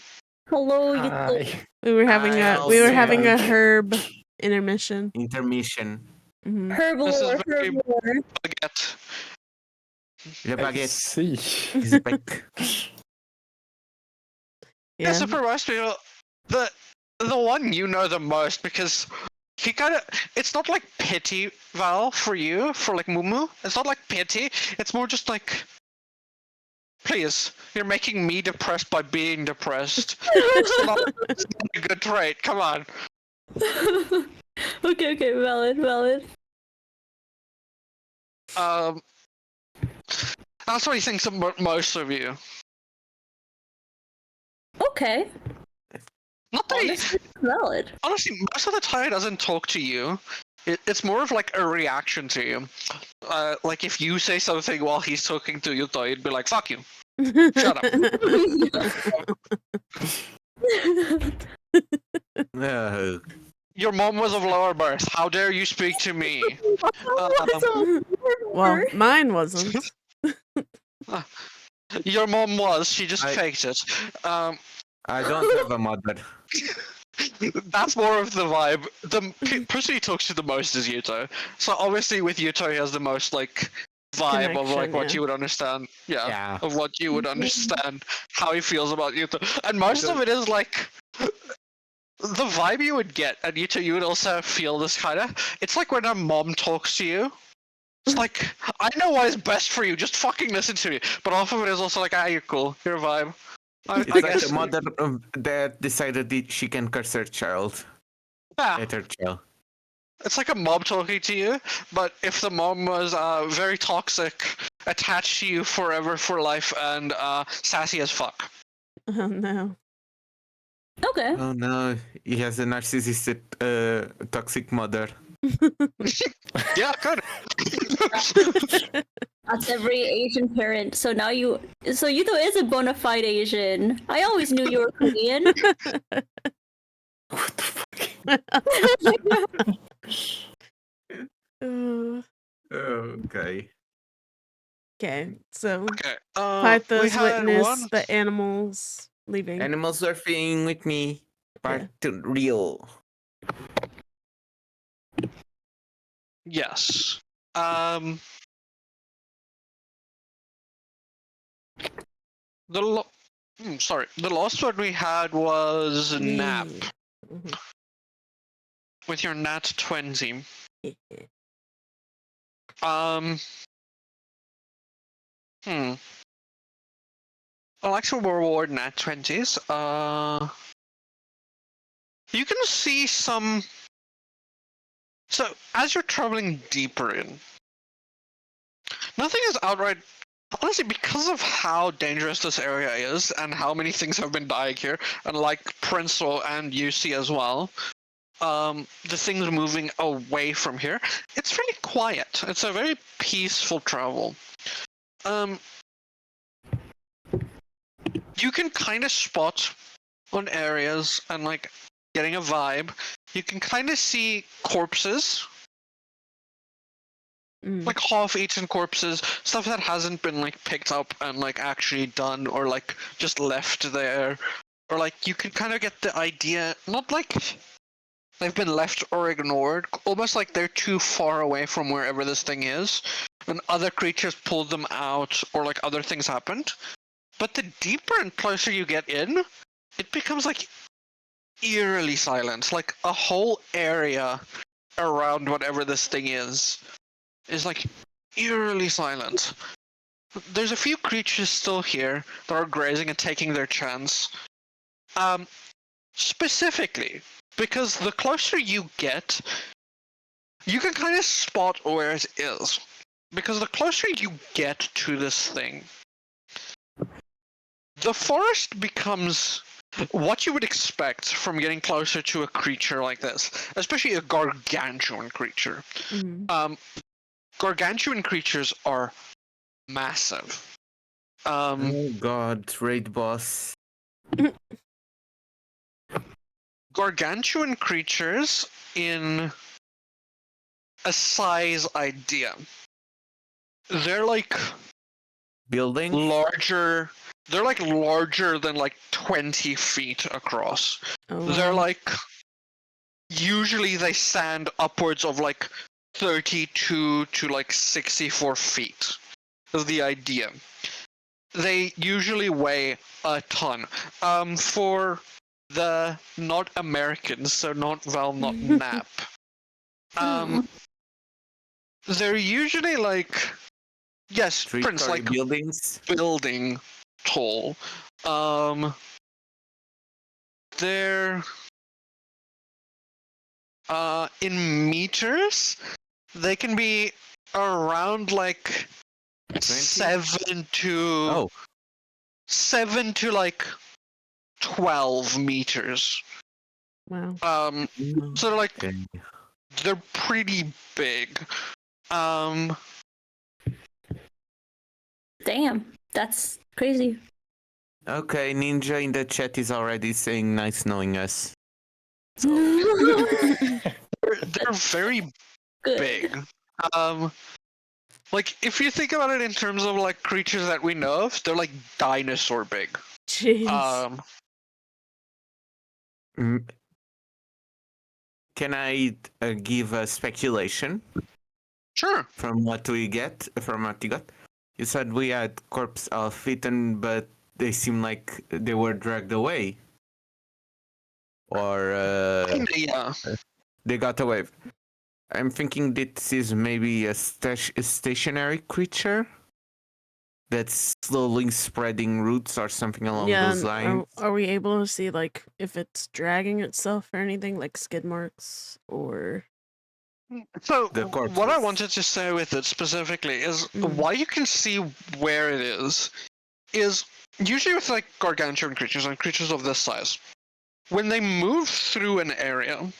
hello, you. Hi. we were having a Herb intermission. Intermission. Mhm. This is Herblore, very- herblore. Baguette. Le I baguette see. is back. Yeah, Yeah. so for most people, the one you know the most because he kind of it's not like pity Val for you for like Mumu. It's not like pity. It's more just like Please, you're making me depressed by being depressed. It's not a good trait. Come on. Okay, valid. That's what he thinks about most of you. Okay, Not that he, honestly, valid. honestly, most of the time he doesn't talk to you. It's more of like a reaction to you. Like if you say something while he's talking to you, though, he'd be like, "Fuck you, shut up." Uh, Your mom was of lower birth. How dare you speak to me? Well, mine wasn't. Your mom was. She just I- faked it. I don't have a mother. That's more of the vibe. The person he talks to the most is Yuto. So obviously with Yuto he has the most like vibe of like Connection, what yeah. you would understand. Yeah, Yeah. of what you would understand how he feels about Yuto. And most of it is like the vibe you would get, and Yuto, you would also feel this kind of. It's like when a mom talks to you. It's like, I know what is best for you, just fucking listen to me. But half of it is also like, you're cool, you're a vibe. It's I like guess. a mother that decided that she can curse her child Yeah. at her child. It's like a mom talking to you, but if the mom was very toxic, attached to you forever for life, and sassy as fuck. Oh no. Okay. Oh no, he has a narcissistic, toxic mother. Yeah, good. That's every Asian parent. So Yuto is a bona fide Asian. I always knew you were Korean. What the fuck? Okay. Okay, so Okay. We Pythos had witness one. the animals leaving. Animal surfing with me. Part real. Yes. Sorry. The last one we had was Nap Mhm. with your Nat 20. Yeah. I'll actually reward Nat 20s. You can see some. So as you're traveling deeper in, nothing is outright. Honestly, because of how dangerous this area is and how many things have been dying here, and like Princeell and UC as well, the things moving away from here, it's very quiet. It's a very peaceful travel. You can kind of spot on areas and like getting a vibe. You can kind of see corpses, like half-eaten corpses, stuff that hasn't been like picked up and like actually done or like just left there, or like you can kind of get the idea, not like they've been left or ignored, almost like they're too far away from wherever this thing is, and other creatures pulled them out or like other things happened. But the deeper and closer you get in, it becomes like eerily silent. Like a whole area around whatever this thing is like eerily silent. There's a few creatures still here that are grazing and taking their chance. Specifically, because the closer you get, you can kind of spot where it is. Because the closer you get to this thing, the forest becomes what you would expect from getting closer to a creature like this, especially a gargantuan creature. Gargantuan creatures are massive. Oh god, raid boss. Gargantuan creatures in a size idea. They're like Building? larger. They're like larger than like 20 feet across. Oh, They're wow. like usually they stand upwards of like 32 to like 64 feet. Is the idea. They usually weigh a ton. For the not Americans, so not Nap. They're usually like Yes, Prince, Three-story like buildings. building tall. They're in meters. They can be around like 20? 7 to like 12 meters. Wow. So they're like Okay. they're pretty big. Um, Damn, that's crazy. Okay, Ninja in the chat is already saying nice knowing us. they're very Good. big. Like if you think about it in terms of like creatures that we know of, they're like dinosaur big. Jeez. Mm, Can I give a speculation Sure. from what we get? From what you got? You said we had corpse eaten, but they seem like they were dragged away, or Yeah. they got away. I'm thinking this is maybe a stationary creature that's slowly spreading roots or something along Yeah, those and lines. are we able to see like if it's dragging itself or anything like skid marks or So The what I corpses. wanted to say with it specifically is Mm. why you can see where it is usually with like gargantuan creatures and creatures of this size. When they move through an area,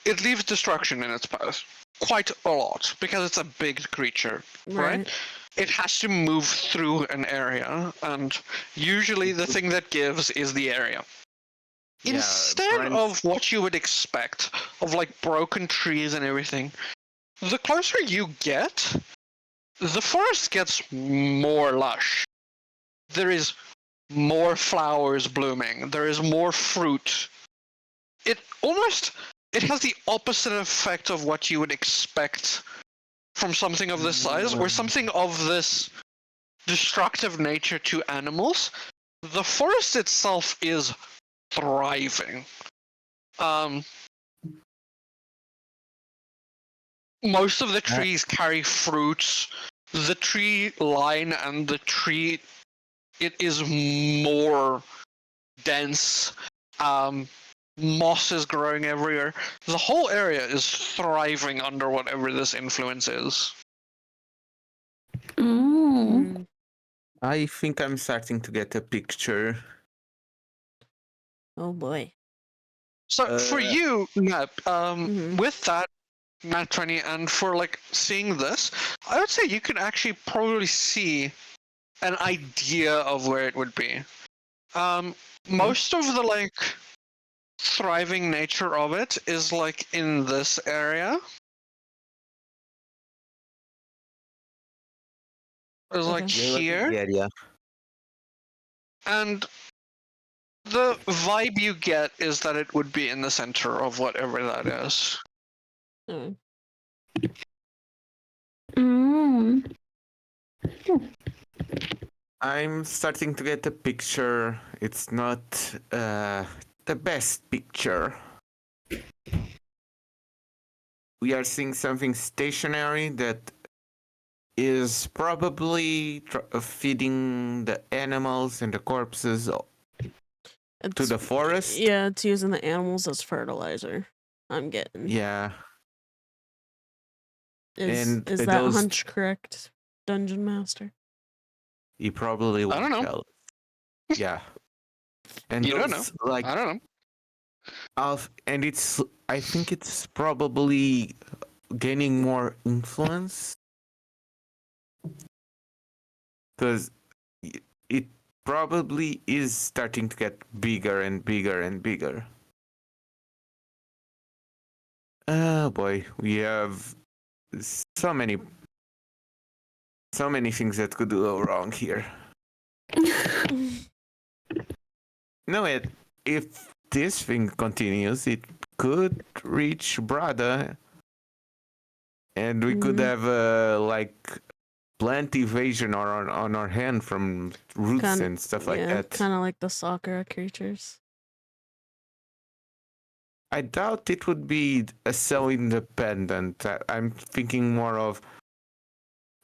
it leaves destruction in its path. Quite a lot, because it's a big creature, right? It has to move through an area, and usually the thing that gives is the area. Yeah, Instead Brent- of what you would expect, of like broken trees and everything, the closer you get, the forest gets more lush. There is more flowers blooming. There is more fruit. It has the opposite effect of what you would expect from something of this size or something of this destructive nature to animals. The forest itself is thriving. Most of the trees carry fruits. The tree line and the tree, it is more dense. Moss is growing everywhere. The whole area is thriving under whatever this influence is. Mm. I think I'm starting to get a picture. Oh boy. So for you, Nap, Mhm. with that Nat 20 and for like seeing this, I would say you could actually probably see an idea of where it would be. Most of the like thriving nature of it is like in this area. It's like Okay. here. Yeah. And the vibe you get is that it would be in the center of whatever that is. Mm. Mm. I'm starting to get a picture. It's not the best picture. We are seeing something stationary that is probably feeding the animals and the corpses to It's, the forest. Yeah, it's using the animals as fertilizer. I'm getting. Yeah. Is And that those- hunch correct, Dungeon Master? He probably won't don't know. tell us. Yeah. And You don't those, know. like I don't know. and I think it's probably gaining more influence because it probably is starting to get bigger and bigger and bigger. Oh boy, we have so many things that could go wrong here. No, if this thing continues, it could reach Brada, and we could have like plant evasion on our hand from roots and stuff like that. Kind of like the Sakura creatures. I doubt it would be so independent. I'm thinking more of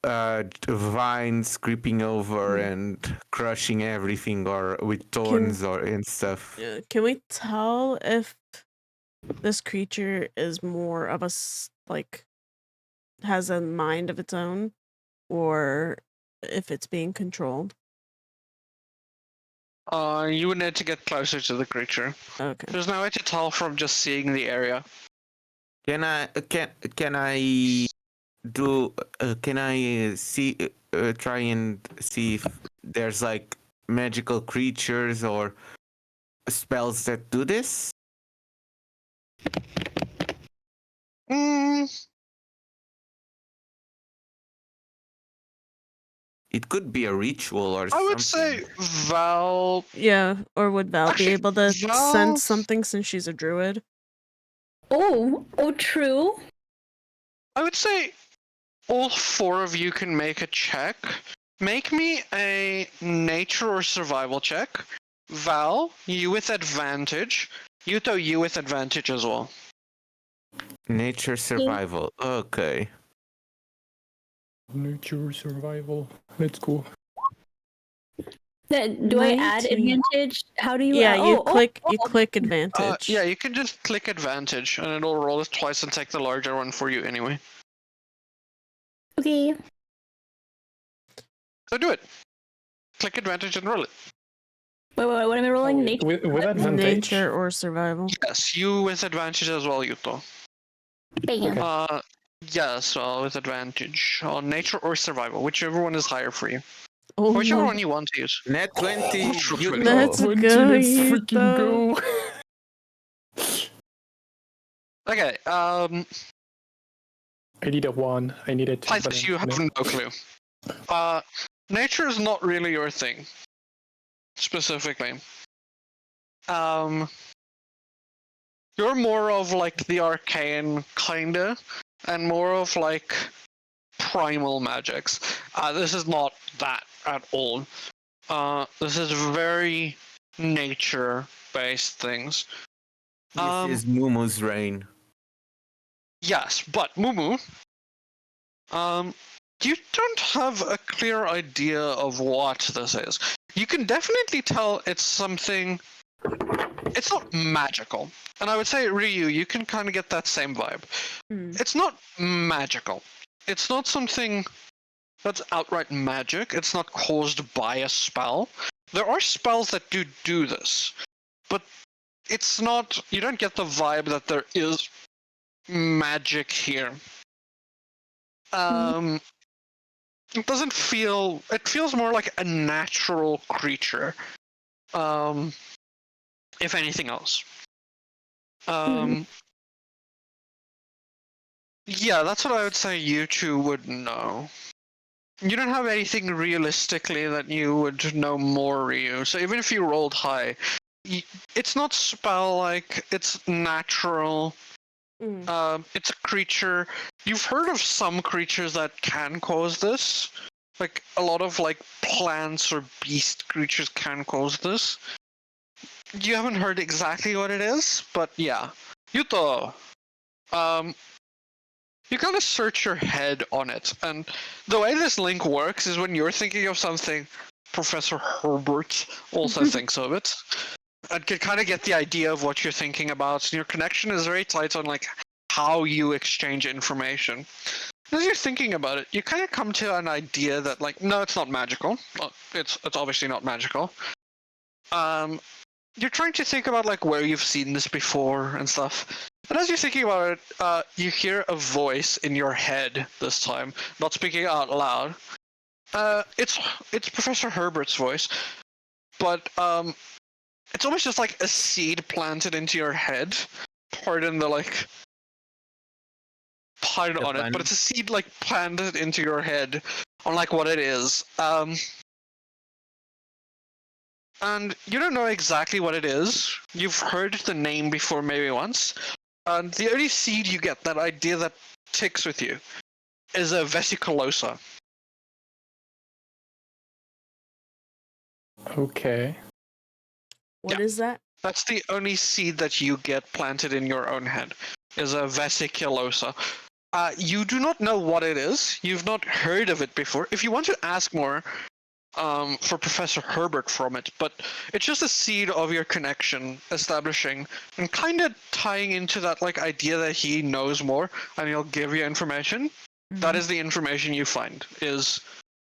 vines creeping over and crushing everything, or with thorns or and stuff. Can we tell if this creature is more of like has a mind of its own, or if it's being controlled? You would need to get closer to the creature. Okay. There's no way to tell from just seeing the area. Can I do? Can I see? Try and see if there's like magical creatures or spells that do this. Mm, It could be a ritual or I would something. say Val. Yeah, or would Val be Actually, able to Val- sense something since she's a druid? Oh, true. I would say all four of you can make a check. Make me a nature or survival check. Val, you with advantage. Yuto, you with advantage as well. Nature survival. Okay. Nature survival. Let's go. Do I add 19. advantage? How do you? Yeah, add- you oh, click. oh, You oh. click advantage. Yeah, you can just click advantage, and it'll roll it twice and take the larger one for you anyway. Okay. So do it. Click advantage and roll it. Wait, what am I rolling? Nature. With advantage. Nature or survival. Yes, you with advantage as well, Yuto. Bam. Okay. Yes, well, with advantage on nature or survival, whichever one is higher for you. Oh, Whichever no. one you want to use. Net 20. Yuto. Let's 20, go, let's freaking Yuto. go. Okay, I need a 1. I need a 2. Titus, but you have no. no clue. Nature is not really your thing, specifically. You're more of like the arcane kinda, and more of like primal magics. This is not that at all. This is very nature-based things. This is Mumu's reign. Yes, but Mumu, you don't have a clear idea of what this is. You can definitely tell it's something. It's not magical, and I would say Ryu, you can kind of get that same vibe. It's not magical. It's not something that's outright magic. It's not caused by a spell. There are spells that do this, but it's not. You don't get the vibe that there is magic here. It doesn't feel. It feels more like a natural creature. If anything else. Yeah, that's what I would say you two would know. You don't have anything realistically that you would know more, Ryu. So even if you rolled high, it's not spell-like, it's natural. It's a creature. You've heard of some creatures that can cause this. Like, a lot of, like, plants or beast creatures can cause this. You haven't heard exactly what it is, but yeah. Yuto, you kind of search your head on it, and the way this link works is when you're thinking of something, Professor Herbert also thinks of it, and can kind of get the idea of what you're thinking about. And your connection is very tight on like how you exchange information. As you're thinking about it, you kind of come to an idea that like, no, it's not magical. It's obviously not magical. You're trying to think about like where you've seen this before and stuff. And as you're thinking about it, you hear a voice in your head this time, not speaking out loud. It's Professor Herbert's voice, but it's almost just like a seed planted into your head. Pardon the like. Pardon on it, but it's a seed like planted into your head on like what it is. And you don't know exactly what it is. You've heard the name before maybe once. And the only seed you get, that idea that ticks with you, is a vesiculosa. Okay. What is that? That's the only seed that you get planted in your own head, is a vesiculosa. You do not know what it is. You've not heard of it before. If you want to ask more for Professor Herbert from it, but it's just a seed of your connection establishing and kind of tying into that like idea that he knows more and he'll give you information. That is the information you find, is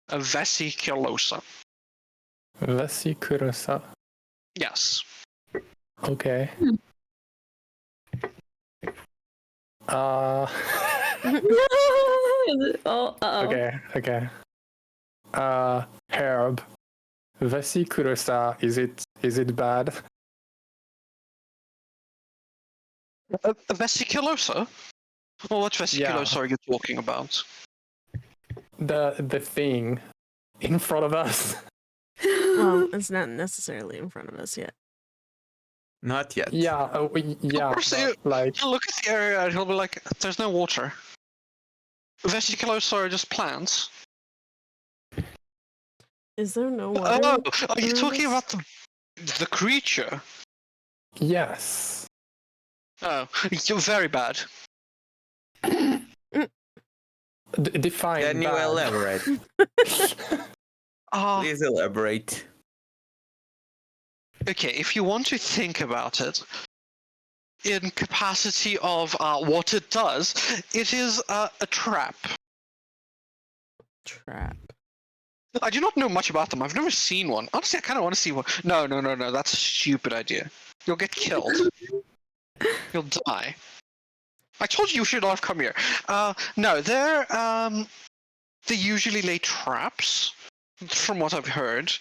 a vesiculosa. Vesiculosa. Yes. Okay. Oh, uh-oh. Okay. Herb. Vesiculosa, is it bad? A vesiculosa? Well, what vesiculosa are you talking about? The thing in front of us. Well, it's not necessarily in front of us yet. Not yet. Yeah, yeah. Of course, Like, he'll look at the area and he'll be like, there's no water. Vesiculosa are just plants. Is there no water? Oh, are you around talking us? about the creature? yes. Oh, you're very bad. Define Can you bad. elaborate? Ah, Please elaborate. okay, if you want to think about it, in capacity of what it does, it is a trap. Trap. I do not know much about them. I've never seen one. Honestly, I kind of want to see one. No. That's a stupid idea. You'll get killed. You'll die. I told you should not have come here. No, they usually lay traps, from what I've heard.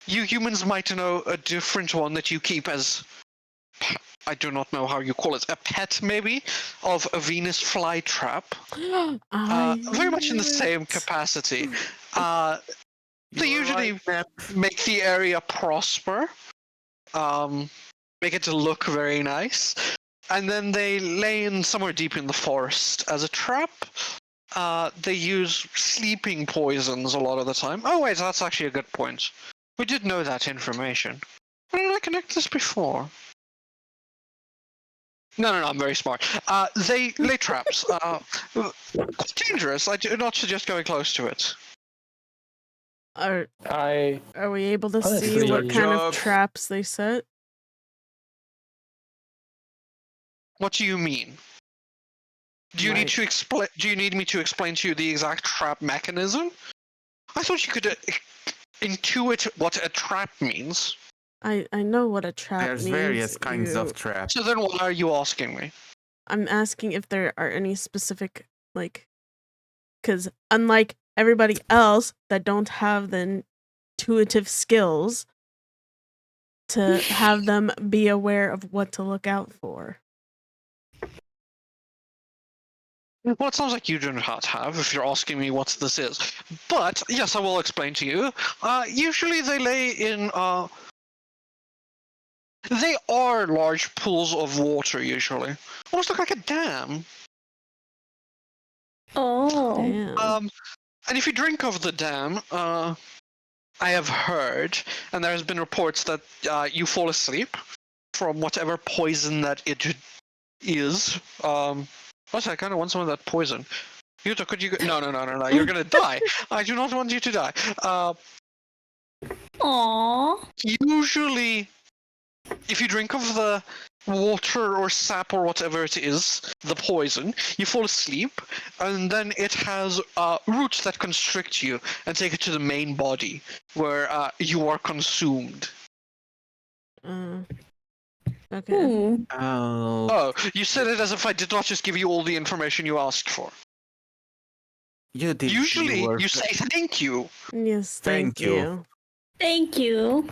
You humans might know a different one that you keep as, I do not know how you call it, a pet maybe, of a Venus flytrap. Very much in the same capacity. They usually make the area prosper, make it to look very nice, and then they lay in somewhere deep in the forest as a trap. They use sleeping poisons a lot of the time. Oh wait, that's actually a good point. We did know that information. Why did I connect this before? No, I'm very smart. They lay traps. Quite dangerous. I do not suggest going close to it. Are I we able to see Honestly, what kind of Job. traps they set? What do you mean? Do you need to explain? Do you need me to explain to you the exact trap mechanism? I thought you could intuit what a trap means. I know what a trap There's means. various kinds you- of traps. So then, why are you asking me? I'm asking if there are any specific, like, because unlike everybody else that don't have the intuitive skills to have them be aware of what to look out for. Well, it sounds like you do not have, if you're asking me what this is. But, yes, I will explain to you. Usually they lay in, they are large pools of water, usually. Almost look like a dam. Oh. Damn. And if you drink of the dam, I have heard, and there has been reports that you fall asleep from whatever poison that it is. Also, I kind of want some of that poison. Yuta, could you? No, you're gonna die. I do not want you to die. Aww. Usually, if you drink of the water or sap or whatever it is, the poison, you fall asleep, and then it has roots that constrict you and take it to the main body, where you are consumed. Okay. Oh. Oh, you said it as if I did not just give you all the information you asked for. You did. Usually, were- you say thank you. Yes, Thank thank you. you. Thank you.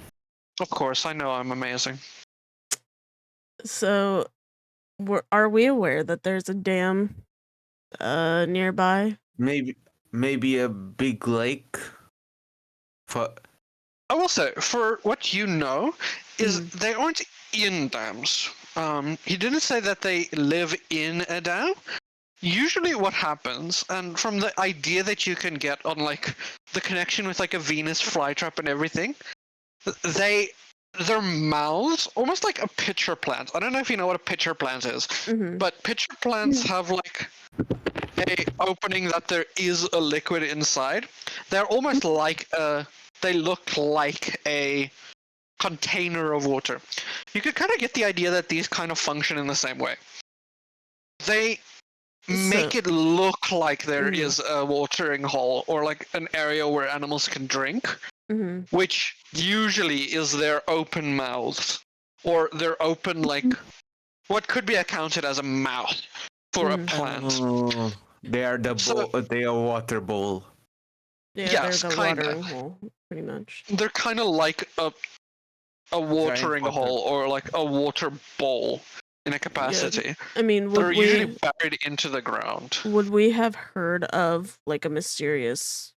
Of course, I know I'm amazing. So, are we aware that there's a dam nearby? Maybe a big lake. For I will say, for what you know, is they aren't in dams. He didn't say that they live in a dam. Usually what happens, and from the idea that you can get on like the connection with like a Venus flytrap and everything, they their mouths, almost like a pitcher plant. I don't know if you know what a pitcher plant is, but pitcher plants have like a opening that there is a liquid inside. They're almost like they look like a container of water. You could kind of get the idea that these kind of function in the same way. They make it look like there is a watering hole or like an area where animals can drink, which usually is their open mouths or their open like what could be accounted as a mouth for a plant. Oh, they are they are water bowl. Yeah, Yes, they're the kinda. watering hole, pretty much. They're kind of like a watering water. hole or like a water bowl in a capacity. I mean, They're would usually we buried into the ground. would we have heard of like a mysterious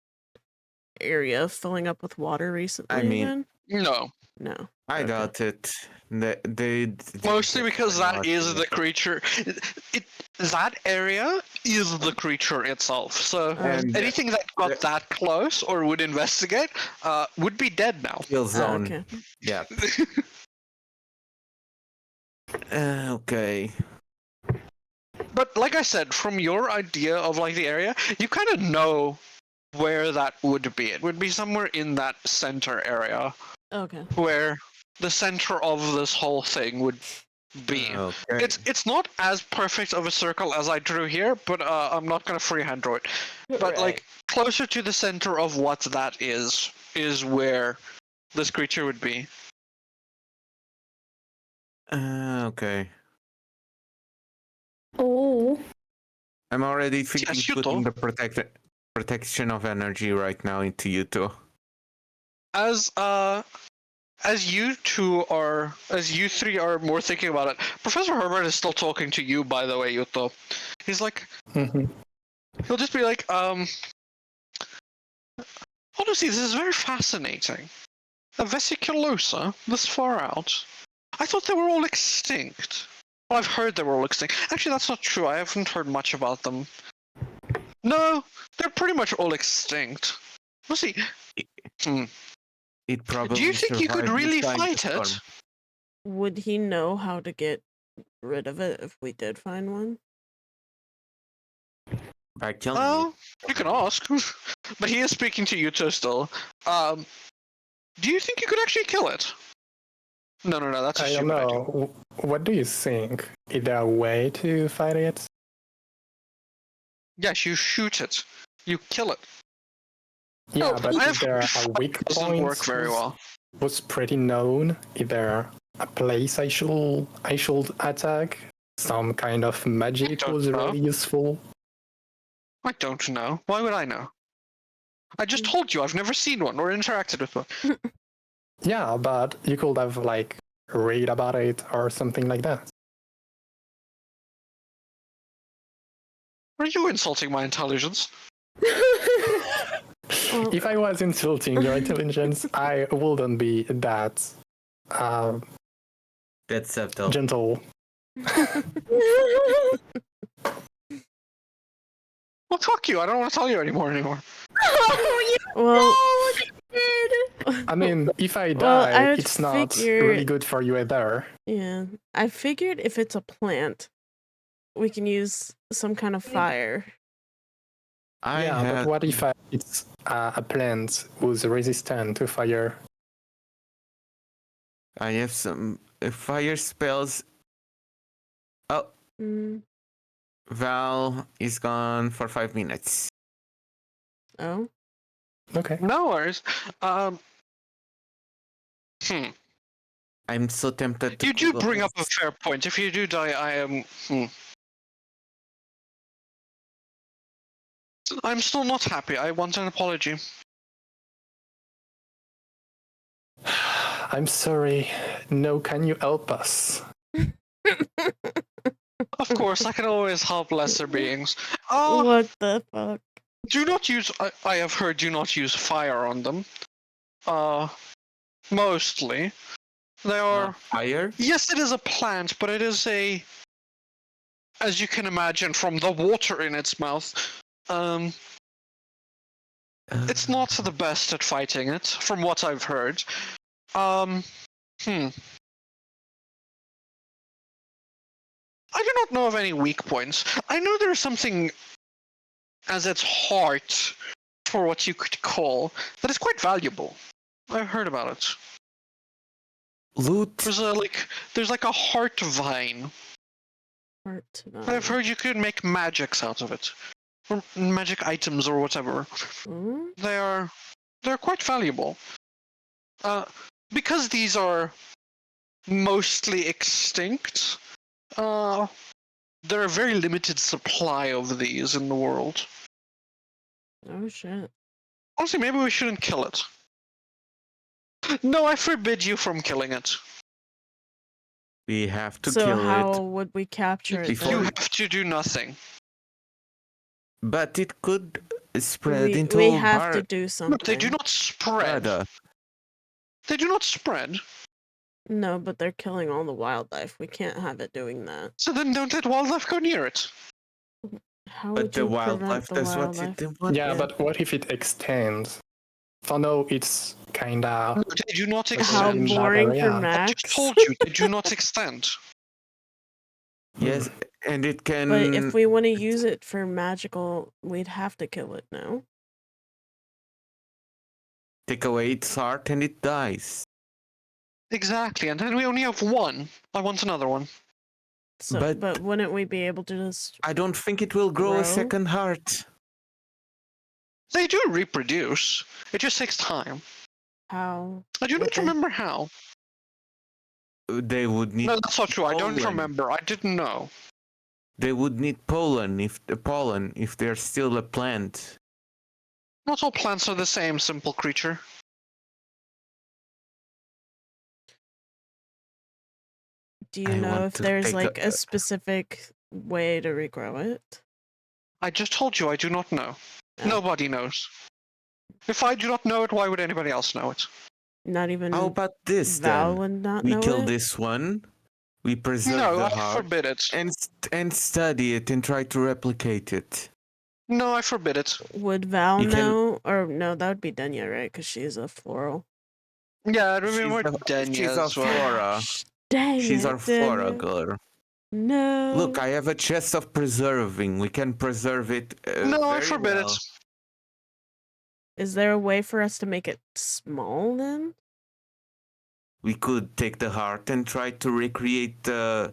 area filling up with water recently? I mean- again? No. No. I Okay. doubt it. They Mostly because that not is doing the it. creature. That area is the creature itself. So And anything that got that close or would investigate would be dead now. kill zone. Okay. Yeah. Okay. But like I said, from your idea of like the area, you kind of know where that would be. It would be somewhere in that center area Okay. where the center of this whole thing would be. Okay. It's not as perfect of a circle as I drew here, but I'm not gonna freehand draw it. But like closer to the center of what that is where this creature would be. Okay. Oh. I'm already thinking Yes, you putting do. the protection of energy right now into you two. As you three are more thinking about it, Professor Herbert is still talking to you, by the way, Yuto. He's like, he'll just be like, honestly, this is very fascinating. A vesiculosa this far out. I thought they were all extinct. Well, I've heard they were all extinct. Actually, that's not true. I haven't heard much about them. No, they're pretty much all extinct. We'll see. It probably. Do you think you could survived the really time fight it? storm. Would he know how to get rid of it if we did find one? By killing Oh, you can ask. But he is speaking to Yuto still. Do you think you could actually kill it? No, that's a I don't stupid idea. know. What do you think? Is there a way to fight it? Yes, you shoot it. You kill it. Yeah, Oh, but I've is there heard a weak it doesn't point? work very well. Was pretty known. Is there a place I should attack? Some kind of magic don't was know. really useful. I don't know. Why would I know? I just told you I've never seen one or interacted with one. Yeah, but you could have like read about it or something like that. Are you insulting my intelligence? If I was insulting your intelligence, I wouldn't be that That's subtle. gentle. Well, fuck you. I don't want to tell you anymore. Oh, you Well, did. I mean, if I Well, die, I'd it's not figure- really good for you either. yeah. I figured if it's a plant, we can use some kind of fire. But what if it's a plant who's resistant to fire? I have some fire spells. Oh, Mm. Val is gone for 5 minutes. Oh. Okay. No worries. I'm so tempted to. You do Google bring up a this. fair point. If you do die, I am. I'm still not happy. I want an apology. I'm sorry. No, can you help us? Of course, I can always help lesser beings. Oh, What the fuck? do not use. I have heard do not use fire on them. Mostly. They are. Fire? Yes, it is a plant, but it is a. As you can imagine from the water in its mouth, it's not the best at fighting it, from what I've heard. Hmm. I do not know of any weak points. I know there is something as its heart for what you could call that is quite valuable. I've heard about it. Loot. There's like a heart vine. Heart I've heard you could make magics out of it, or magic items or whatever. Hmm? They're quite valuable. Because these are mostly extinct. There are a very limited supply of these in the world. Oh shit. Honestly, maybe we shouldn't kill it. No, I forbid you from killing it. We have to So kill how it. would we capture it Before- You then? have to do nothing. But it could spread into We have to bar- do No, something. they do not spread. Barda. They do not spread. No, but they're killing all the wildlife. We can't have it doing that. So then don't let wildlife go near it. How But would the you wildlife prevent the does what wildlife? it wants. Yeah, Yeah. but what if it extends? For now, it's kinda. No, they do not How extend. in that boring for area. I Max. just told you, they do not extend. Yes, and it can. But if we want to use it for magical, we'd have to kill it now. take away its heart and it dies. Exactly, and then we only have one. I want another one. So, But- but wouldn't we be able to just? I don't think it will grow a Grow? second heart. They do reproduce. It just takes time. How? I do not Okay. remember how. They would need No, that's not true. I don't pollen. remember. I didn't know. They would need pollen if they're still a plant. Not all plants are the same, simple creature. Do you I know want if to there's take like a- a specific way to regrow it? I just told you I do not know. Oh. Nobody knows. If I do not know it, why would anybody else know it? Not even How about this Val then? would not We know kill it. this one, we preserve No, the I heart, forbid it. and study it and try to replicate it. No, I forbid it. Would Val You can- know? Or no, that would be Denya, right? Because she's a floral. Yeah, I She's remember a- Denya she's a as well. flora. Dang She's it, our flora Denya. girl. No. Look, I have a chest of preserving. We can preserve it. No, I very forbid well. it. Is there a way for us to make it small then? We could take the heart and try to recreate a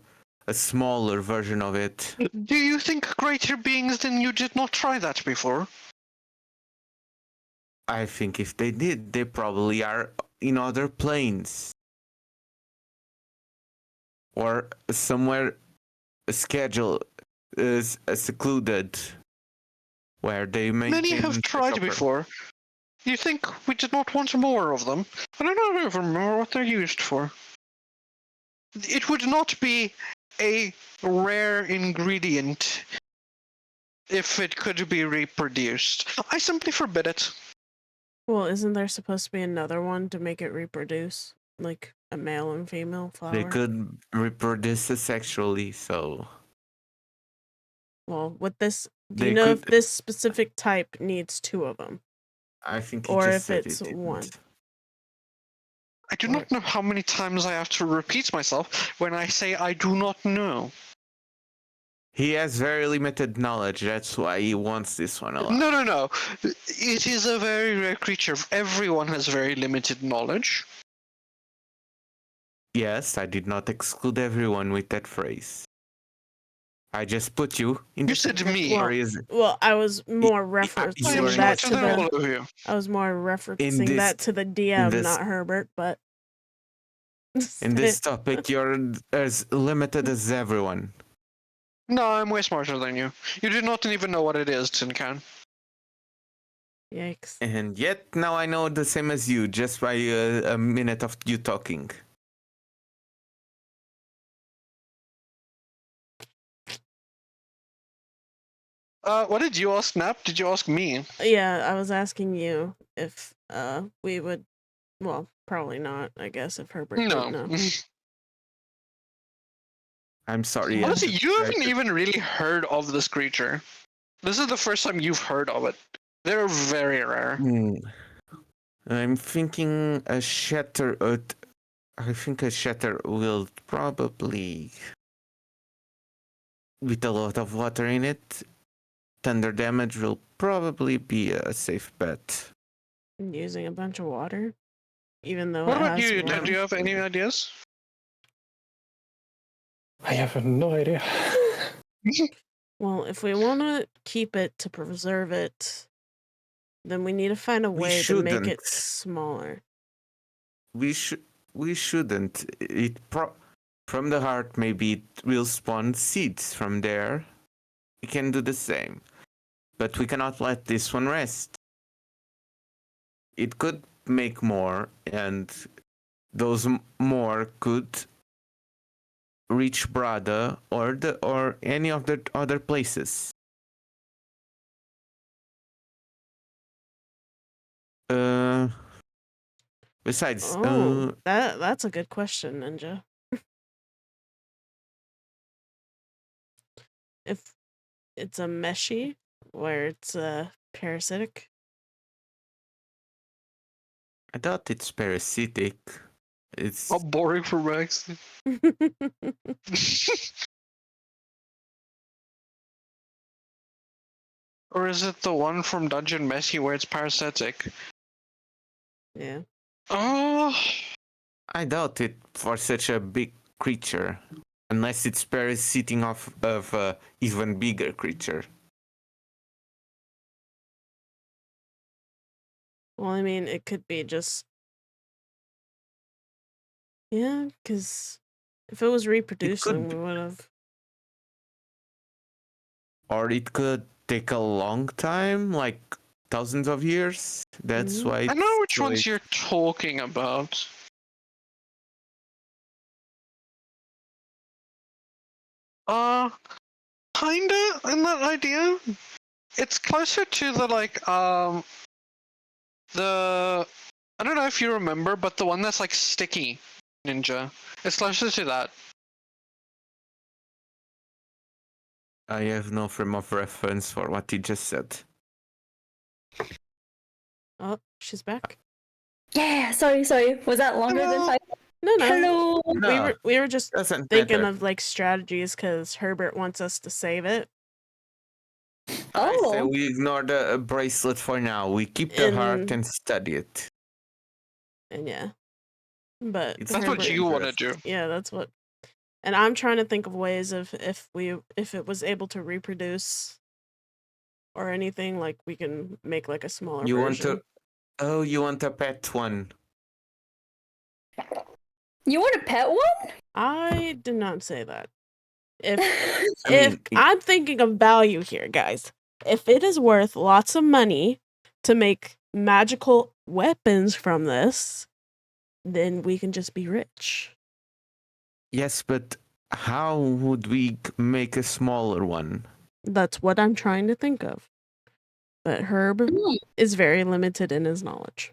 smaller version of it. Do you think greater beings than you did not try that before? I think if they did, they probably are in other planes. Or somewhere scheduled, secluded, where they Many maintain have the tried chopper. before. You think we did not want more of them? I don't even remember what they're used for. It would not be a rare ingredient if it could be reproduced. I simply forbid it. Well, isn't there supposed to be another one to make it reproduce? Like a male and female flower? They could reproduce asexually, so Well, with this, do They you know if could- this specific type needs two of them? I think he Or just if said it's it didn't. one. I do not know how many times I have to repeat myself when I say I do not know. He has very limited knowledge. That's why he wants this one a lot. No, no, no. It is a very rare creature. Everyone has very limited knowledge. Yes, I did not exclude everyone with that phrase. I just put you in You the said same me. category as Well, I was more you I referencing were am that smarter to than the. all of you. I was more referencing this- that to the DM, this- not Herbert. But in this topic. You're as limited as everyone. No, I'm way smarter than you. You do not even know what it is, Tinkan. Yikes! And yet now I know the same as you just by a minute of you talking. What did you ask, Nap? Did you ask me? Yeah, I was asking you if we would. Well, probably not. I guess if Herbert didn't No. know. I'm sorry. Honestly, you haven't Right. even really heard of this creature. This is the first time you've heard of it. They're very rare. I'm thinking a shatter. I think a shatter will probably, with a lot of water in it, thunder damage will probably be a safe bet. Using a bunch of water, even though What it about has you? water. Do you have any ideas? I have no idea. Well, if we want to keep it to preserve it, then we need to find a We way to make it shouldn't. smaller. We shouldn't. From the heart, maybe it will spawn seeds from there. We can do the same, but we cannot let this one rest. It could make more, and those more could reach Brada or any of the other places. Besides, Oh, that's a good question, Ninja. If it's a meshy, where it's parasitic. I doubt it's parasitic. It's How boring for Max. Or is it the one from Dungeon Messi where it's parasitic? Yeah. Oh, I doubt it for such a big creature, unless it's parasiting off of a even bigger creature. Well, I mean, it could be just. Yeah, because if it was reproducing, could we would have. Or it could take a long time, like thousands of years. That's why I know which so ones you're talking about. Kinda in that idea. It's closer to the the I don't know if you remember, but the one that's like sticky ninja. It's closer to that. I have no frame of reference for what you just said. Oh, she's back. Yeah, sorry. Was that longer than Hello. 5? No, no. Hello. No, We were just doesn't thinking matter. of like strategies because Herbert wants us to save it. I say Oh. we ignore the bracelet for now. We keep the heart And and study it. yeah, but It's That's what Herbert, you want to dangerous. do. yeah, that's what. And I'm trying to think of ways of if it was able to reproduce or anything, like we can make like a smaller You want version. to? Oh, you want a pet one? You want a pet one? I did not say that. If I mean, I'm thinking of value here, guys. If it is worth lots of money to make magical weapons from this, then we can just be rich. yes, but how would we make a smaller one? That's what I'm trying to think of. But Herb is very limited in his knowledge.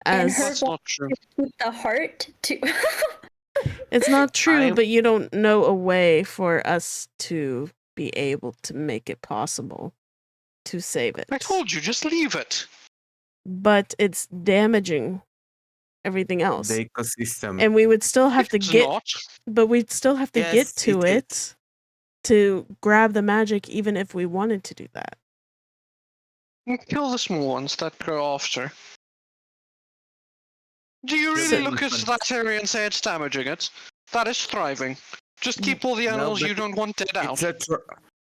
And As Herb That's not true. with the heart to. it's not true, I'm- but you don't know a way for us to be able to make it possible to save it. I told you, just leave it. But it's damaging everything else. The ecosystem. And we would still have to It's get not. but we'd still have to Yes, get to it it to grab the magic even if we wanted to do that. Kill the small ones that go after. Do you The really big look at ones. that area and say it's damaging it? That is thriving. Just keep all the No, animals but you don't want dead out. It's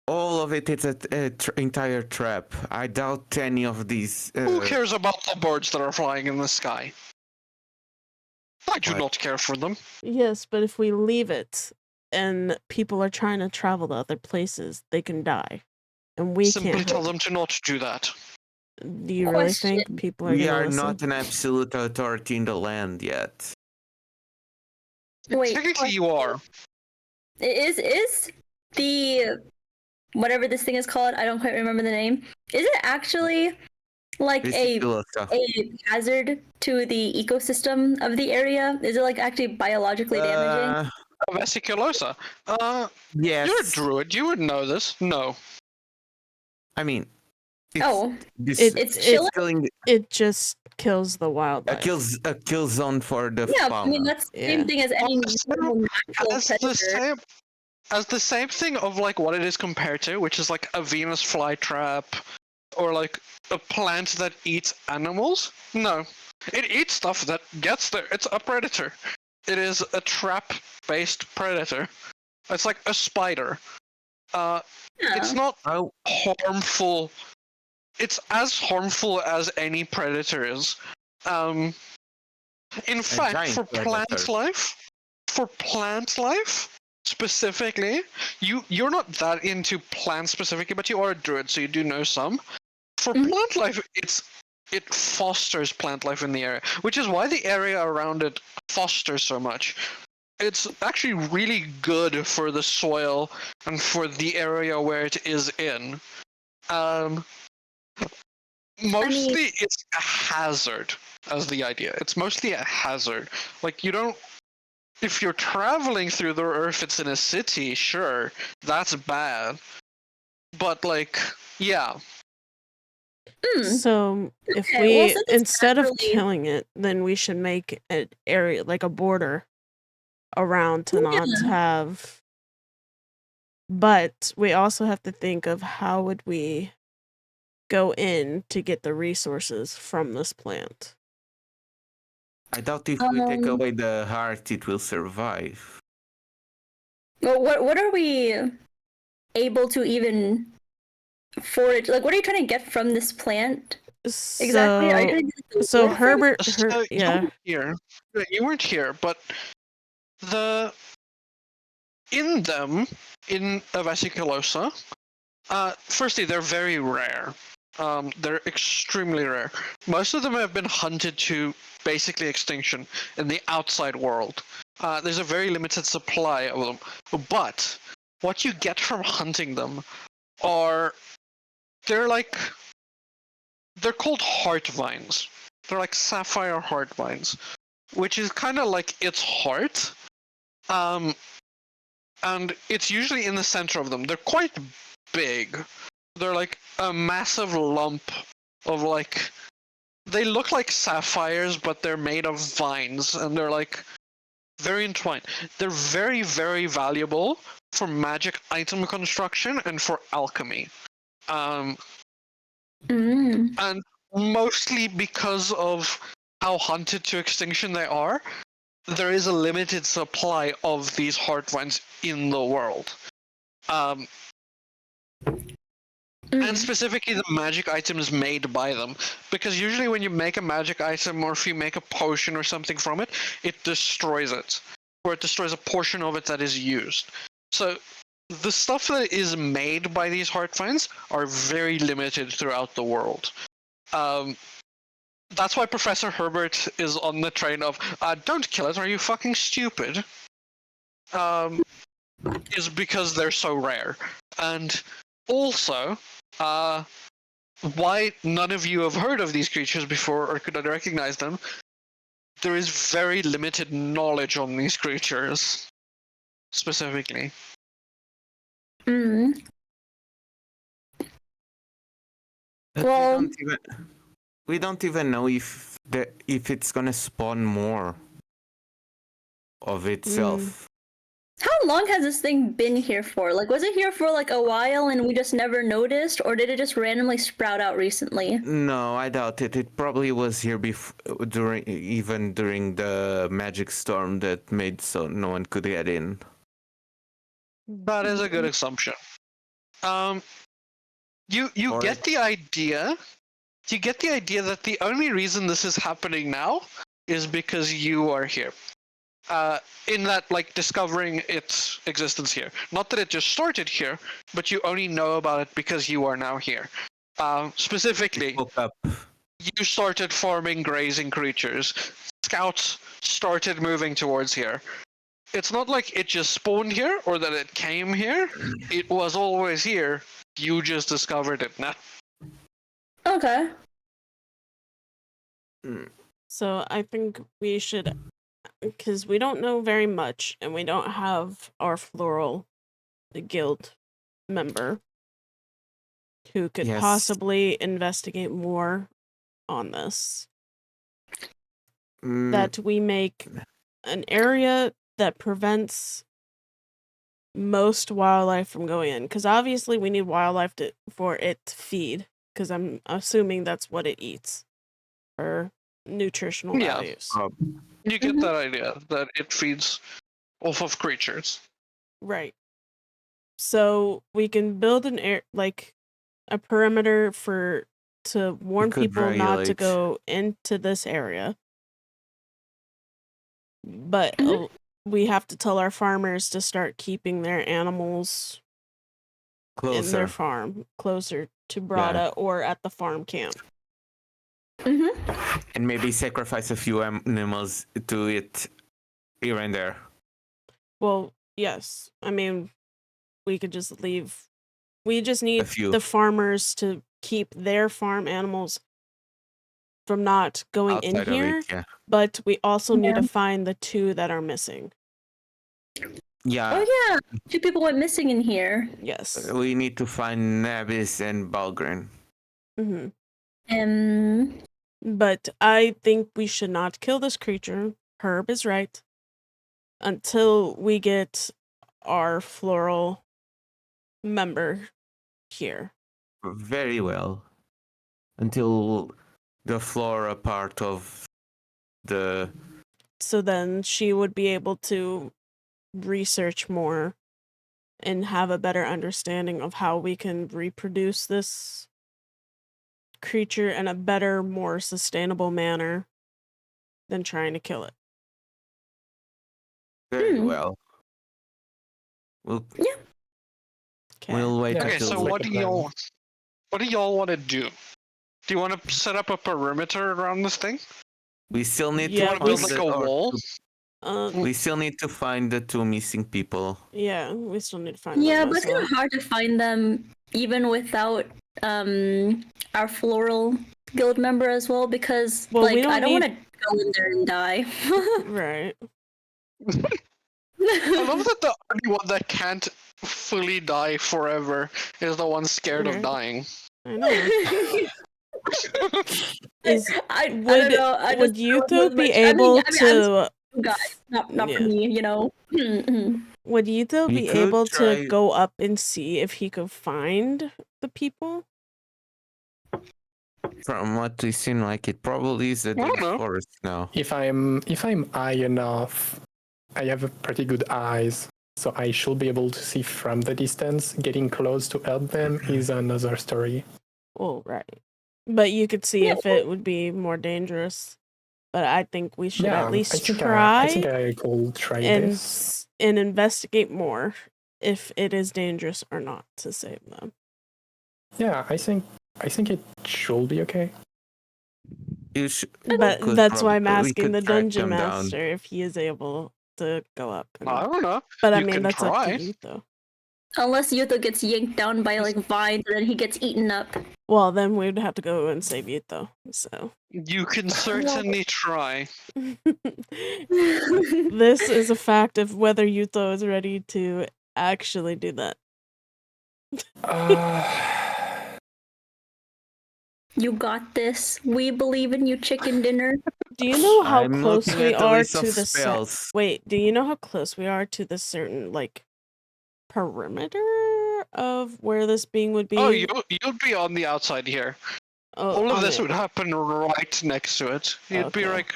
all of it is an entire trap. I doubt any of these. Who cares about the birds that are flying in the sky? I do What? not care for them. Yes, but if we leave it and people are trying to travel to other places, they can die. And we Simply can't. tell them to not do that. Do you really think Question. people are We gonna are listen? not an absolute authority in the land yet. Wait, Technically, you are. is the whatever this thing is called? I don't quite remember the name. Is it actually like a hazard to the ecosystem of the area? Is it like actually biologically damaging? Vesiculosa. Yes. You're a druid. You would know this. No. I mean, it's, Oh, this, it's chilling. killing. It just kills the wildlife. A kill zone for the Yeah, fauna. I mean that's the Yeah. same thing as any As normal natural predator. the same thing of like what it is compared to, which is like a Venus flytrap or like a plant that eats animals. No, it eats stuff that gets there. It's a predator. It is a trap-based predator. It's like a spider. It's Yeah. not Oh, harmful. It's as harmful as any predator is. In fact, giant for predator. plant life specifically, you're not that into plant specifically, but you are a druid, so you do know some. For Mhm. plant life, it fosters plant life in the area, which is why the area around it fosters so much. It's actually really good for the soil and for the area where it is in. Mostly it's a hazard as the idea. It's mostly a hazard. Like you don't if you're traveling through the or if it's in a city, sure, that's bad. But like, yeah. So if Okay, we well, since it's instead of naturally- killing it, then we should make an area like a border around to not have. But we also have to think of how would we go in to get the resources from this plant. I doubt if we take Um, away the heart, it will survive. Well, what are we able to even forage? Like, what are you trying to get from this plant exactly? Are you trying to get the So wool from it? Herbert, So yeah. you weren't here, but the in them in a vesiculosa, firstly they're very rare. They're extremely rare. Most of them have been hunted to basically extinction in the outside world. There's a very limited supply of them. But what you get from hunting them are they're called heart vines. They're like sapphire heart vines, which is kind of like its heart. And it's usually in the center of them. They're quite big. They're like a massive lump of like they look like sapphires, but they're made of vines, and they're like very entwined. They're very, very valuable for magic item construction and for alchemy. And mostly because of how hunted to extinction they are, there is a limited supply of these heart vines in the world. And specifically the magic items made by them. Because usually when you make a magic item or if you make a potion or something from it, it destroys it. Or it destroys a portion of it that is used. So the stuff that is made by these heart vines are very limited throughout the world. That's why Professor Herbert is on the train of, don't kill it, are you fucking stupid? Is because they're so rare. And also, why none of you have heard of these creatures before or could recognize them, there is very limited knowledge on these creatures, specifically. Well, we don't even know if it's gonna spawn more of itself. how long has this thing been here for? Like, was it here for like a while and we just never noticed, or did it just randomly sprout out recently? No, I doubt it. It probably was here during the magic storm that made so no one could get in. That is a good assumption. You get the idea. You get the idea that the only reason this is happening now is because you are here. In that, like, discovering its existence here. Not that it just started here, but you only know about it because you are now here. Specifically, you started farming grazing creatures. Scouts started moving towards here. It's not like it just spawned here or that it came here. It was always here. You just discovered it now. Okay. So I think we should, because we don't know very much, and we don't have our floral guild member who could Yes. possibly investigate more on this. that we make an area that prevents most wildlife from going in, because obviously we need wildlife for it to feed, because I'm assuming that's what it eats for nutritional Yeah. values. You get Mhm. that idea that it feeds off of creatures. Right. So we can build a perimeter to warn could people not to regulate. go into this area. But Mhm. we have to tell our farmers to start keeping their animals in their Closer. farm closer to Brada or at the farm camp. Mhm. And maybe sacrifice a few animals to it here and there. Well, yes. I mean, we could just leave. We just need few. the farmers to keep their farm animals from not going in Outside of here, it, yeah. but we also need Yeah. to find the 2 that are missing. Yeah, Oh yeah, 2 people went missing in here. Yes. we need to find Nabis and Balgren. hmm Um. But I think we should not kill this creature. Herb is right. Until we get our floral member here. Very well. Until the flora part of the... So then she would be able to research more and have a better understanding of how we can reproduce this creature in a better, more sustainable manner than trying to kill it. Very Hmm. well. We'll Okay. we'll wait Yeah, Okay, until... so sounds like what a do plan. y'all want to do? Do you want to set up a perimeter around this thing? We still need Yeah, to Want to build find like the, a or wall? to- we still need to find the 2 missing people. Yeah, we still need to find Yeah, them but as it's kind well. of hard to find them even without our floral guild member as well, because Well, we like don't I don't need- want to go in there and die. Right. I love that the only one that can't fully die forever is the one scared of Right. dying. I know. Is I don't would know. I would just Yuto be I mean, able I'm to guys, not Yeah. for me, you know. would Yuto We be could able to try- go up and see if he could find the people? From what we seem like, it probably is a I don't dense know. forest now. If I'm high enough, I have a pretty good eyes, so I should be able to see from the distance. Getting close to help them is another story. Well, right. But you could see Yeah, if it would be more dangerous. But I think we should Yeah, at least I think try I think I could try and this. and investigate more if it is dangerous or not to save them. Yeah, I think it should be okay. You should, But could that's why I'm we asking could the track dungeon them down. master if he is able to go up. I don't know. But I you mean, can that's up try. to you, though. unless Yuto gets yanked down by like vines and then he gets eaten up. Well, then we'd have to go and save Yuto. So You can certainly try. this is a fact of whether Yuto is ready to actually do that. You got this. We believe in you, chicken dinner. Do you know how I'm close looking we at the are list of to the spells. Wait, do you know how close we are to the certain like perimeter of where this being would be? Oh, you'd be on the outside here. All of on this it. would happen right next to it. You'd be Okay. like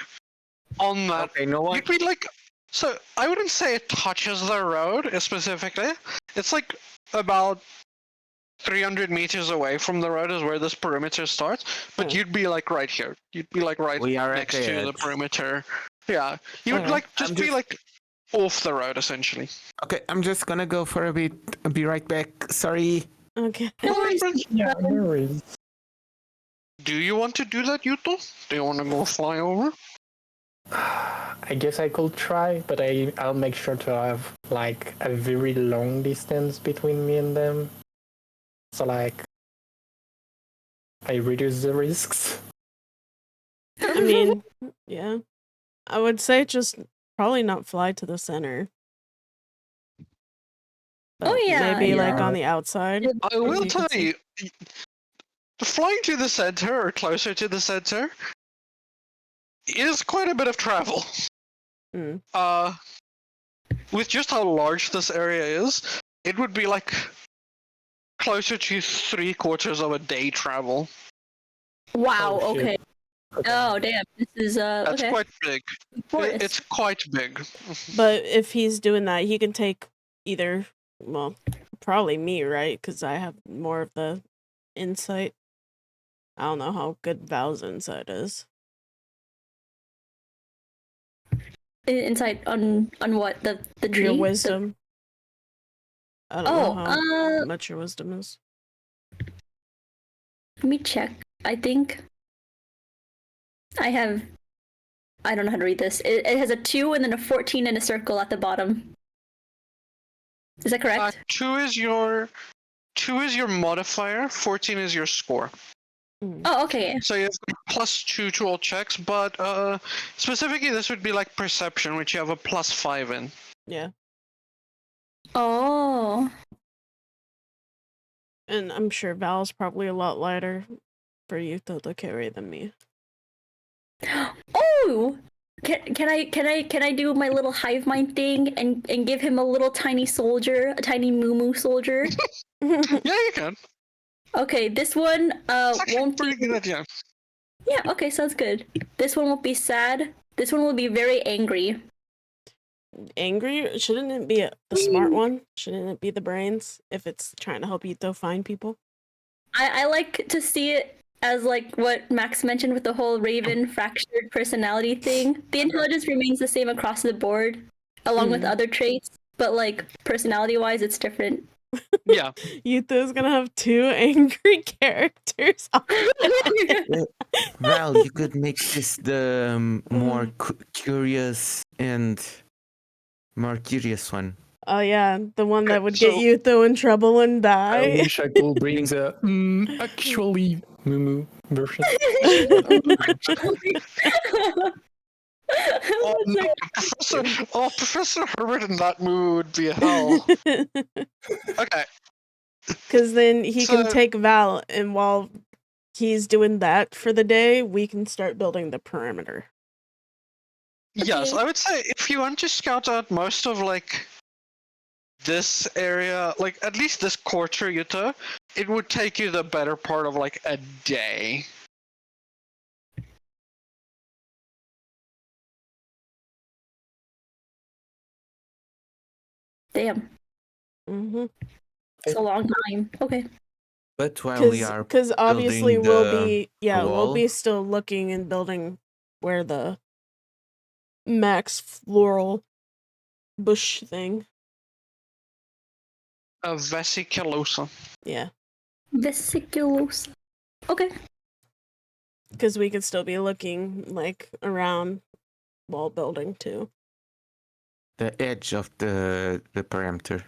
on that. Okay, no one. You'd be like. So I wouldn't say it touches the road specifically. It's like about 300 meters away from the road is where this perimeter starts. But Okay. you'd be like right here. You'd be like right We are at next the to the edge. perimeter. Yeah, you would Okay. like just I'm be just- like off the road essentially. Okay, I'm just gonna go for a bit. I'll be right back. Sorry. Okay. No worries. Yeah, no worries. Do you want to do that, Yuto? Do you want to go fly over? I guess I could try, but I'll make sure to have like a very long distance between me and them. So like I reduce the risks. I mean, yeah. I would say just probably not fly to the center. Oh, But yeah, maybe like yeah. on the outside. I will you tell could see. you, flying to the center or closer to the center is quite a bit of travel. Mm. With just how large this area is, it would be like closer to 3/4 of a day travel. Wow. Oh, shit. Okay. Okay. Oh damn. This is That's okay. quite big. Forest. It's quite big. But if he's doing that, he can take either, well, probably me, right? Because I have more of the insight. I don't know how good Val's insight is. Insight on what the tree. Your The- wisdom. I don't know how Oh, much your wisdom is. let me check. I think I have. I don't know how to read this. It has a 2 and then a 14 and a circle at the bottom. Is that correct? 2 is your modifier. 14 is your score. Oh, okay. So you have +2 to all checks, but specifically this would be like perception, which you have a +5 in. Yeah. Oh. And I'm sure Val's probably a lot lighter for you to carry than me. Oh. Can I do my little hive mind thing and give him a little tiny soldier, a tiny moo soldier? Yeah, you can. Okay, this one It's actually won't pretty be. good idea. Yeah. Okay, sounds good. This one won't be sad. This one will be very angry. Angry? Shouldn't it be the smart one? Shouldn't it be the brains if it's trying to help Yuto find people? I like to see it as like what Max mentioned with the whole Raven fractured personality thing. The intelligence remains the same across the board, along with other traits, but like personality-wise, it's different. Yeah. Yuto's gonna have 2 angry characters. Val, you could make this the more curious and more curious one. Oh yeah, the one Okay, that would get so- Yuto in trouble and I die. wish I could bring the actually Moo version. Oh, no, Professor Herbert in that mood would be hell. Okay. Because then he can So- take Val, and while he's doing that for the day, we can start building the perimeter. Yes, Okay. I would say if you want to scout out most of like this area, like at least this quarter, Yuta, it would take you the better part of like a day. Damn, Mm-hmm. it's a long time. Okay. But while we are Because obviously building we'll the be we'll wall. be still looking and building where the max floral bush thing. A vesiculosa. Yeah, Vesiculosa. Okay. because we could still be looking like around while building too. the edge of the perimeter.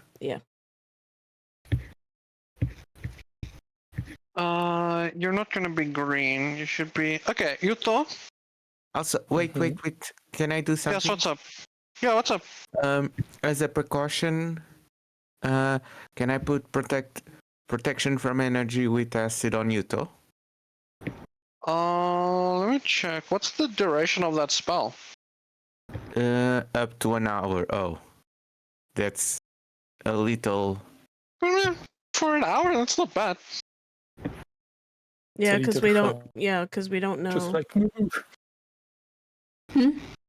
You're not gonna be green. You should be okay. Yuto. Also, wait. Can I do something? Yes. What's up? Yeah. What's up? As a precaution, can I put protection from energy with acid on Yuto? Let me check. What's the duration of that spell? Up to an hour. Oh, that's a little. For an hour, that's not bad. Yeah, So you because get we fun. don't. Yeah, because we don't know. Just like Moo.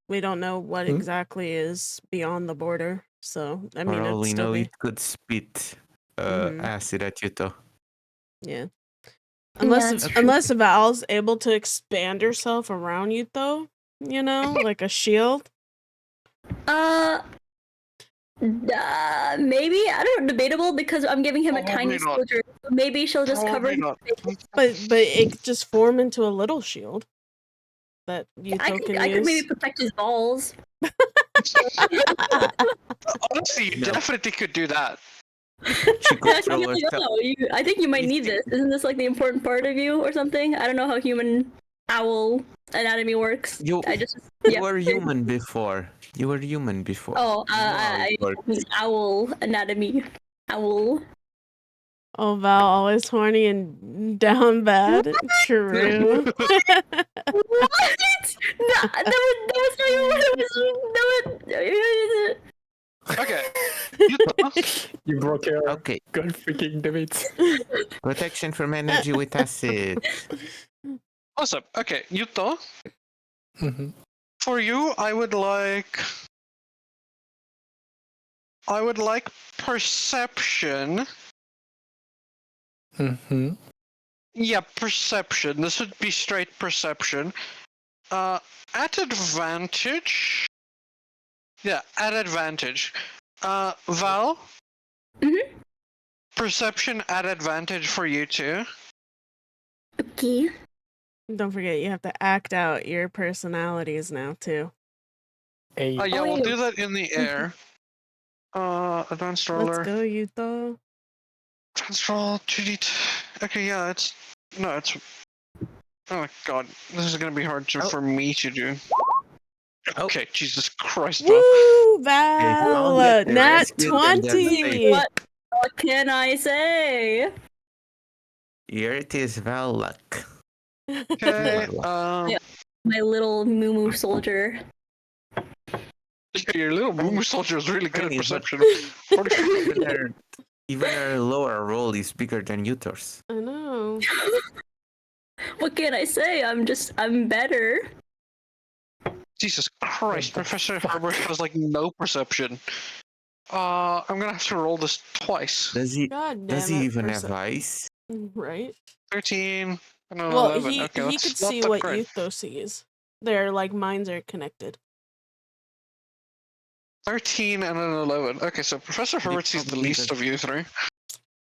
We don't know what Hmm? exactly is beyond the border. So I mean, For all it'd we still know, be it could spit Mhm. acid at Yuto. yeah. Unless that's true. unless Val's able to expand herself around Yuto, you know, like a shield. Maybe I don't know. Debatable because I'm giving him a Probably tiny not. soldier. Maybe she'll just cover. Probably not. But it could just form into a little shield that Yuto I can could maybe use. protect his balls. Honestly, you No. definitely could do that. She could I throw really don't herself. know. I think you might need this. Isn't this like the important part of you or something? I don't know how human owl anatomy works. You I just you were human before. You were human before. Oh, You know how I it works. owl anatomy. Owl. Oh, Val, always horny and down bad. True. What? No, that was not even what it was. Okay. You broke your Okay. god freaking limits. Protection from energy with acid. Awesome. Okay, Yuto. Mhm. For you, I would like perception. Mhm. Yeah, perception. This would be straight perception. At advantage. Yeah, at advantage. Val. Mhm. Perception at advantage for you too. Okay. Don't forget, you have to act out your personalities now, too. Hey. Yeah, Oh, we'll yeah. do that in the air. Advanced Let's roller. go, Yuto. Advanced roll 2d. Okay, yeah, it's. Oh my god, this is gonna be hard for me to do. Oh. Okay, Jesus Christ, Val. Woo, I'll Val! get the Nat rescue and then 20! What can I say? Here it is, Val luck. Okay, Yeah. My little Moo soldier. your little Moo soldier is really good at Tiny, but- perception. 40. Even our lower roll is bigger than Utor's. I know. What can I say? I'm better. Jesus Christ, Professor Herbert has like no perception. I'm gonna have to roll this twice. Does he? God damn Does it. he even have eyes? Right? 13 and an Well, 11. he Okay, he that's could not see that what great. Yuto sees. Their like minds are connected. 13 and an 11. Okay, so Professor Herbert sees the probably least of you three.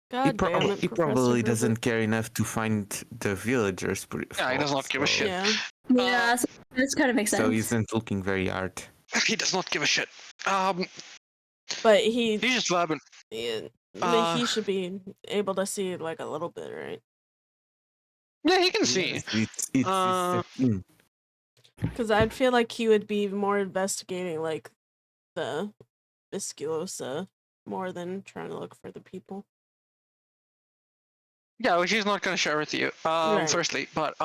God damn it, He Professor probably Herbert. doesn't care enough to find the villagers. Yeah, he does not give a shit. Yeah. Yeah, so this kind of makes sense. So he isn't looking very hard. He does not give a shit. But he He's just vibing. yeah, Uh, he should be able to see like a little bit, right? Yeah, he can see. Yes, it's Uh, a thing. Because I'd feel like he would be more investigating like the Visculosa more than trying to look for the people. Yeah, which he's not gonna share with you. Right. Firstly, but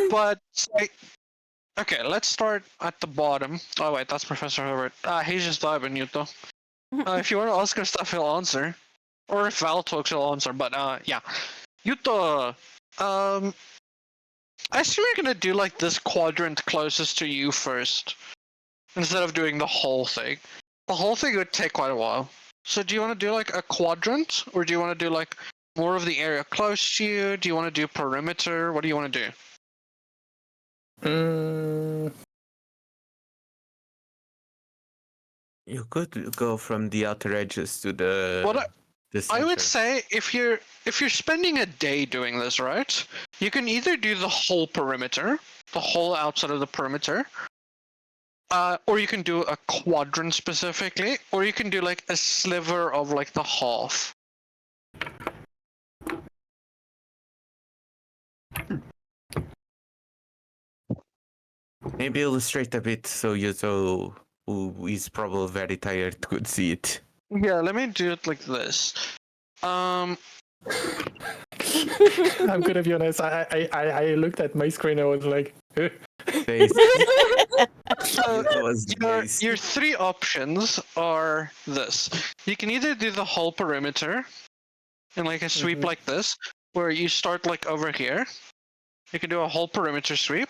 but like, okay, let's start at the bottom. Oh wait, that's Professor Herbert. He's just vibing, Yuto. If you want to ask him stuff, he'll answer. Or if Val talks, he'll answer. But yeah, Yuto. I assume you're gonna do like this quadrant closest to you first, instead of doing the whole thing. The whole thing would take quite a while. So do you want to do like a quadrant, or do you want to do like more of the area close to you? Do you want to do perimeter? What do you want to do? You could go from the outer edges to the. What the I would center. say if you're spending a day doing this, right? You can either do the whole perimeter, the whole outside of the perimeter, or you can do a quadrant specifically, or you can do like a sliver of like the half. Maybe illustrate a bit so Yuto, who is probably very tired, could see it. Yeah, let me do it like this. I'm gonna be honest. I looked at my screen. I was like, Face. So Yuto was face. your three options are this. You can either do the whole perimeter in like a sweep like this, where you start like over here. You can do a whole perimeter sweep.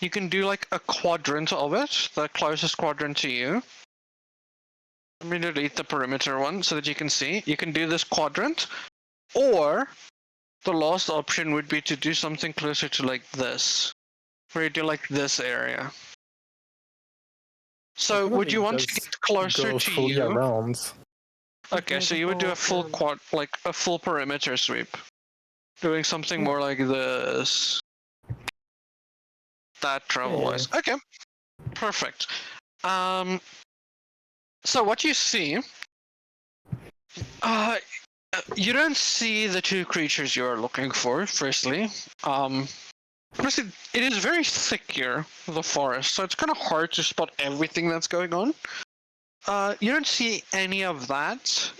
You can do like a quadrant of it, the closest quadrant to you. Let me delete the perimeter one so that you can see. You can do this quadrant, or the last option would be to do something closer to like this, where you do like this area. So would you want to get closer go to fully you? around? Okay, Like so a you would do whole a full pyramid. like a full perimeter sweep, doing something more like this. That travel wise. Okay, perfect. So what you see, you don't see the two creatures you are looking for. Firstly, honestly, it is very thick here, the forest, so it's kind of hard to spot everything that's going on. You don't see any of that.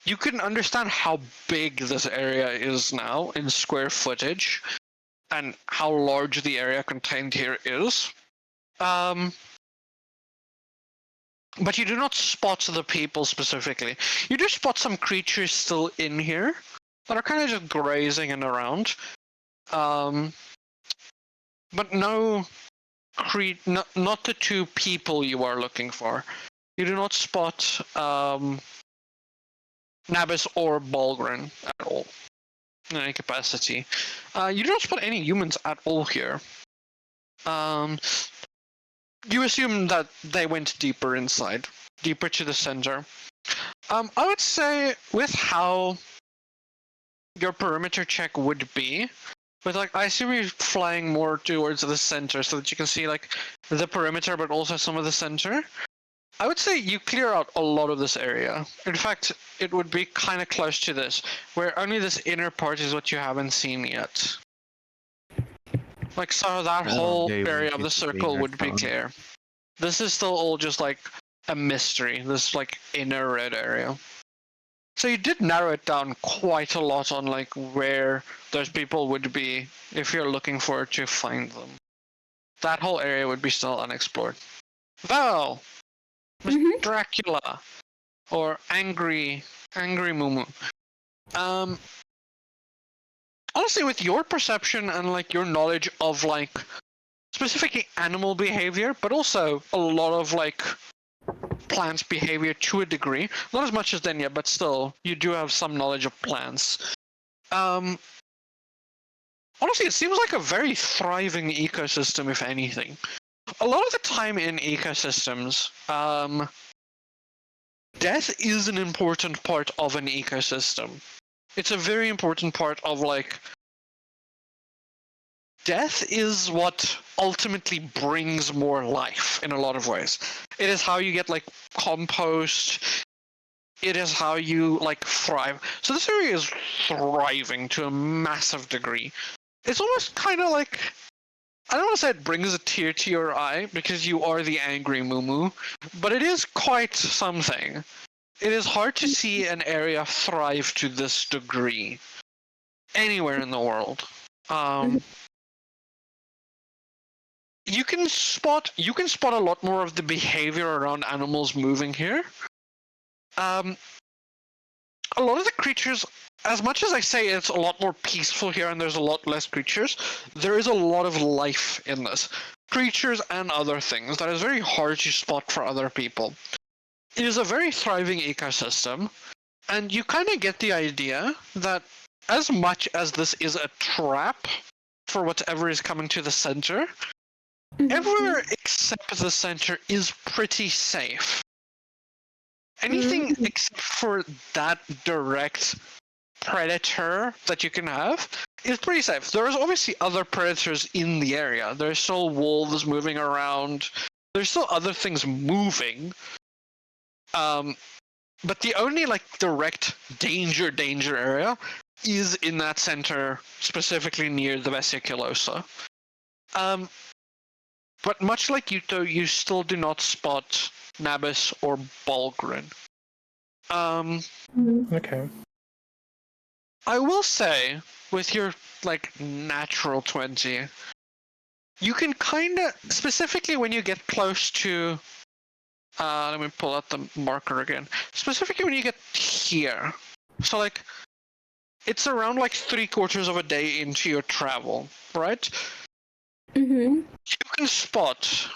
you can understand how big this area is now in square footage, and how large the area contained here is. But you do not spot the people specifically. You do spot some creatures still in here that are kind of just grazing and around. But not the two people you are looking for. You do not spot Nabis or Balgren at all in any capacity. You do not spot any humans at all here. You assume that they went deeper inside, deeper to the center. I would say with how your perimeter check would be, but like I assume you're flying more towards the center so that you can see like the perimeter, but also some of the center. I would say you clear out a lot of this area. In fact, it would be kind of close to this, where only this inner part is what you haven't seen yet. Like, so that whole area of the circle would be clear. This is still all just like a mystery, this like inner red area. So you did narrow it down quite a lot on like where those people would be if you're looking for to find them. That whole area would be still unexplored. Val! Mr. Dracula! Or Angry Mumu. Honestly, with your perception and like your knowledge of like specifically animal behavior, but also a lot of like plants behavior to a degree, not as much as Denya, but still, you do have some knowledge of plants. Honestly, it seems like a very thriving ecosystem, if anything. A lot of the time in ecosystems, death is an important part of an ecosystem. It's a very important part of like death is what ultimately brings more life in a lot of ways. It is how you get like compost. It is how you like thrive. So this area is thriving to a massive degree. It's almost kind of like, I don't want to say it brings a tear to your eye because you are the angry Mumu, but it is quite something. It is hard to see an area thrive to this degree anywhere in the world. You can spot a lot more of the behavior around animals moving here. A lot of the creatures, as much as I say it's a lot more peaceful here and there's a lot less creatures, there is a lot of life in this. Creatures and other things that is very hard to spot for other people. It is a very thriving ecosystem, and you kind of get the idea that as much as this is a trap for whatever is coming to the center, everywhere except the center is pretty safe. Anything except for that direct predator that you can have is pretty safe. There's obviously other predators in the area. There's still wolves moving around. There's still other things moving. But the only like direct danger area is in that center, specifically near the vesiculosa. But much like Yuto, you still do not spot Nabis or Balgren. Okay. I will say, with your like natural 20, you can kind of, specifically when you get close to, let me pull out the marker again. Specifically when you get here, so like, it's around like 3/4 of a day into your travel, right? You can spot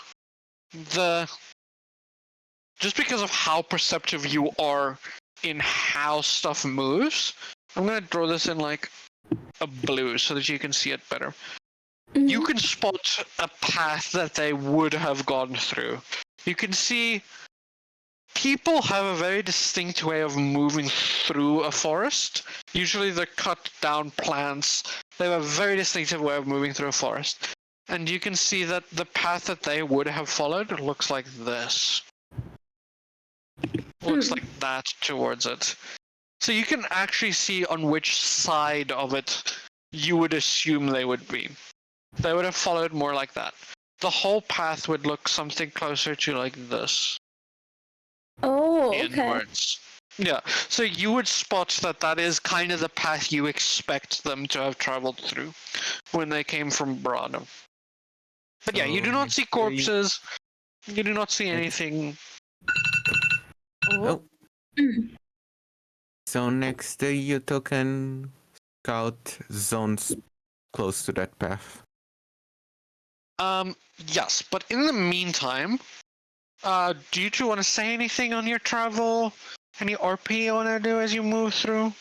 just because of how perceptive you are in how stuff moves. I'm gonna draw this in like a blue so that you can see it better. You can spot a path that they would have gone through. You can see people have a very distinct way of moving through a forest. Usually they're cut down plants. They have a very distinctive way of moving through a forest. And you can see that the path that they would have followed looks like this. Looks like that towards it. So you can actually see on which side of it you would assume they would be. They would have followed more like that. The whole path would look something closer to like this. Oh, okay. Inwards. Yeah, so you would spot that is kind of the path you expect them to have traveled through when they came from Brano. But yeah, you do not see corpses. You do not see anything. Oh. So next day you can scout zones close to that path. Yes, but in the meantime, do you two want to say anything on your travel? Any RP you want to do as you move through?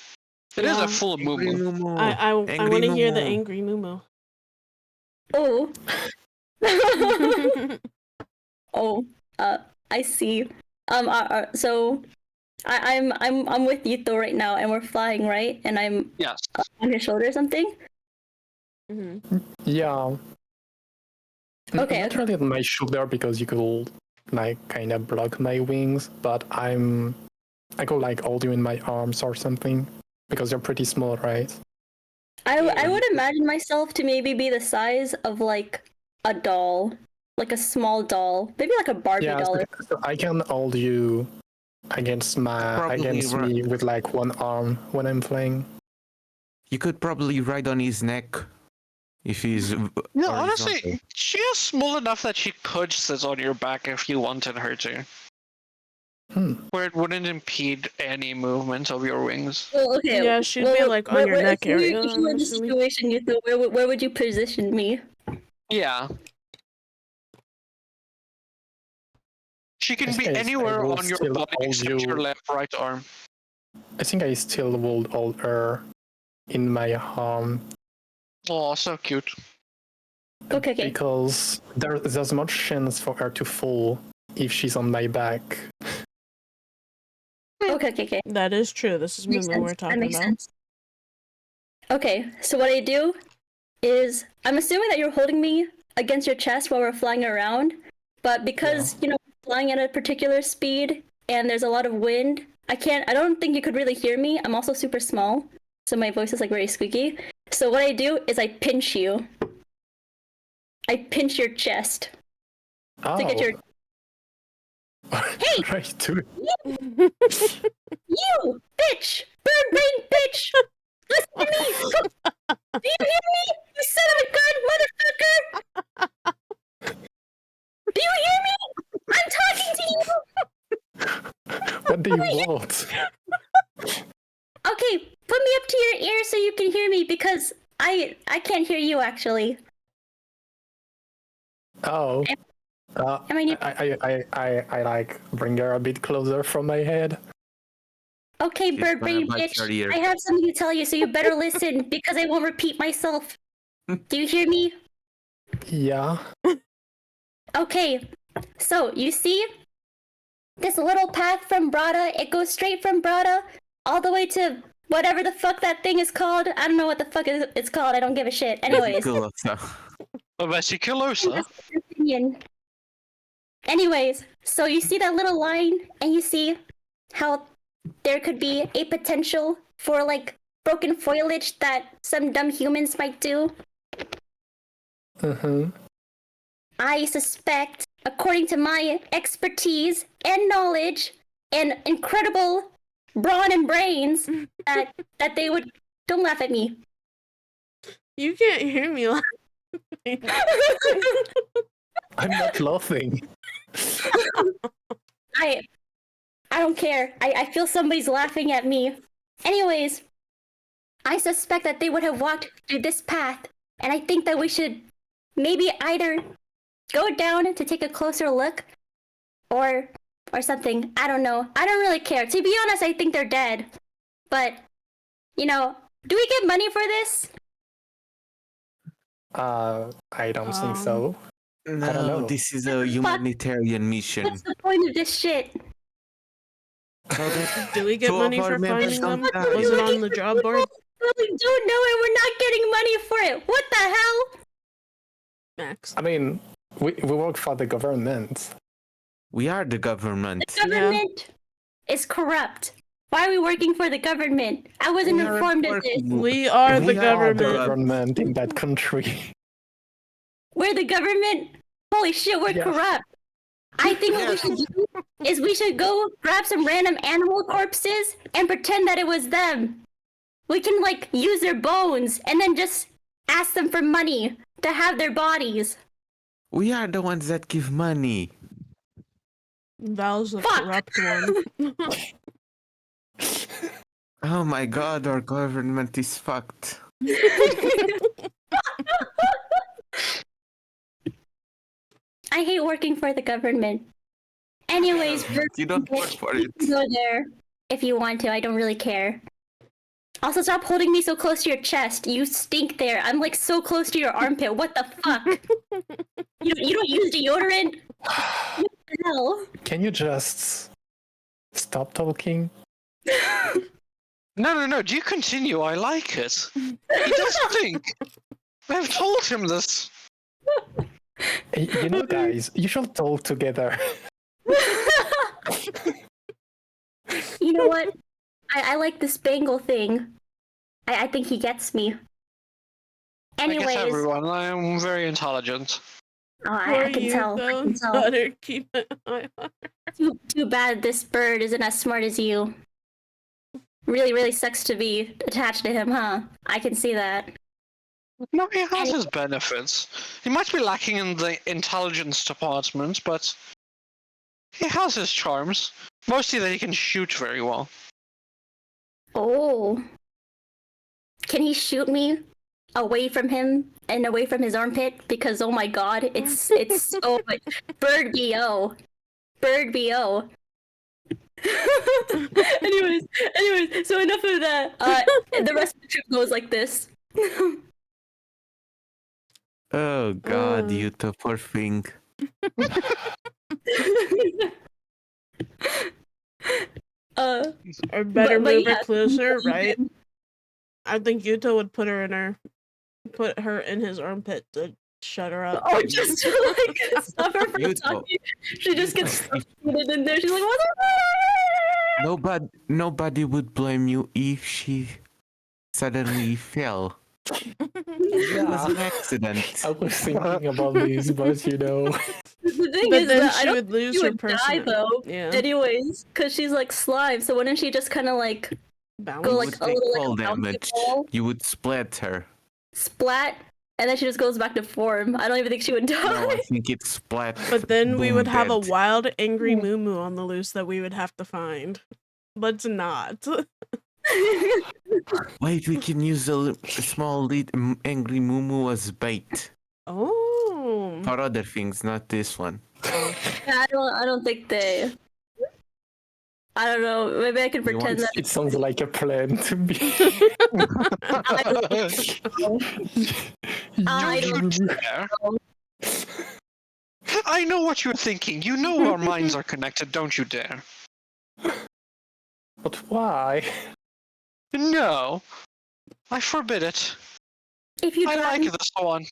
It is Yeah. a full movement. I want to hear the angry Mumu. Oh. Oh. I see. So I'm with Yuto right now, and we're flying, right? And I'm Yes. on his shoulder or something. Yeah. Okay. Not really on my shoulder because you could like kind of block my wings, but I could like hold you in my arms or something because you're pretty small, right? I would imagine myself to maybe be the size of like a doll, like a small doll, maybe like a Barbie doll. So I can hold you against me with like one arm when I'm playing. You could probably ride on his neck if he's. Yeah, honestly, she is small enough that she could sit on your back if you wanted her to. Where it wouldn't impede any movement of your wings. Well, okay. Yeah, she'd be like on your neck area. If you were in this situation, Yuto, where would you position me? Yeah. She can be anywhere on your body except your left, right arm. I think I still will hold her in my arm. Oh, so cute. Okay. Because there's much chance for her to fall if she's on my back. Okay. That is true. This is Mumu we're talking about. Sense. Okay, so what I do is I'm assuming that you're holding me against your chest while we're flying around, but because we're flying at a particular speed and there's a lot of wind, I don't think you could really hear me. I'm also super small, so my voice is like very squeaky. So what I do is I pinch you. I pinch your chest to get your. Hey! Right, do it. You bitch! Bird brain bitch! Listen to me! Do you hear me? You son of a gun, motherfucker! Do you hear me? I'm talking to you! What do you want? Okay, put me up to your ear so you can hear me because I can't hear you actually. Oh. I like bring her a bit closer from my head. Okay, bird brain bitch, I have something to tell you, so you better listen because I won't repeat myself. Do you hear me? Yeah. Okay, so you see this little path from Brada? It goes straight from Brada all the way to whatever the fuck that thing is called. I don't know what the fuck it's called. I don't give a shit. Anyways. Vesiculosa. Anyways, so you see that little line and you see how there could be a potential for like broken foliage that some dumb humans might do. I suspect, according to my expertise and knowledge and incredible brawn and brains, that they would. Don't laugh at me. You can't hear me laughing. I'm not laughing. I don't care. I feel somebody's laughing at me. Anyways, I suspect that they would have walked through this path, and I think that we should maybe either go down to take a closer look, or something. I don't know. I don't really care. To be honest, I think they're dead. But, do we get money for this? I don't think so. No, I don't know. This is a humanitarian mission. What's the point of this shit? Do we get money for finding them? Was it on the job board? We don't know and we're not getting money for it. What the hell? Max. I mean, we work for the government. We are the government. The government is corrupt. Why are we working for the government? I wasn't informed of this. We are the government. The government in that country. We're the government? Holy shit, we're corrupt. I think what we should do is we should go grab some random animal corpses and pretend that it was them. We can like use their bones and then just ask them for money to have their bodies. We are the ones that give money. Val's the Fuck. corrupt one. Oh my god, our government is fucked. I hate working for the government. Anyways, You don't work for it. go there if you want to. I don't really care. Also, stop holding me so close to your chest. You stink there. I'm like so close to your armpit. What the fuck? you don't use deodorant? What the hell? Can you just stop talking? No. Do you continue? I like it. He does think. I've told him this. You know, guys, you should talk together. You know what? I like the spangle thing. I think he gets me. I guess Anyways, everyone. I am very intelligent. oh, I can tell. I Though, can tell. better keep an eye on. Too bad this bird isn't as smart as you. Really, really sucks to be attached to him, huh? I can see that. No, he has his benefits. He might be lacking in the intelligence department, but he has his charms. Mostly that he can shoot very well. Oh. Can he shoot me away from him and away from his armpit? Because oh my god, it's so much. Bird BO. Bird BO. anyways, so enough of that. The rest of the trip goes like this. Oh god, you the poor thing. Or better but move yeah. her closer, right? I think Yuta would put her in his armpit to shut her up. Oh, just to like stop her from Yuto. talking. She just gets suffocated in there. She's like, what the Nobody would blame you if she suddenly fell. It was an accident. I was thinking about this, but you know. The thing But is then that I she don't would lose she her would die personality. though. Yeah. Anyways, because she's like slime. So wouldn't she just kind of like Balance. go You like would a take little fall like a bouncy damage. ball, You would splat her. splat, and then she just goes back to form? I don't even think she would die. No, I think it's splat. But then we boom, would have a dead. wild, angry Moo on the loose that we would have to find. Let's not. Wait, we can use a small angry Mumu as bait Oh. for other things, not this one. Yeah, I don't think they. I don't know. Maybe I can You want pretend that. It sounds like a plan to me. I Don't you dare. I know what you're thinking. You know our minds are connected. Don't you dare. But why? No. I forbid it. If you I drop like me, this one.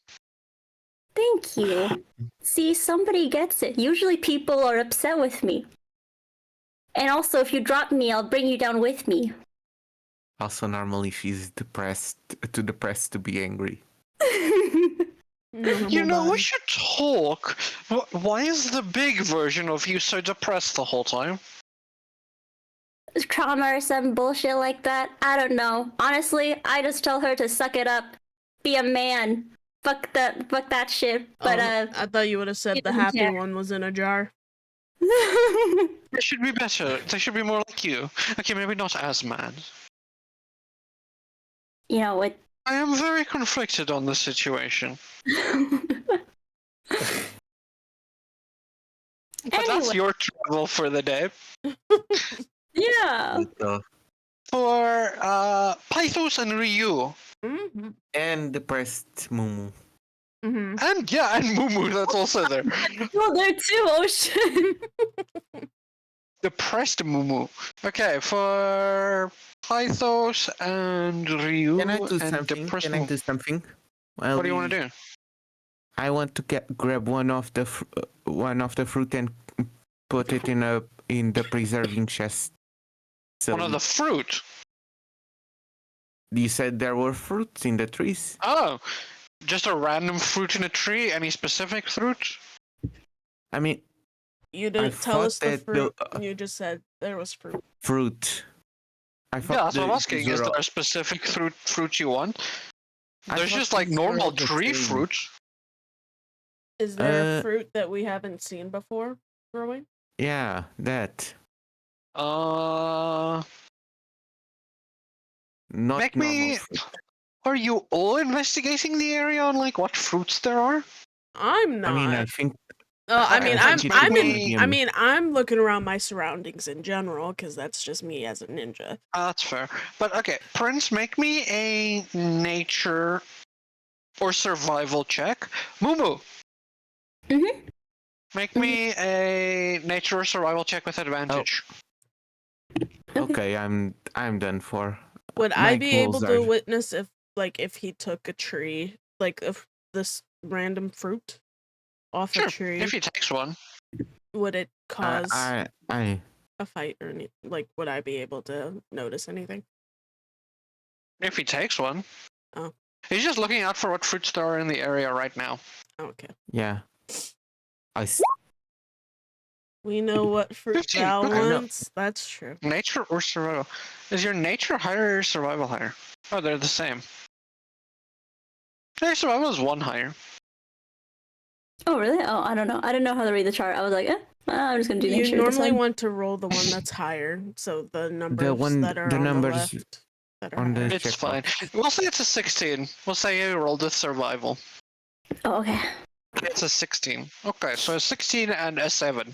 thank you. See, somebody gets it. Usually people are upset with me. And also, if you drop me, I'll bring you down with me. Also, normally she's too depressed to be angry. You know, we should talk. Why is the big version of you so depressed the whole time? Trauma or some bullshit like that. I don't know. Honestly, I just tell her to suck it up. Be a man. Fuck that shit. But I thought you would have said he the doesn't happy care. one was in a jar. They should be better. They should be more like you. Okay, maybe not as mad. You know what? I am very conflicted on this situation. But that's Anyway. your travel for the day. Yeah. For Pythos and Ryu. Mm-hmm. And depressed Mumu. Mm-hmm. And Mumu, that's also there. Well, there too. Oh shit. Depressed Mumu. Okay, for Pythos and Ryu Can I do and something? depressed Can I Mumu. do something? What do you want to do? I want to grab one of the fruit and put it in the preserving chest. So One of the fruit. you said there were fruits in the trees. Oh, just a random fruit in a tree? Any specific fruit? I mean, You didn't tell thought us the that fruit. You just said there was fruit. fruit. I Yeah, thought that's what I'm these asking. Is were there all- a specific fruit you want? I There's thought just like these were normal all the tree same. fruit. Is there a Uh, fruit that we haven't seen before growing? Yeah, that. Uh, Not make normal me. fruit. Are you all investigating the area on like what fruits there are? I'm not. I mean, I think I mean, I I'm think it's I'm a in. medium. I mean, I'm looking around my surroundings in general because that's just me as a ninja. That's fair. But okay, Prince, make me a nature or survival check. Mumu, Mhm. make me a nature or survival check with advantage. Okay, I'm done for. Would My I be able goals to are- witness if he took a tree, like if this random fruit off a Sure, tree, if he takes one. would it cause I a fight or any? Like, would I be able to notice anything? If he takes one. Oh. He's just looking out for what fruits there are in the area right now. Okay. yeah. We know what fruit 15, Val okay. I know. wants. That's true. Nature or survival? Is your nature higher or your survival higher? Oh, they're the same. Your survival is 1 higher. Oh, really? Oh, I don't know. I didn't know how to read the chart. I was like, I'm just gonna do You nature. normally want to roll the one that's higher, so the numbers one- that are the on numbers the left that are on the- higher. It's fine. We'll say it's a 16. We'll say you rolled with survival. Oh, okay. It's a 16. Okay, so a 16 and a 7.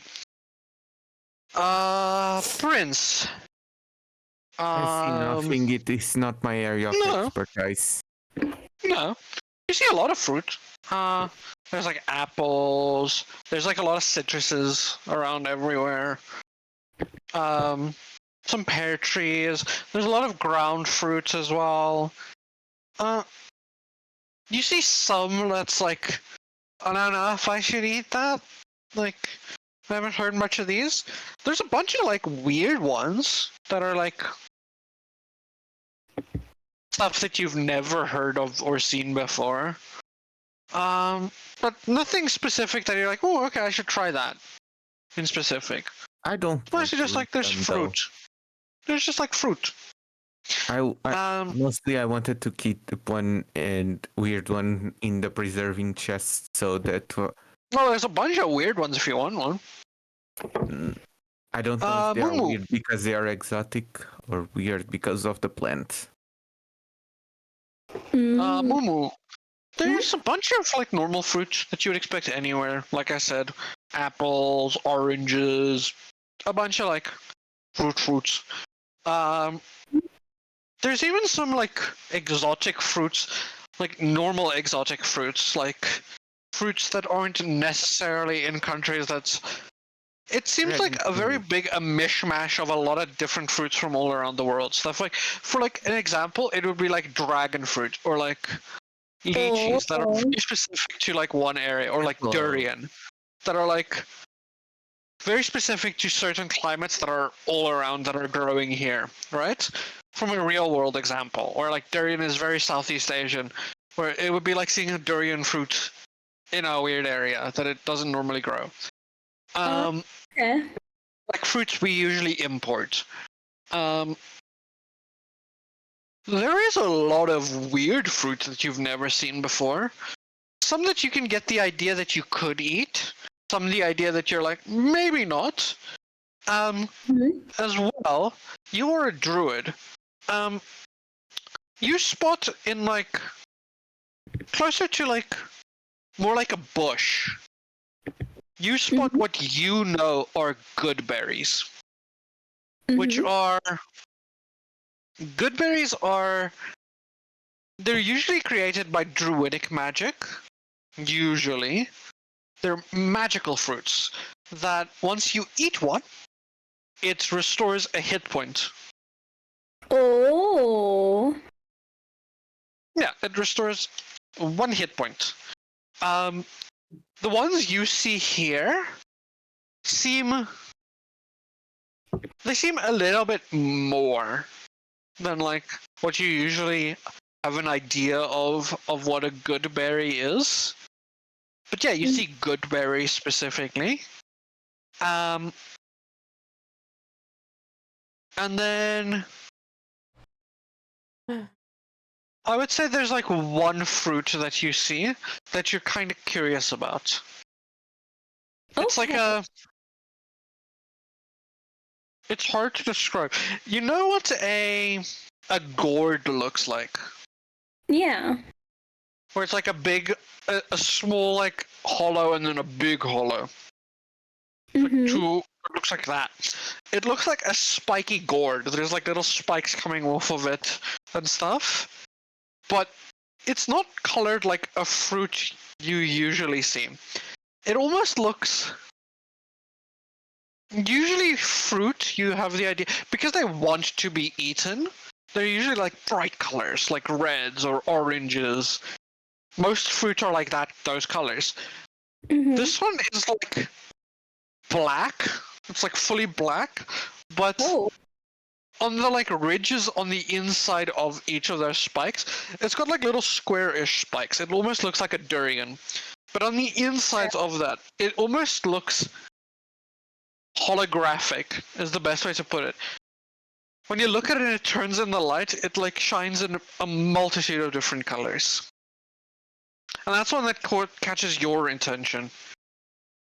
Prince. I see nothing. It is not my area of no. expertise. No. You see a lot of fruit. There's like apples. There's like a lot of citruses around everywhere. Some pear trees. There's a lot of ground fruits as well. You see some that's like, I don't know if I should eat that. Like, I haven't heard much of these. There's a bunch of like weird ones that are like stuff that you've never heard of or seen before. But nothing specific that you're like, oh, okay, I should try that. In specific. I don't. It's mostly just like there's them, though. fruit. There's just like fruit. Mostly I wanted to keep the one and weird one in the preserving chest so that Well, there's a bunch of weird ones if you want one. I don't know if they are Mumu. weird because they are exotic or weird because of the plant. Mumu. There's a bunch of like normal fruits that you would expect anywhere. Like I said, apples, oranges, a bunch of like fruits. There's even some like exotic fruits, like normal exotic fruits, like fruits that aren't necessarily in countries that's. It seems like a very big a mishmash of a lot of different fruits from all around the world. Stuff like, for like an example, it would be like dragon fruit or like lychees that are very specific to like one area, or like durian that are like very specific to certain climates that are all around that are growing here, right? From a real world example, or like durian is very Southeast Asian, where it would be like seeing a durian fruit in a weird area that it doesn't normally grow. Okay. Like fruits we usually import. There is a lot of weird fruits that you've never seen before. Some that you can get the idea that you could eat. Some the idea that you're like, maybe not. As well, you are a druid. You spot in like closer to like more like a bush. You spot what you know are good berries. Which are good berries are they're usually created by druidic magic. Usually. They're magical fruits that once you eat one, it restores a hit point. Oh. Yeah, it restores 1 hit point. The ones you see here seem a little bit more than like what you usually have an idea of what a good berry is. But yeah, you see good berries specifically. And then I would say there's like one fruit that you see that you're kind of curious about. It's like it's hard to describe. You know what a gourd looks like? Yeah. Where it's like a small like hollow and then a big hollow. Mm-hmm. It looks like that. It looks like a spiky gourd. There's like little spikes coming off of it and stuff. But it's not colored like a fruit you usually see. It almost looks... Usually fruit, you have the idea... Because they want to be eaten, they're usually like bright colors, like reds or oranges. Most fruit are like that, those colors. Mm-hmm. This one is like black. It's like fully black, but on the like ridges on the inside of each of those spikes, it's got like little square-ish spikes. It almost looks like a durian. But on the insides of that, it almost looks holographic, is the best way to put it. When you look at it and it turns in the light, it like shines in a multitude of different colors. And that's one that catches your attention.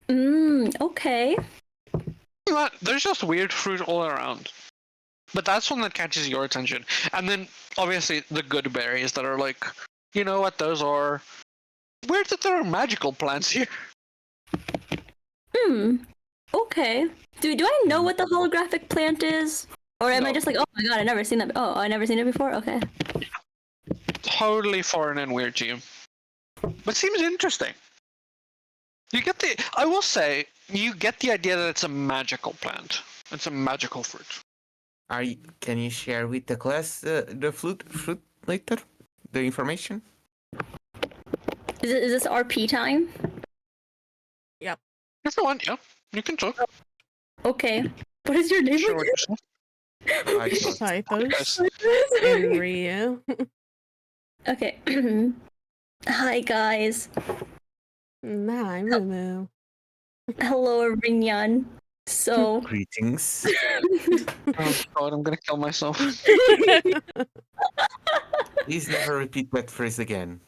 Okay. There's just weird fruit all around. But that's one that catches your attention. And then, obviously, the good berries that are like, you know what those are. Weird that there are magical plants here. Okay. Do I know what the holographic plant is? Or am I No. just like, oh my god, I never seen that. Oh, I never seen it before? Okay. Totally foreign and weird to you. But seems interesting. I will say, you get the idea that it's a magical plant. It's a magical fruit. Can you share with the class the fruit later? The information? Is this RP time? If you want, yeah. You can talk. Okay. What is your name? Sure. Pythos and Ryu. Okay. Hi guys. Hi, Moo. Hello, Rinyan. So Greetings. Oh god, I'm gonna kill myself. Please never repeat that phrase again.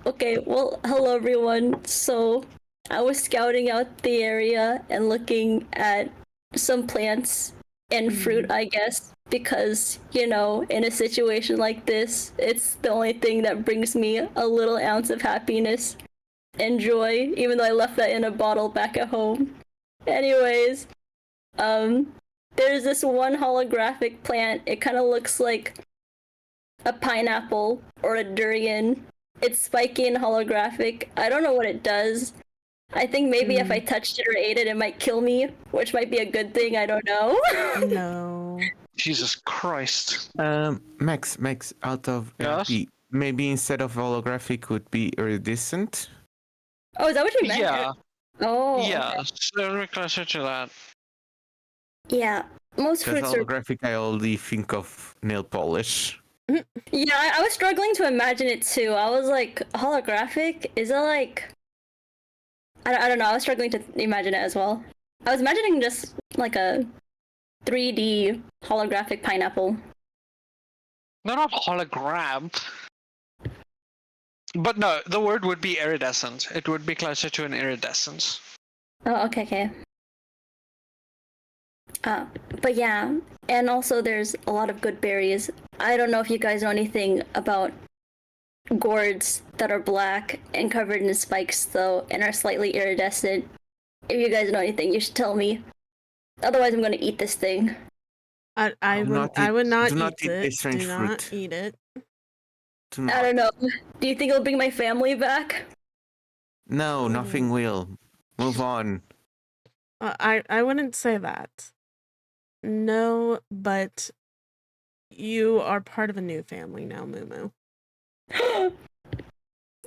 okay, well, hello everyone. So I was scouting out the area and looking at some plants and fruit, I guess, because, you know, in a situation like this, it's the only thing that brings me a little ounce of happiness and joy, even though I left that in a bottle back at home. Anyways, there's this one holographic plant. It kind of looks like a pineapple or a durian. It's spiky and holographic. I don't know what it does. I think maybe if I touched it or ate it, it might kill me, which might be a good thing. I don't know. No. Jesus Christ. Max, out of Yes? RP, maybe instead of holographic would be iridescent. Oh, is that what you meant? Yeah. Oh. Yeah. So very closer to that. Yeah. Most Because fruits are. holographic, I only think of nail polish. Yeah, I was struggling to imagine it too. I was like, holographic? Is it like. I don't know. I was struggling to imagine it as well. I was imagining just like a 3D holographic pineapple. No, not hologram. But no, the word would be iridescent. It would be closer to an iridescence. Oh, okay. But yeah, and also there's a lot of good berries. I don't know if you guys know anything about gourds that are black and covered in spikes, though, and are slightly iridescent. If you guys know anything, you should tell me. Otherwise, I'm gonna eat this thing. I would not do not eat eat it. this strange Do not fruit. eat it. I don't know. Do you think it'll bring my family back? No, nothing will. Move on. I wouldn't say that. No, but you are part of a new family now, Moo.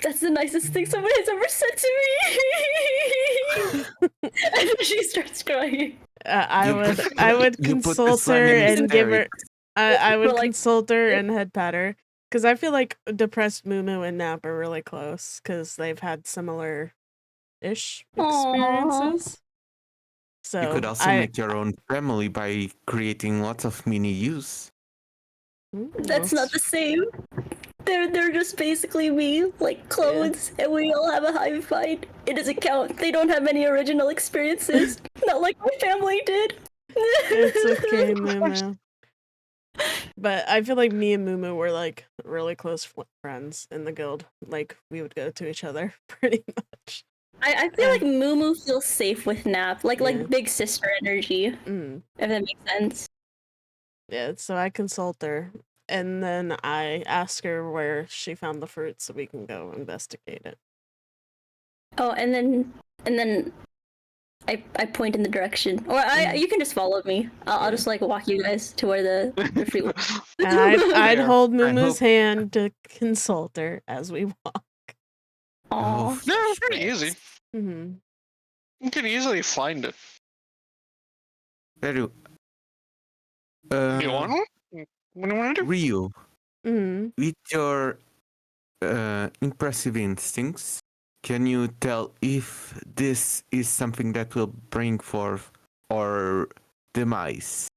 That's the nicest thing someone has ever said to me. And then she starts crying. I would You put the consult slime her in and give her. hysterics. I would But, like- consult her and head pat her because I feel like depressed Moo and Nap are really close because they've had similar ish Aw. experiences. So You could also make your own family by creating lots of mini yous. That's not the same. They're just basically me, like clothes, and we all have a hive mind. It doesn't count. They don't have any original experiences. Not like my family did. It's okay, Mumu. But I feel like me and Mumu were like really close friends in the guild. Like we would go to each other pretty much. I feel like Mumu feels safe with Nap, Yeah. like big sister energy, Mm. if that makes sense. Yeah, so I consult her, and then I ask her where she found the fruit so we can go investigate it. Oh, and then I point in the direction, or you can just follow me. I'll just like walk you guys to where the fruit. And I'd Fair. hold I Mumu's hope- hand to consult her as we walk. Aw. Oh, No, it's pretty easy. Mm-hmm. You can easily find it. very. You want one? What do you want to do? Ryu, Mm-hmm. with your impressive instincts, can you tell if this is something that will bring forth or demise?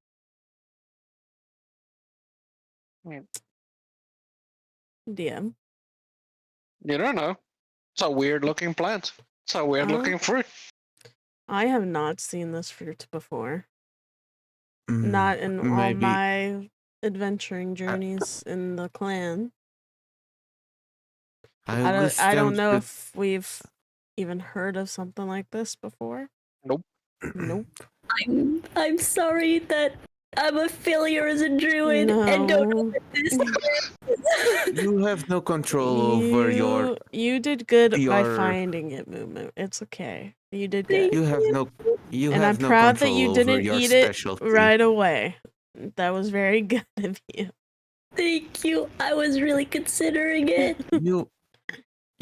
DM. You don't know. It's a weird looking plant. It's a weird looking fruit. I have not seen this fruit before. Mm, Not in all maybe my adventuring journeys in the clan. I don't know if we've even heard of something like this before. Nope. Nope. I'm sorry that I'm a failure as a druid and don't know No. what this You have no control over your. You did good by your- finding it, Moo. It's okay. You did good. You have no. You And have I'm no proud that control you over didn't your eat it specialty. right away. That was very good of you. Thank you. I was really considering it.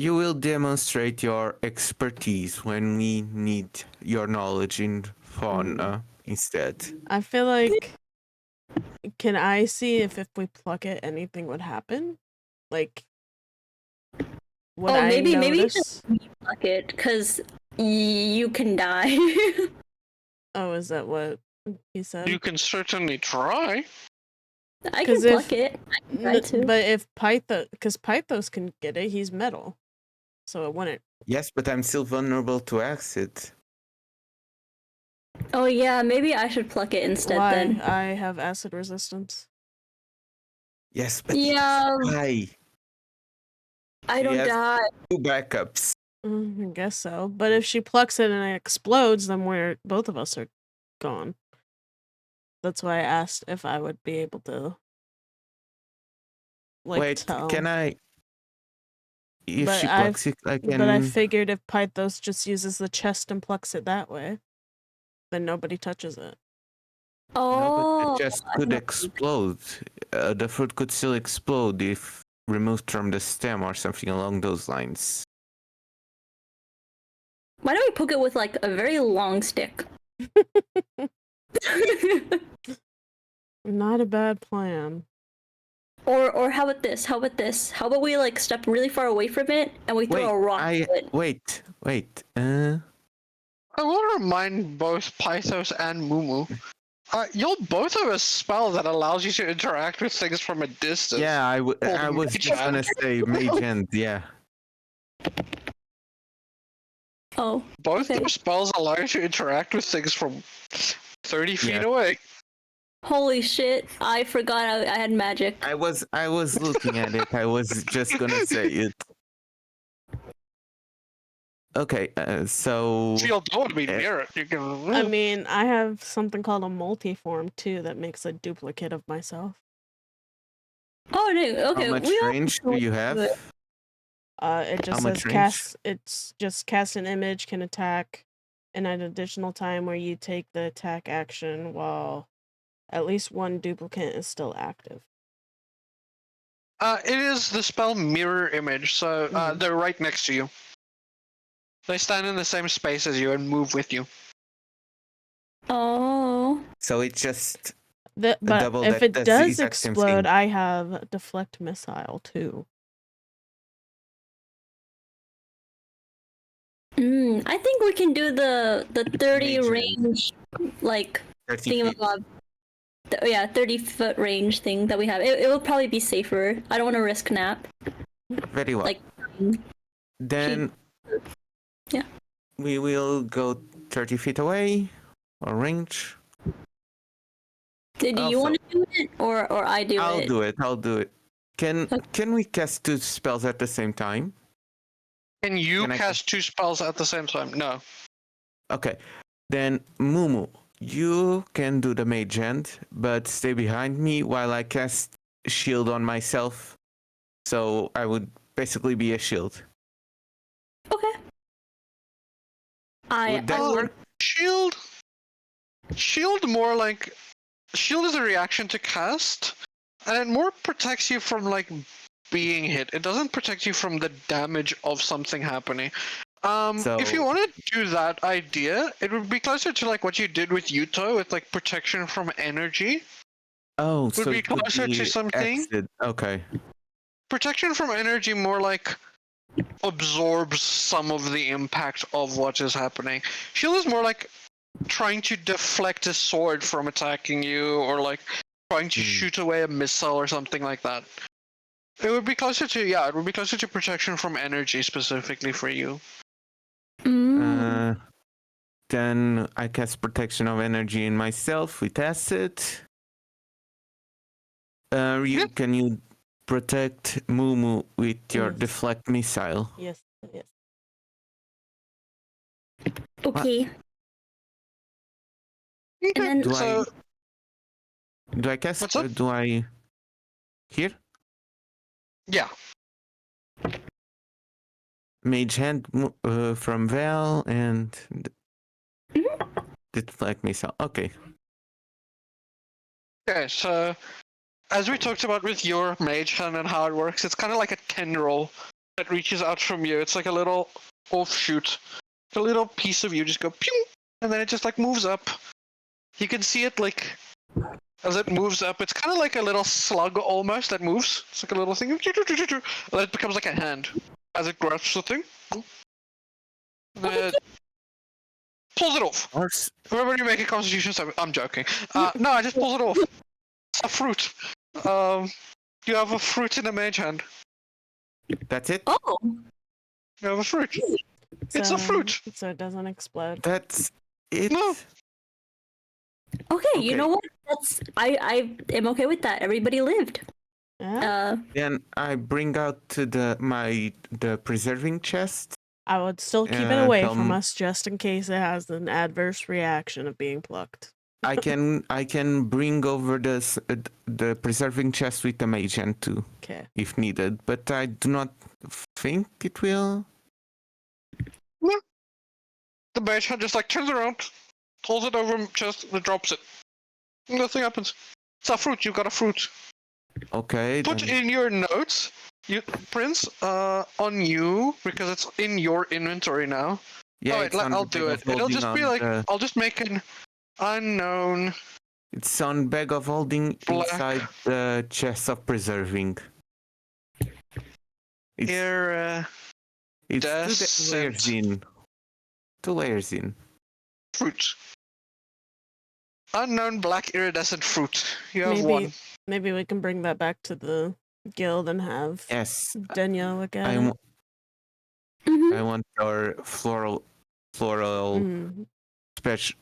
You will demonstrate your expertise when we need your knowledge in fauna instead. I feel like, can I see if we pluck it, anything would happen? Like, would I maybe notice? just me pluck it, because you can die. Oh, is that what he said? You can certainly try. I 'Cause can if- pluck it. I can try to. But if because Pythos can get it, he's metal, so it wouldn't. Yes, but I'm still vulnerable to acid. Oh yeah, maybe I should pluck it instead Why? then. I have acid resistance. Yes, but Yeah. why? I don't Yes. die. Two backups. I guess so. But if she plucks it and it explodes, then both of us are gone. That's why I asked if I would be able to. Like, Wait, tell. can I? If But she plucks it, I can. But I figured if Pythos just uses the chest and plucks it that way, then nobody touches it. No, Oh. but it just could explode. The fruit could still explode if removed from the stem or something along those lines. Why don't we poke it with like a very long stick? Not a bad plan. Or how about this? How about this? How about we like step really far away from it and we throw a rock at it? Wait. I will remind both Pythos and Mumu. You'll both have a spell that allows you to interact with things from a distance. Yeah, I Holding was mage just gonna hand. say mage hand, yeah. Oh. Both Okay. their spells allow you to interact with things from 30 feet Yeah. away. Holy shit. I forgot I had magic. I was looking at it. I was just gonna say it. Okay, so So you'll don't be Yeah. near it. You can. I mean, I have something called a multiform too that makes a duplicate of myself. Oh no, okay. how much we all range do you have? it. It just much says range? cast. It's just cast an image, can attack, in an additional time where you take the attack action while at least one duplicate is still active. It is the spell Mirror Image, so Mhm. they're right next to you. They stand in the same space as you and move with you. Oh. So it's just But double if that- it that's the does exact same explode, thing. I have deflect missile too. I think we can do the 30 Mage hand. range, like 30 feet. thingamabob. 30-foot range thing that we have. It will probably be safer. I don't want to risk Nap. Very well. Like, Then Yeah. we will go 30 feet away or range. do you want to do it or I do I'll it? do it. I'll do it. Can we cast 2 spells at the same time? Can you Can I cast 2 spells at the same time? No. Okay. Then Mumu, you can do the mage hand, but stay behind me while I cast shield on myself. So I would basically be a shield. Okay. Would that I work? Shield. Shield more like. Shield is a reaction to cast, and it more protects you from like being hit. It doesn't protect you from the damage of something happening. If you So- want to do that idea, it would be closer to like what you did with Yuto, with like protection from energy. Oh, so be it could closer to be something. acid. Okay. Protection from energy more like absorbs some of the impact of what is happening. Shield is more like trying to deflect a sword from attacking you, or like trying to shoot away a missile or something like that. It would be closer to it would be closer to protection from energy specifically for you. Then I cast protection of energy in myself with acid. Ryu, can you protect Mumu with your Yes. deflect missile? Yes. Okay. Okay. then- Do So Do I cast? What's up? Do I here? yeah, Mage hand from Val and deflect missile. Okay. okay. So as we talked about with your mage hand and how it works, it's kind of like a tendril that reaches out from you. It's like a little offshoot. A little piece of you just go pew, and then it just like moves up. You can see it like as it moves up. It's kind of like a little slug almost that moves. It's like a little thing, and then it becomes like a hand as it grasps the thing. Then it pulls it off. Horse. Remember, you make a Constitution save. I'm joking. No, I just pulls it off. It's a fruit. You have a fruit in a mage hand. That's it. Oh. You have a fruit. It's a fruit. So it doesn't explode. That's it. No. Okay, you Okay. know what? That's I am okay with that. Everybody lived. Yeah. Then I bring out to the preserving chest. I would still keep it away tell from m- us just in case it has an adverse reaction of being plucked. I can bring over the preserving chest with the mage hand too, Okay. if needed. But I do not think it will. The mage hand just like turns around, pulls it over chest, and drops it. Nothing happens. It's a fruit. You got a fruit. Okay. Put then- in your notes, Prince, on you because it's in your inventory now. Yeah, Alright, it's on I'll the do bag it. of It'll holding just be on like the- I'll just make an unknown. It's on bag of holding Black. inside the chest of preserving. It's, Here, it's descent. 2 layers in. 2 layers in. fruit. Unknown black iridescent fruit. You have Maybe one. maybe we can bring that back to the guild and have Yes, Denya look at I, it. w- Mhm. I want our floral Mm. special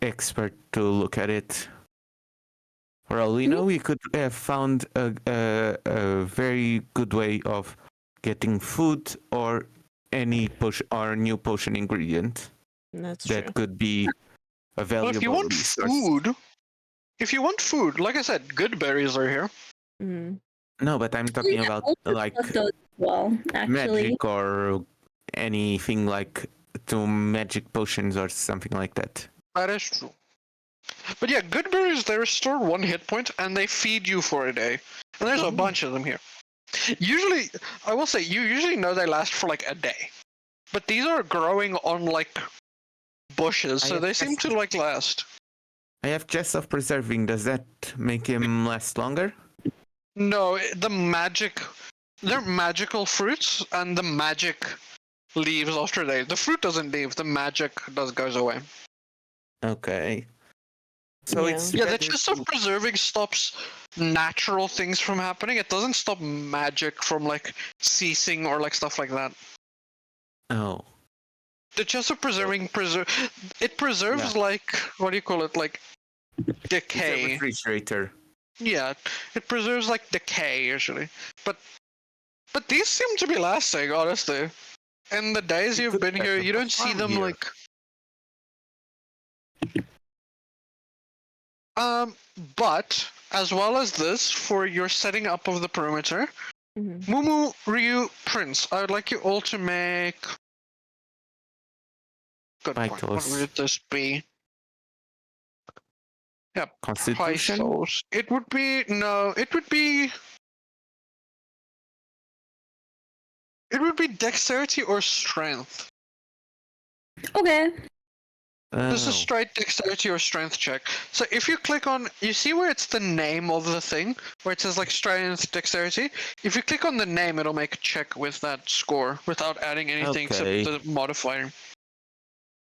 expert to look at it. For all we know, we could have found a very good way of getting food or any potion or new potion ingredient That's that true. could be a Well, valuable if you want resource. food, like I said, good berries are here. Mm. No, but I'm talking about like Those as well, actually. magic or anything like to magic potions or something like that. That is true. But yeah, good berries, they restore 1 hit point and they feed you for a day. And there's a bunch of them here. Usually, I will say, you usually know they last for like a day. But these are growing on like bushes, I so have they seem to like last. I have chests of preserving. Does that make him last longer? No, they're magical fruits, and the magic leaves after a day. The fruit doesn't leave. The magic goes away. Okay. So Yeah. it's Yeah, the better chest of preserving stops natural things from happening. It doesn't stop magic from like ceasing or like stuff like that. Oh. The chest of preserving it preserves Yeah. like what do you call it? Like It's a decay. refrigerator. Yeah, it preserves like decay usually. But these seem to be lasting, honestly. In the days It you've took been here, better you for don't see farm them here. like but as well as this, for your setting up of the perimeter, Mhm. Mumu, Ryu, Prince, I would like you all to make good point. What Vitals. would this be? Yeah, Constitution? Pythos. It would be dexterity or strength. Okay. This is Oh. straight dexterity or strength check. So if you click on, you see where it's the name of the thing, where it says like strength, dexterity. If you click on the name, it'll make a check with that score without adding anything Okay. except the modifier.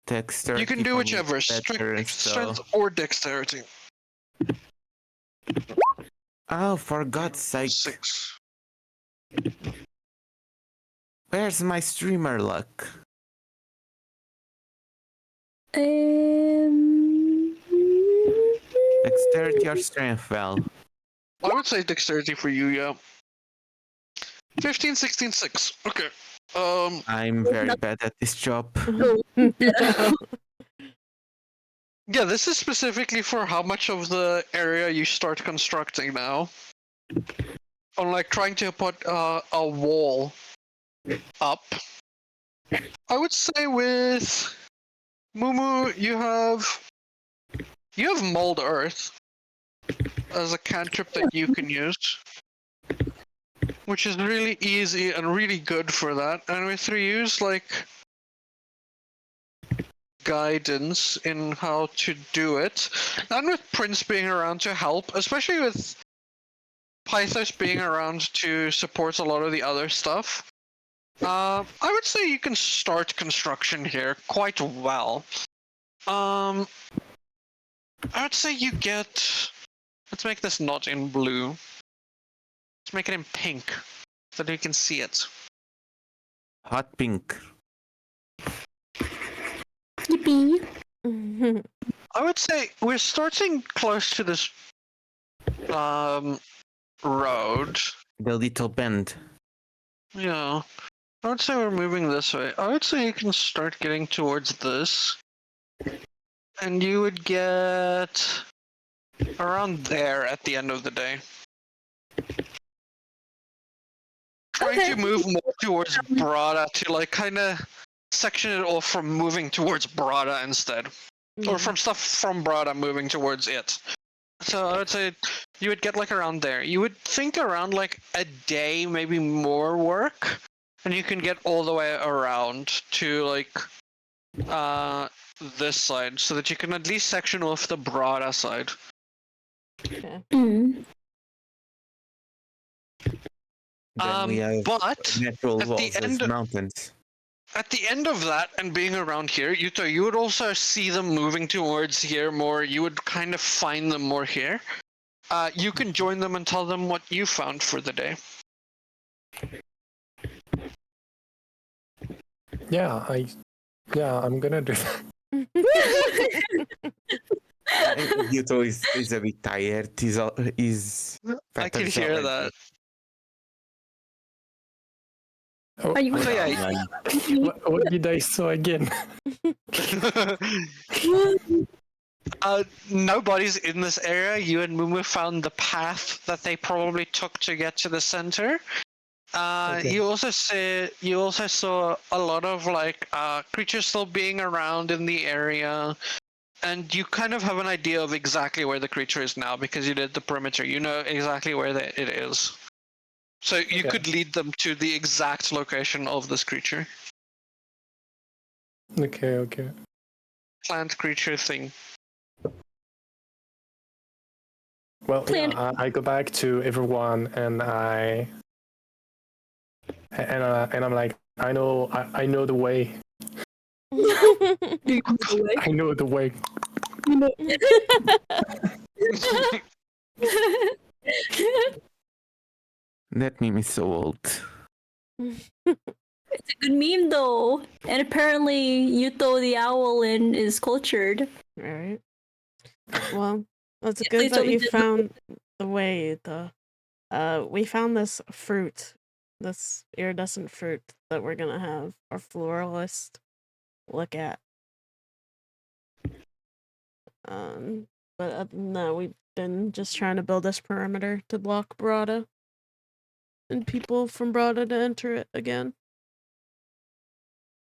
Dexterity You can do for me whichever, is better, strength so... or dexterity. Oh, for God's sake. 6. Where's my streamer luck? Um. Dexterity or strength, Val? I would say dexterity for you, yeah. 15, 16, 6. Okay. I'm very bad at this job. Yeah, this is specifically for how much of the area you start constructing now. On like trying to put a wall up. I would say with Mumu, you have mold earth as a cantrip that you can use, which is really easy and really good for that. And with Ryu's like guidance in how to do it, and with Prince being around to help, especially with Pythos being around to support a lot of the other stuff, I would say you can start construction here quite well. I would say you get. Let's make this not in blue. Let's make it in pink, so that you can see it. Hot pink. Yippee. I would say we're starting close to this road. The little bend. Yeah. I would say we're moving this way. I would say you can start getting towards this. And you would get around there at the end of the day. Trying Okay. to move more towards Brada to like kind of section it off from moving towards Brada instead. Or from stuff from Brada moving towards it. So I would say you would get like around there. You would think around like a day, maybe more work, and you can get all the way around to like this side, so that you can at least section off the Brada side. Okay. Mm. Then we have But natural at the walls as end- mountains. at the end of that and being around here, you would also see them moving towards here more. You would kind of find them more here. You can join them and tell them what you found for the day. Yeah, I'm gonna do that. Yuto is a bit tired. He's I can hear that. Oh, Are you- So yeah, what did I saw again? nobody's in this area. You and Mumu found the path that they probably took to get to the center. Okay. You also saw a lot of like creatures still being around in the area, and you kind of have an idea of exactly where the creature is now because you did the perimeter. You know exactly where it is, so you Okay. could lead them to the exact location of this creature, Okay. plant creature thing. Well, Plan- yeah, I go back to everyone and I'm like, I know the way. I know the way. That meme is so old. It's a good meme though, and apparently Yuto the owl is cultured. Right. Well, it's Yeah, good please tell that me you this- found the way, though. We found this fruit, this iridescent fruit that we're gonna have our floralist look at. But other than that, we've been just trying to build this perimeter to block Brada and people from Brada to enter it again.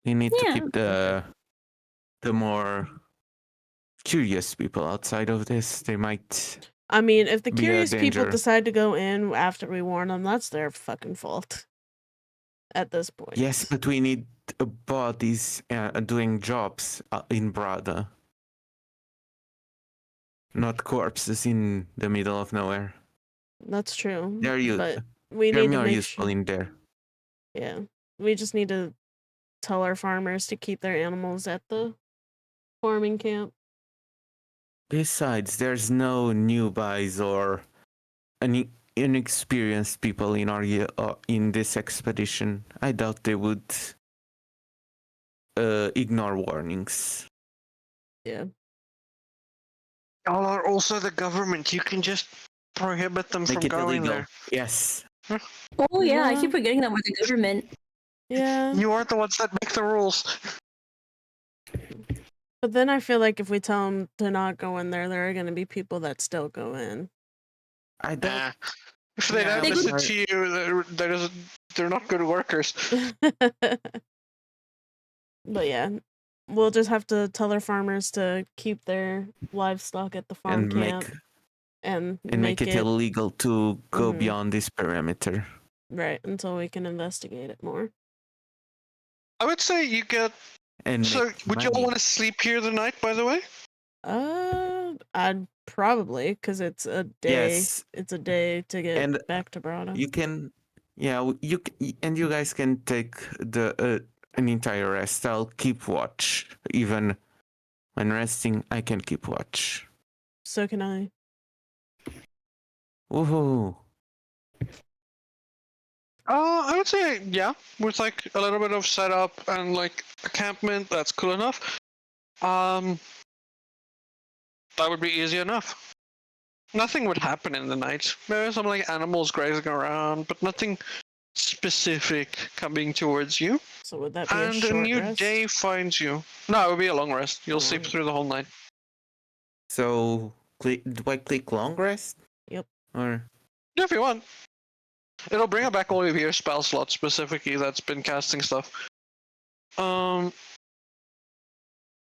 We need to Yeah. keep the more curious people outside of this. They might I mean, if the be a curious people danger. decide to go in after we warn them, that's their fucking fault. At this point. Yes, but we need bodies doing jobs in Brada. Not corpses in the middle of nowhere. That's true. They're But we they're need to more make useful sure. in there. Yeah. We just need to tell our farmers to keep their animals at the farming camp. Besides, there's no newbies or any inexperienced people in our in this expedition. I doubt they would ignore warnings. Yeah. Y'all are also the government. You can just prohibit them Make from it going illegal. there. Yes. Oh yeah, I Yeah. keep forgetting that we're the government. Yeah. You are the ones that make the rules. But then I feel like if we tell them to not go in there, there are going to be people that still go in. I don't. Nah. If they Yeah, don't but- listen to you, they're not good workers. But yeah, we'll just have to tell our farmers to keep their livestock at the farm And camp and make it illegal to go Mhm. beyond this perimeter. right until we can investigate it more. I would say you get. And So, make would you all money. want to sleep here tonight? By the way. I'd probably because it's a day. Yes, It's a day to get and back to Brada. you can. Yeah, and you guys can take an entire rest. I'll keep watch. Even when resting, I can keep watch. So can I. Woohoo! I would say yeah, with like a little bit of setup and like encampment, that's cool enough. That would be easy enough. Nothing would happen in the night. Maybe some like animals grazing around, but nothing specific coming towards you. So would that be And a a short new rest? day finds you. No, it would be a long rest. You'll sleep long. through the whole night. So, do I click long rest? Yep. Or Yeah, if you want. It'll bring back all of your spell slots specifically that's been casting stuff.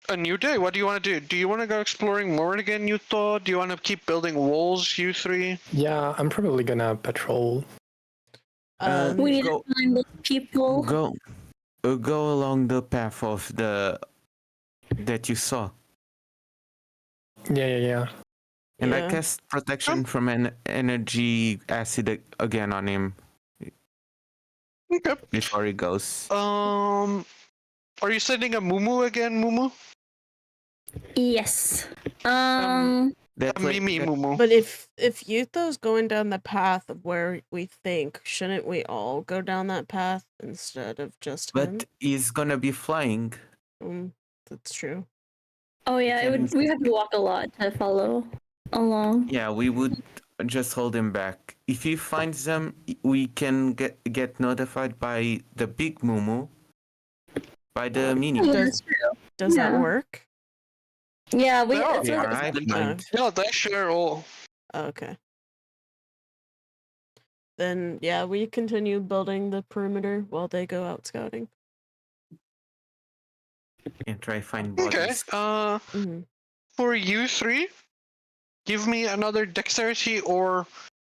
A new day. What do you want to do? Do you want to go exploring more again, you thought? Do you want to keep building walls, you three? Yeah, I'm probably gonna patrol. We need Go- to find those people. go along the path of that you saw. Yeah. And I Yeah. cast protection from an energy acid again on him Okay. before he goes. Are you sending a Mumu again, Mumu? Yes. That A way- Mimi that- Mumu. But if Yutho's going down the path of where we think, shouldn't we all go down that path instead of just him? but he's gonna be flying. That's true. Oh yeah, we have to walk a lot to follow along. Yeah, we would just hold him back. If he finds them, we can get notified by the big Mumu, by the mini. Yeah, Does- that's true. Does that Yeah. work? Yeah, we. They are. That's They what- are hive mind. Yeah, they share all. Okay. Then yeah, we continue building the perimeter while they go out scouting. And try find Okay. bodies. Mhm. For you three, give me another dexterity or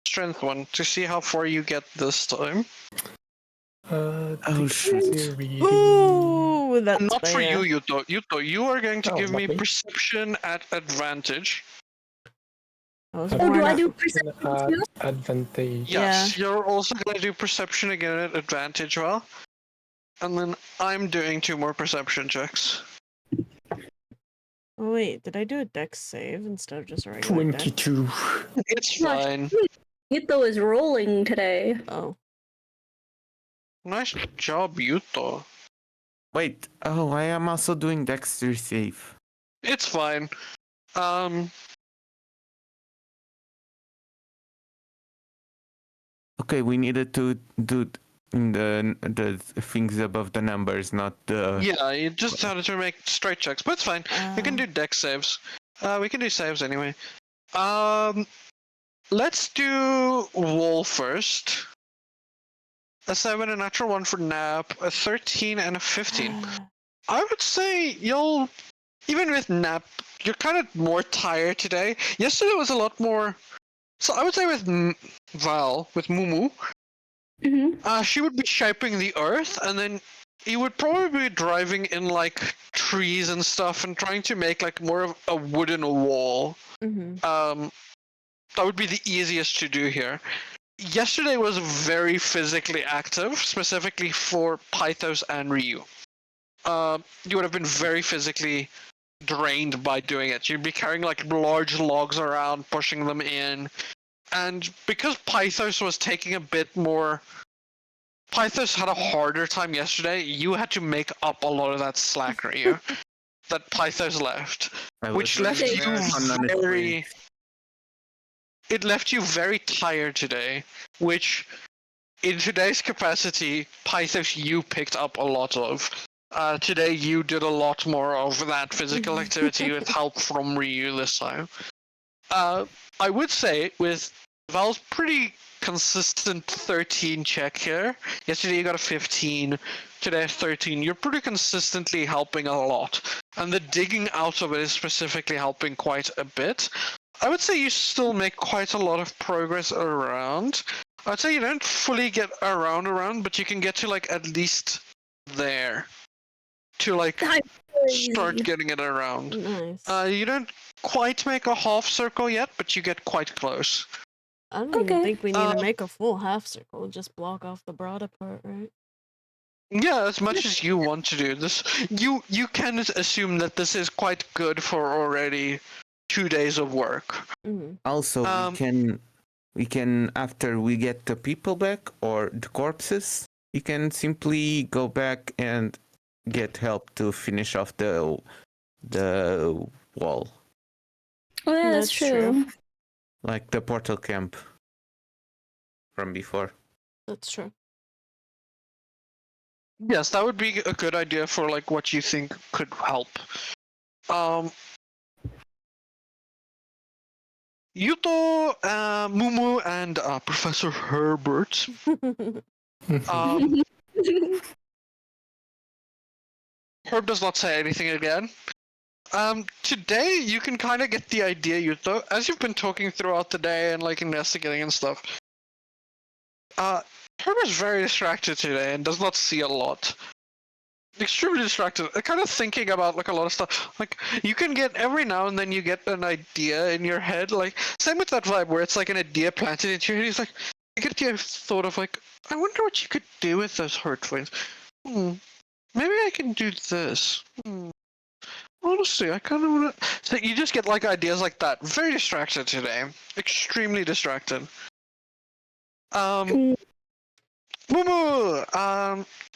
strength one to see how far you get this time. Oh, shit. dexterity. Ooh, that's Not for bad. you, Yuto. Yuto, you are going to Oh, give me not me? perception at advantage. I was Oh, Oh, born do I at- do perception too? Advantage. Yes, you're also going to do perception again at advantage, well. and then I'm doing 2 more perception checks. Oh wait, did I do a dex save instead of just a regular dex? 22. It's Gosh. fine. Yuto is rolling today. Oh. Nice job, Yuto. Wait. Oh, I am also doing Dexter save. It's fine. Okay, we needed to do the things above the numbers, not the. Yeah, you just had to make straight checks, but it's fine. You can do dex saves. We can do saves anyway. Let's do wall first. A 7, a natural 1 for Nap, a 13, and a 15. I would say you'll, even with Nap, you're kind of more tired today. Yesterday was a lot more. So I would say with Val, with Mumu, Mm-hmm. she would be shaping the earth, and then you would probably be driving in like trees and stuff and trying to make like more of a wooden wall. Mm-hmm. That would be the easiest to do here. Yesterday was very physically active, specifically for Pythos and Ryu. You would have been very physically drained by doing it. You'd be carrying like large logs around, pushing them in. And because Pythos was taking a bit more... Pythos had a harder time yesterday, you had to make up a lot of that slack, Ryu, that Pythos left. Which left you very... It left you very tired today, which in today's capacity, Pythos you picked up a lot of. Today you did a lot more of that physical activity with help from Ryu this time. I would say with Val's pretty consistent 13 check here. Yesterday you got a 15, today a 13. You're pretty consistently helping a lot. And the digging out of it is specifically helping quite a bit. I would say you still make quite a lot of progress around. I'd say you don't fully get around, but you can get to like at least there. To like start getting it around. Nice. You don't quite make a half circle yet, but you get quite close. I don't even Okay. think we need to make a full half circle. Just block off the broader part, right? Yeah, as much as you want to do this, you can assume that this is quite good for already 2 days of work. Mm-hmm. Also, we can after we get the people back or the corpses, you can simply go back and get help to finish off the wall, Oh yeah, that's true. like the portal camp from before. That's true. Yes, that would be a good idea for like what you think could help. Yuto, Mumu, and Professor Herbert. Herb does not say anything again. Today you can kind of get the idea, Yuto, as you've been talking throughout the day and like investigating and stuff. Herb is very distracted today and does not see a lot. Extremely distracted. Kind of thinking about like a lot of stuff. Like you can get every now and then you get an idea in your head. Like same with that vibe where it's like an idea planted into your head. He's like, you get the thought of like, I wonder what you could do with those hurt feelings. Maybe I can do this. Honestly, I kind of want to... So you just get like ideas like that. Very distracted today. Extremely distracted. Mumu!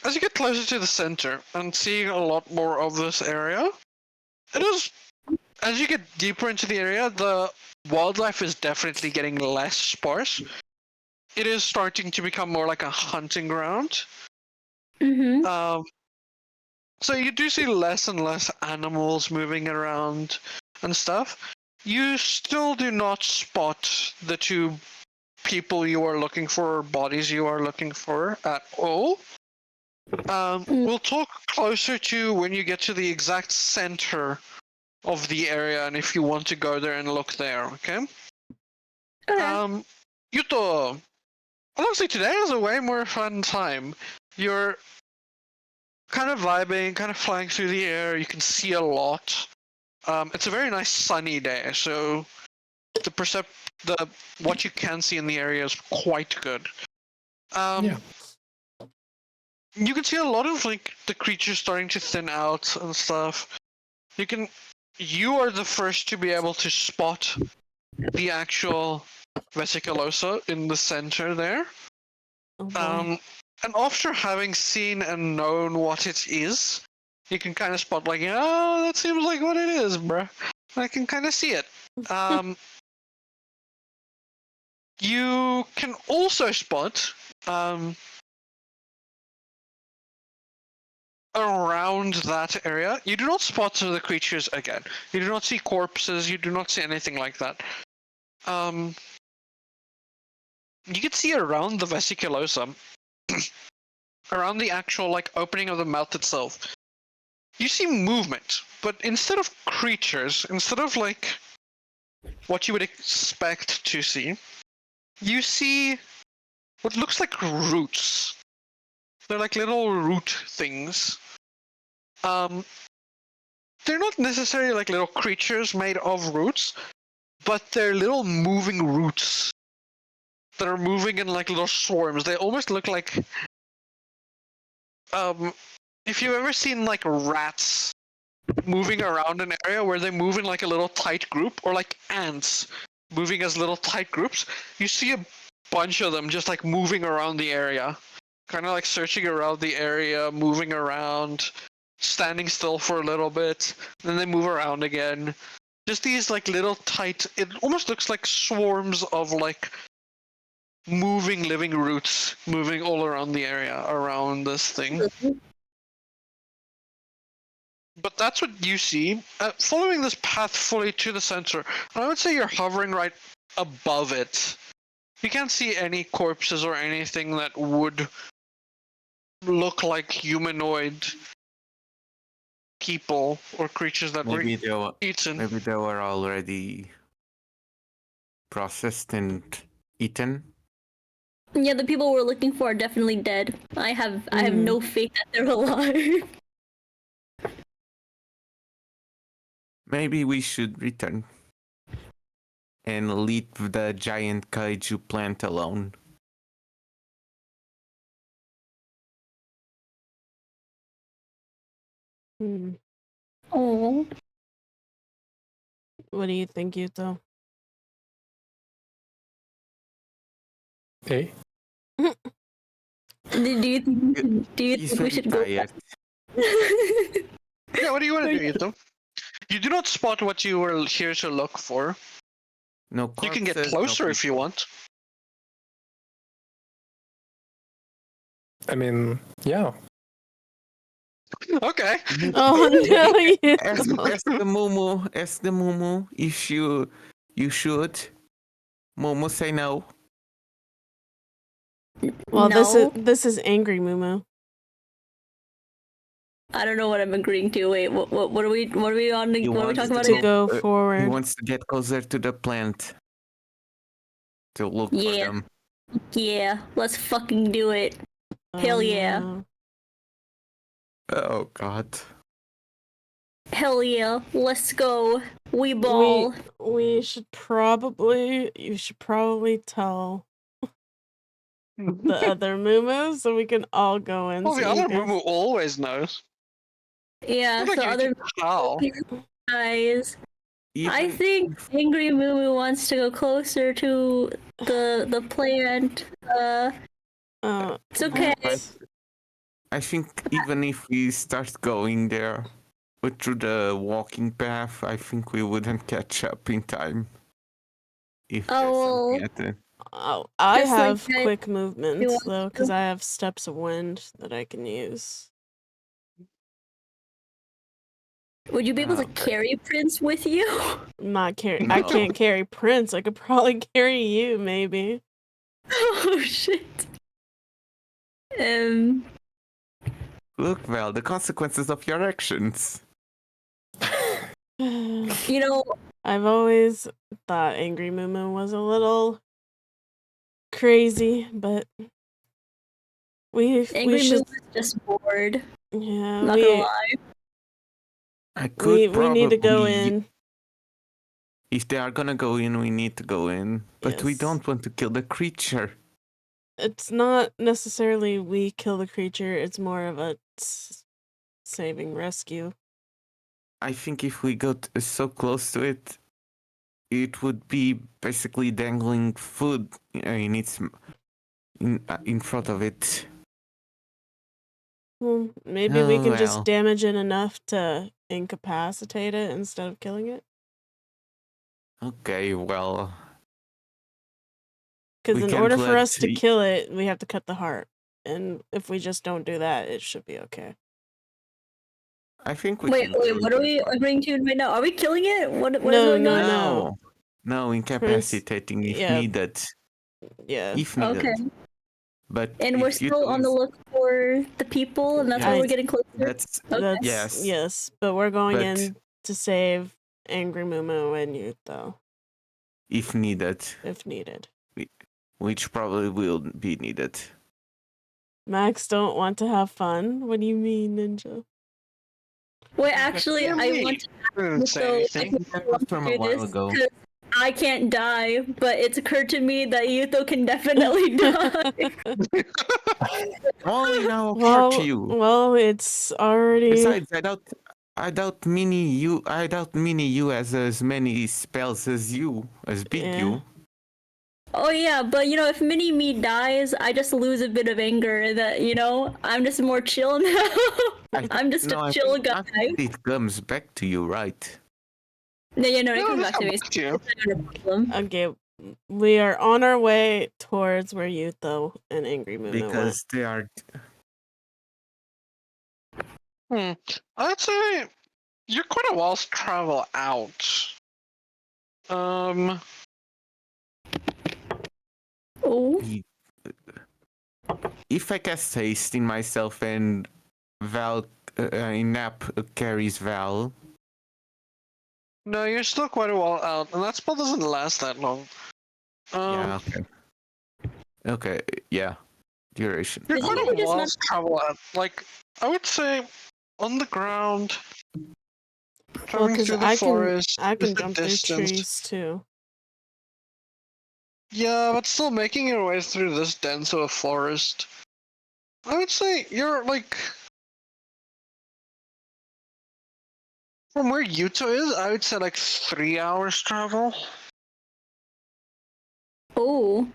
As you get closer to the center and seeing a lot more of this area, it is... As you get deeper into the area, the wildlife is definitely getting less sparse. It is starting to become more like a hunting ground. Mm-hmm. So you do see less and less animals moving around and stuff. You still do not spot the 2 people you are looking for, or bodies you are looking for at all. We'll talk closer to when you get to the exact center of the area and if you want to go there and look there, okay? Okay. Yuto, honestly, today is a way more fun time. You're kind of vibing, kind of flying through the air. You can see a lot. It's a very nice sunny day, so what you can see in the area is quite good. you can see a lot of like the creatures starting to thin out and stuff. You are the first to be able to spot the actual vesiculosa in the center there. Oh boy. And after having seen and known what it is, you can kind of spot like, oh, that seems like what it is, bruh. I can kind of see it. You can also spot around that area. You do not spot the creatures again. You do not see corpses. You do not see anything like that. You can see around the vesiculosa, around the actual like opening of the mouth itself. You see movement, but instead of creatures, instead of like what you would expect to see, you see what looks like roots. They're like little root things. They're not necessarily like little creatures made of roots, but they're little moving roots that are moving in like little swarms. They almost look like if you've ever seen like rats moving around an area where they move in like a little tight group, or like ants moving as little tight groups, you see a bunch of them just like moving around the area, kind of like searching around the area, moving around, standing still for a little bit, then they move around again. Just these like little tight, it almost looks like swarms of like moving living roots moving all around the area around this thing. But that's what you see. Following this path fully to the center, I would say you're hovering right above it. You can't see any corpses or anything that would look like humanoid people or creatures that were eaten. Maybe they were already processed and eaten. Yeah, the people we're looking for are definitely dead. I have no faith that they're alive. Maybe we should return and leave the giant kaiju plant alone. Oh. What do you think, Yuto? Hey, Do you think we should go? Tired. Yeah, what do you want to do, Yuto? You do not spot what you were here to look for. No You can get corpses, closer no if you want. I mean, yeah. Okay. Oh no, Ask Yuto. the Mumu if you should. Mumu say no. Well, No. this is angry Mumu. I don't know what I'm agreeing to. Wait, what are we on? He What are we wants talking about To again? go He forward. wants to get closer to the plant to look for Yeah. them. Yeah, let's fucking do it. Hell yeah. No. Oh God. Hell yeah, let's go. We ball. You should probably tell the other Mumu so we can all go in. Well, so the you other guys- Mumu always knows. Yeah, Look like so you other can tell. guys. I Even think Angry Mumu wants to go closer to the plant. It's okay. I think even if we start going there through the walking path, I think we wouldn't catch up in time. If there's something at the... Oh, I Just like have that, quick you movements want though, to- because I have steps of wind that I can use. Would you be able to Okay. carry Prince with you? Not carry. No. I can't carry Prince. I could probably carry you, maybe. Oh shit. Look, Val, the consequences of your actions. You know, I've always thought Angry Mumu was a little crazy, but we Angry should. Mumu is just bored. Yeah, Not gonna lie. I could we need to go probably- in. If they are gonna go in, we need to go in. But we Yes. don't want to kill the creature. it's not necessarily we kill the creature, it's more of a saving rescue. I think if we got so close to it, it would be basically dangling food in front of it. Well, maybe we can just Well, damage it enough to incapacitate it instead of killing it. okay, well, Because we in can't order for let us to kill it, we have to cut the heart. And if we just don't do that, it should be okay. I think we Wait, can kill what it are we agreeing to right now? Are we killing it? What is No, going on? no. No, incapacitating if yeah. needed. Yeah. If needed. Okay. But And we're if you still on the look for the people, and that's why I- we're getting closer. That's Okay. yes. But we're going But- in to save Angry Mumu and you, though, if needed, if needed. which probably will be needed. Max don't want to have fun? What do you mean, Ninja? Wait, actually, I want to Didn't say so anything. From a while ago. because I can't die, but it's occurred to me that Yuto can definitely die. Only now occurred to you. Well, it's already. Besides, I doubt Mini you has as many spells as Big Yeah. you. Oh yeah, but if Mini Me dies, I just lose a bit of anger. That I'm just more chill now. I'm just a chill guy. I think it comes back to you, right? No, it No, comes this back to me. comes back to you. It's not a problem. Okay, we are on our way towards where Yuto and Angry Mumu went. Because they are. I'd say you're quite a while to travel out. Oh, If I cast haste in myself and Val in Nap carries Val. No, you're still quite a while out, and that spell doesn't last that long. Yeah. Okay. Okay. Yeah. Duration. You're Did quite you a just while not- to travel out. Like, I would say, on the ground, Well, traveling because through the forest, I can with the jump through distance. trees too. Yeah, but still making your way through this dense of a forest. I would say you're like from where Yuto is, I would say like 3 hours travel. oh,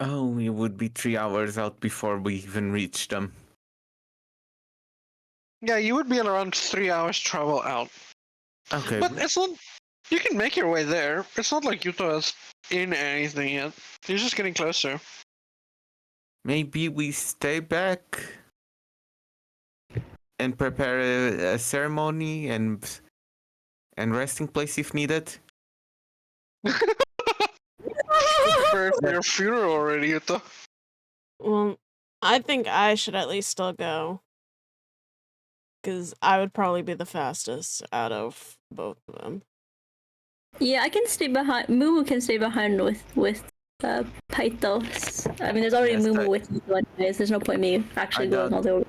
Oh, we would be 3 hours out before we even reach them. Yeah, you would be in around 3 hours travel out. Okay. But it's not. You can make your way there. It's not like Yuto is in anything yet. You're just getting closer. Maybe we stay back and prepare a ceremony and resting place if needed. Prepare for your funeral already, Yuto. Well, I think I should at least still go. Because I would probably be the fastest out of both of them. yeah, I can stay behind. Mumu can stay behind with Paitos. I mean, there's already Yes, Mumu with you anyways. There's no point me actually going all the way.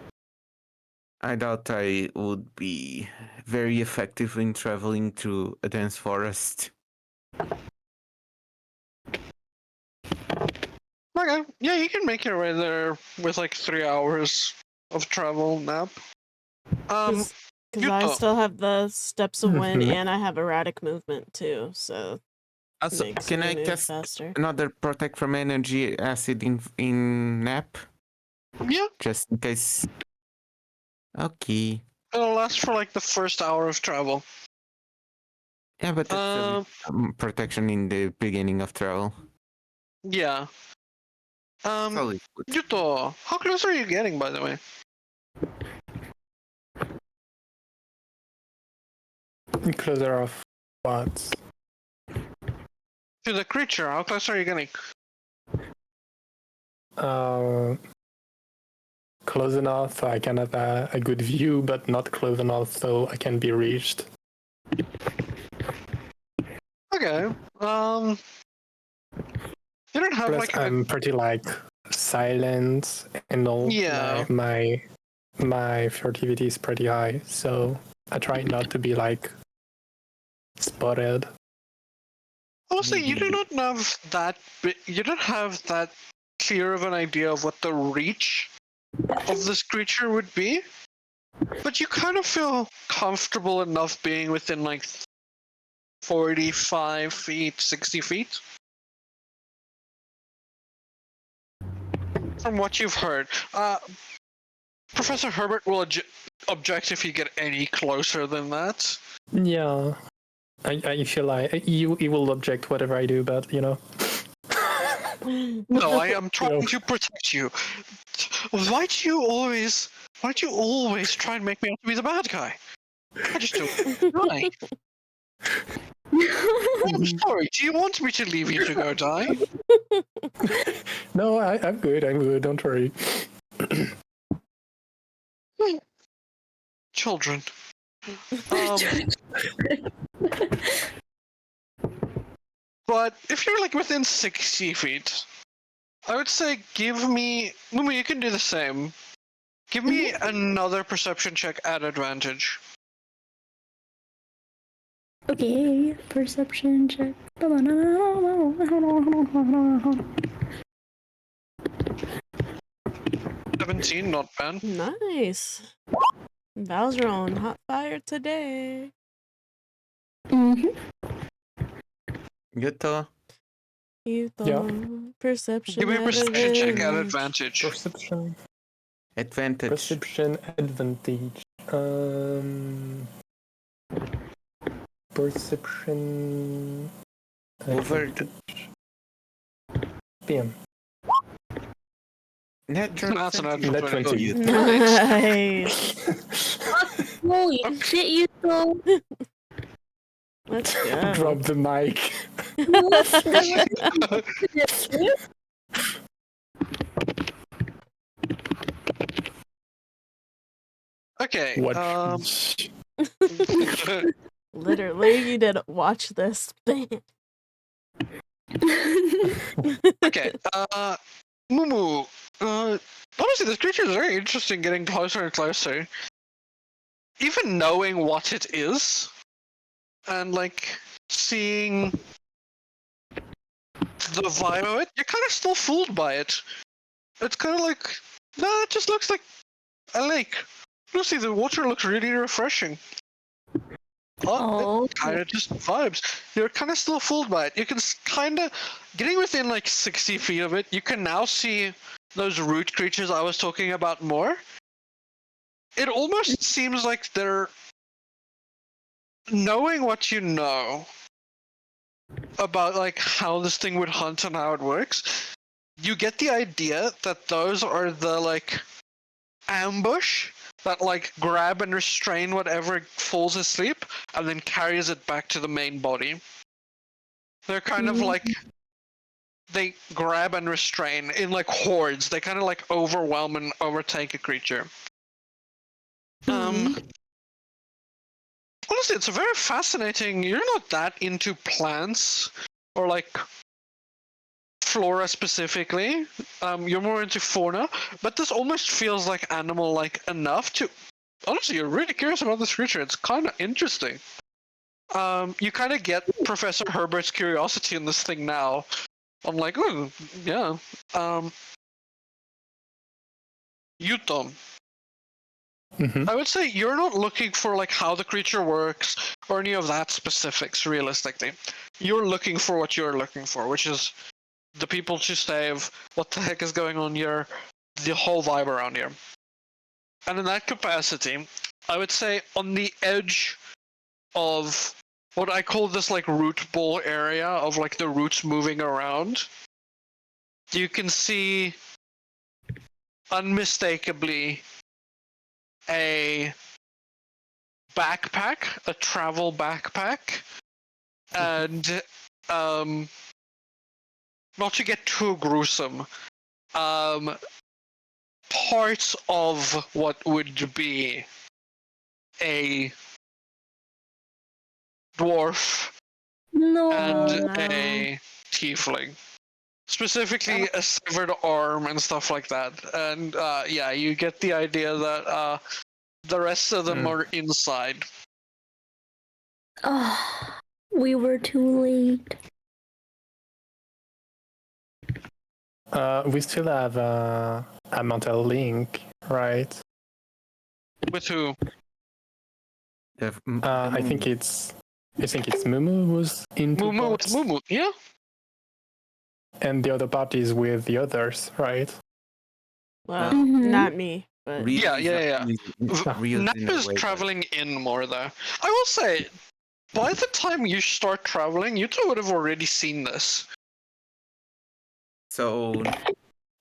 I doubt I would be very effective in traveling through a dense forest. Okay, yeah, you can make your way there with like 3 hours of travel nap. Because I Yuto. still have the Steps of Wind Mhm. and I have erratic movement too, so Also, makes can me I move cast faster. another protect from energy acid in Nap? Yeah, Just in case. Okay. it'll last for like the first hour of travel. Yeah, but that's protection in the beginning of travel. Yeah. Solid. Yuto, how close are you getting, by the way? Closer of what? To the creature, how close are you getting? Close enough so I can have a good view, but not close enough so I can be reached. Okay. You don't have Plus, like I'm pretty silent and all. Yeah. My furtivity is pretty high, so I try not to be spotted. Also, you do not have that. You don't have that sphere of an idea of what the reach of this creature would be, but you kind of feel comfortable enough being within like 45 feet, 60 feet. From what you've heard. Professor Herbert will object if you get any closer than that. Yeah. I feel like you will object whatever I do, but you know. No, I am trying to protect you. Why do you always try and make me out to be the bad guy? I just don't die. I'm sorry, do you want me to leave you to go die? No, I'm good. I'm good. Don't worry. Children. But if you're like within 60 feet, I would say give me... Mumu, you can do the same. Give me another perception check at advantage. Okay, perception check. 17, not bad. Nice. Bowser on hot fire today. Mm-hmm. Yuto. You Yeah. thought perception. Give me a perception check at advantage. advantage. Perception. Advantage. Perception advantage. Perception. Over advantage. PM. Natural That's an 20. actual Net 20. 20. Nice. Holy shit, you so. Let's go. Drop the mic. Okay. What? Literally, you didn't watch this thing. Okay. Mumu. Honestly, this creature is very interesting. Getting closer and closer. Even knowing what it is, and like seeing the vibe of it, you're kind of still fooled by it. It's kind of like, no, it just looks like a lake. Honestly, the water looks really refreshing. Oh. It kind of just vibes. You're kind of still fooled by it. You can kind of, getting within like 60 feet of it, you can now see those root creatures I was talking about more. It almost seems like they're knowing what you know about like how this thing would hunt and how it works. You get the idea that those are the like ambush that like grab and restrain whatever falls asleep and then carries it back to the main body. They're kind of like, they grab and restrain in like hordes. They kind of like overwhelm and overtake a creature. Honestly, it's a very fascinating. You're not that into plants or like flora specifically. You're more into fauna, but this almost feels like animal-like enough to. Honestly, you're really curious about this creature. It's kind of interesting. You kind of get Professor Herbert's curiosity in this thing now. I'm like, oh yeah. Yutom. I would say you're not looking for like how the creature works or any of that specifics realistically. You're looking for what you're looking for, which is the people to save, what the heck is going on here, the whole vibe around here. And in that capacity, I would say on the edge of what I call this like root ball area of like the roots moving around, you can see unmistakably a backpack, a travel backpack, and not to get too gruesome, parts of what would be a dwarf No. and no. a tiefling. Specifically a severed arm and stuff like that. And yeah, you get the idea that the rest of them are inside. Oh, we were too late. We still have a mental link, right? With who? I think it's Mumu who's into Mumu with bots, Mumu. Yeah. and the other part is with the others, right? Well, Mhm. not me, but Yeah. Real Nap in a is way, but- traveling in more though. I will say, by the time you start traveling, you two would have already seen this. So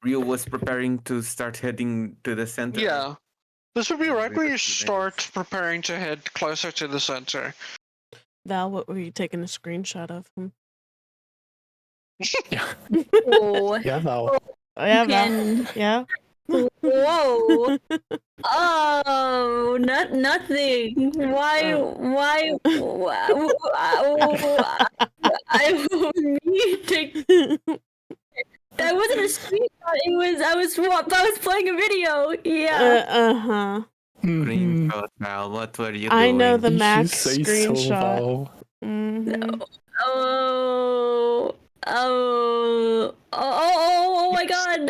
Rio was preparing to start heading to the center. Yeah. This would be Yeah, right we when were you too start preparing to head closer to the center. Val, what were you taking a screenshot of? Yeah, Oh, yeah, Val. Oh yeah, Val. can. Yeah. Whoa. Oh, nothing. Why? Oh. Why? I me take. That wasn't a screenshot. It was. I was playing a video. Yeah. Uh-huh. Mhm. Screenshot, Val. What were you I doing? know the If you max say so, screenshot. Val. Mm-hmm. Oh. Oh my God.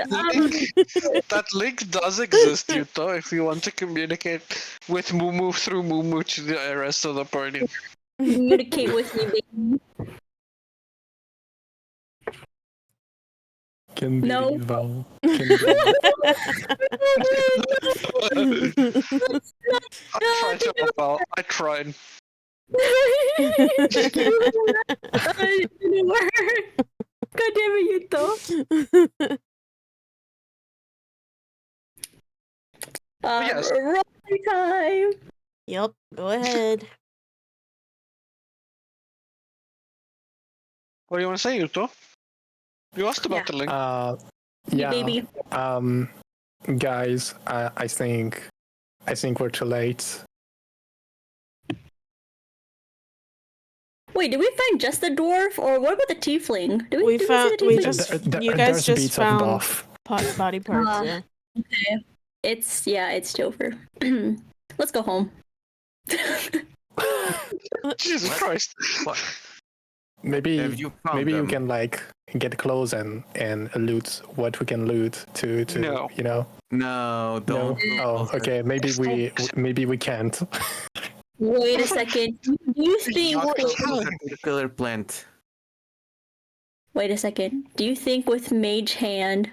That link does exist, Yuto, if you want to communicate with Mumu through Mumu to the rest of the party. Communicate with me, baby. Can be No. Val. Can be. I tried to help out. I tried. It didn't work. God damn it, Yuto. Yes. Rolling time. Yep, go ahead. What do you want to say, Yuto? You asked about the link. Yeah. Baby. Guys, I think we're too late. Wait, did we find just the dwarf, or what about the tiefling? Did We did found- see the we tiefling? just- you guys there's just bits found- of both. Body parts, Ah. yeah. It's Jover. Let's go home. Jesus Christ. What? Maybe Have you found maybe them? you can like get close and loot what we can loot to No. you know. No, don't. No. Oh, okay. Maybe we can't. Wait a second. Do you think? Not closer to the killer plant. Wait a second. Do you think with Mage Hand?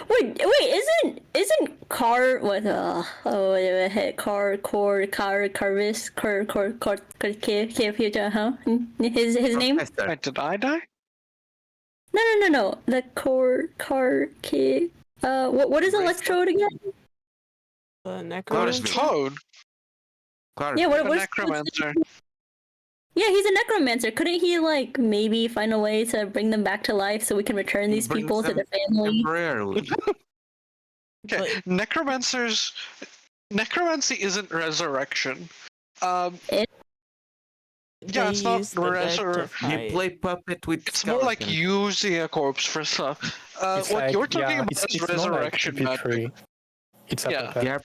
Wait! Isn't Car what? Carvis huh? His name? Professor. Wait, did I die? No. The what is Electrode again? The Oh, it's necromancer. Toad. Clark. Yeah, The what's necromancer. Yeah, he's a necromancer. Couldn't he like maybe find a way to bring them back to life so we can return these Brings people to them their family? Temporarily. Okay, necromancy isn't resurrection. Yeah, They it's not use the dead to resurrection. You fight. play puppet with It's more like skeletons. using a corpse for stuff. It's What like, you're talking yeah, about it's is more like resurrection magic. CP3. It's a Yeah. puppet. They are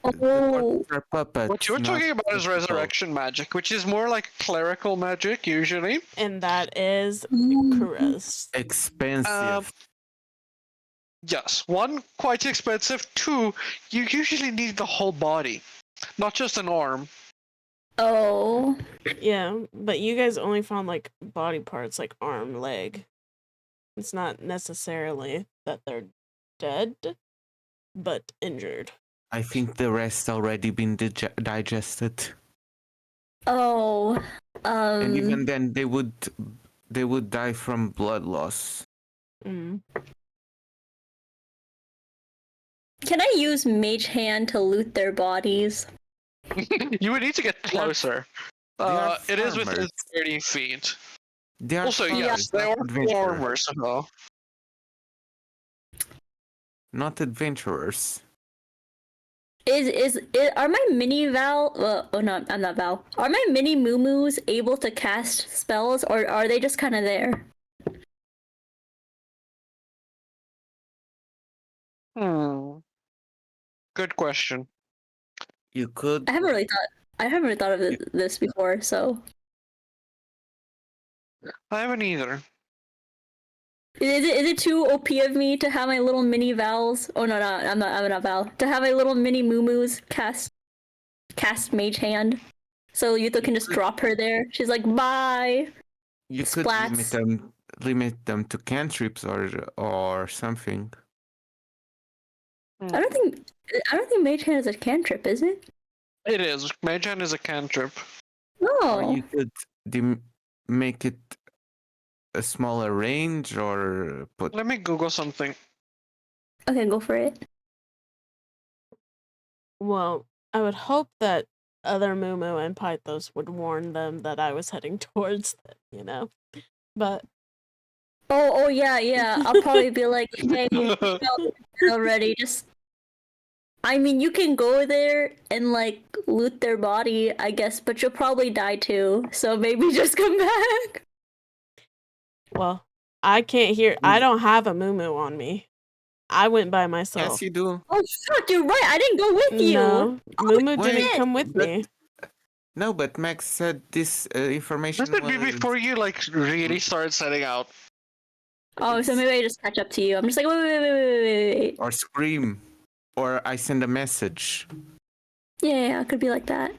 Oh. The are puppets. What you're not talking about is people. resurrection magic, which is more like clerical magic usually. And that is Mm. correct. Expensive. Yes, one, quite expensive. Two, you usually need the whole body, not just an arm. Oh. Yeah, but you guys only found like body parts, like arm, leg. It's not necessarily that they're dead, but injured. I think the rest already been digested. Oh. And even then they would die from blood loss. Mm. Can I use Mage Hand to loot their bodies? You would need to get closer. They are It is within farmers. 30 feet. They are Also, yes, farmers, they not are adventurers. farmers, though. Not adventurers. Are my mini Val? Oh no, I'm not Val. Are my mini Moo-Moos able to cast spells, or are they just kind of there? Good question. You could. I haven't really thought of this before. So I haven't either. Is it too OP of me to have my little mini Vals? Oh no, I'm not Val. To have my little mini Moo cast Mage Hand, so Yuto can just drop her there. She's like, bye. You could Splats. limit them to cantrips or something. I don't think Mage Hand is a cantrip, is it? It is. Mage Hand is a cantrip. Or Oh, you could make it a smaller range or put. Let me Google something. okay, go for it. Well, I would hope that other Mumu and Pythos would warn them that I was heading towards them, But Oh yeah. I'll probably be like, hey, already. Just, I mean, you can go there and like loot their body, I guess, but you'll probably die too. So maybe just come back. well, I can't hear. I don't have a Mumu on me. I went by myself. Yes, you do. Oh fuck, you're right. I didn't go with you. No, Mumu didn't wait, come with but- me. No, but Max said this information This would be was before you really started setting out. Oh, so maybe I just catch up to you. I'm just like, wait. or scream, or I send a message. Yeah, it could be like that.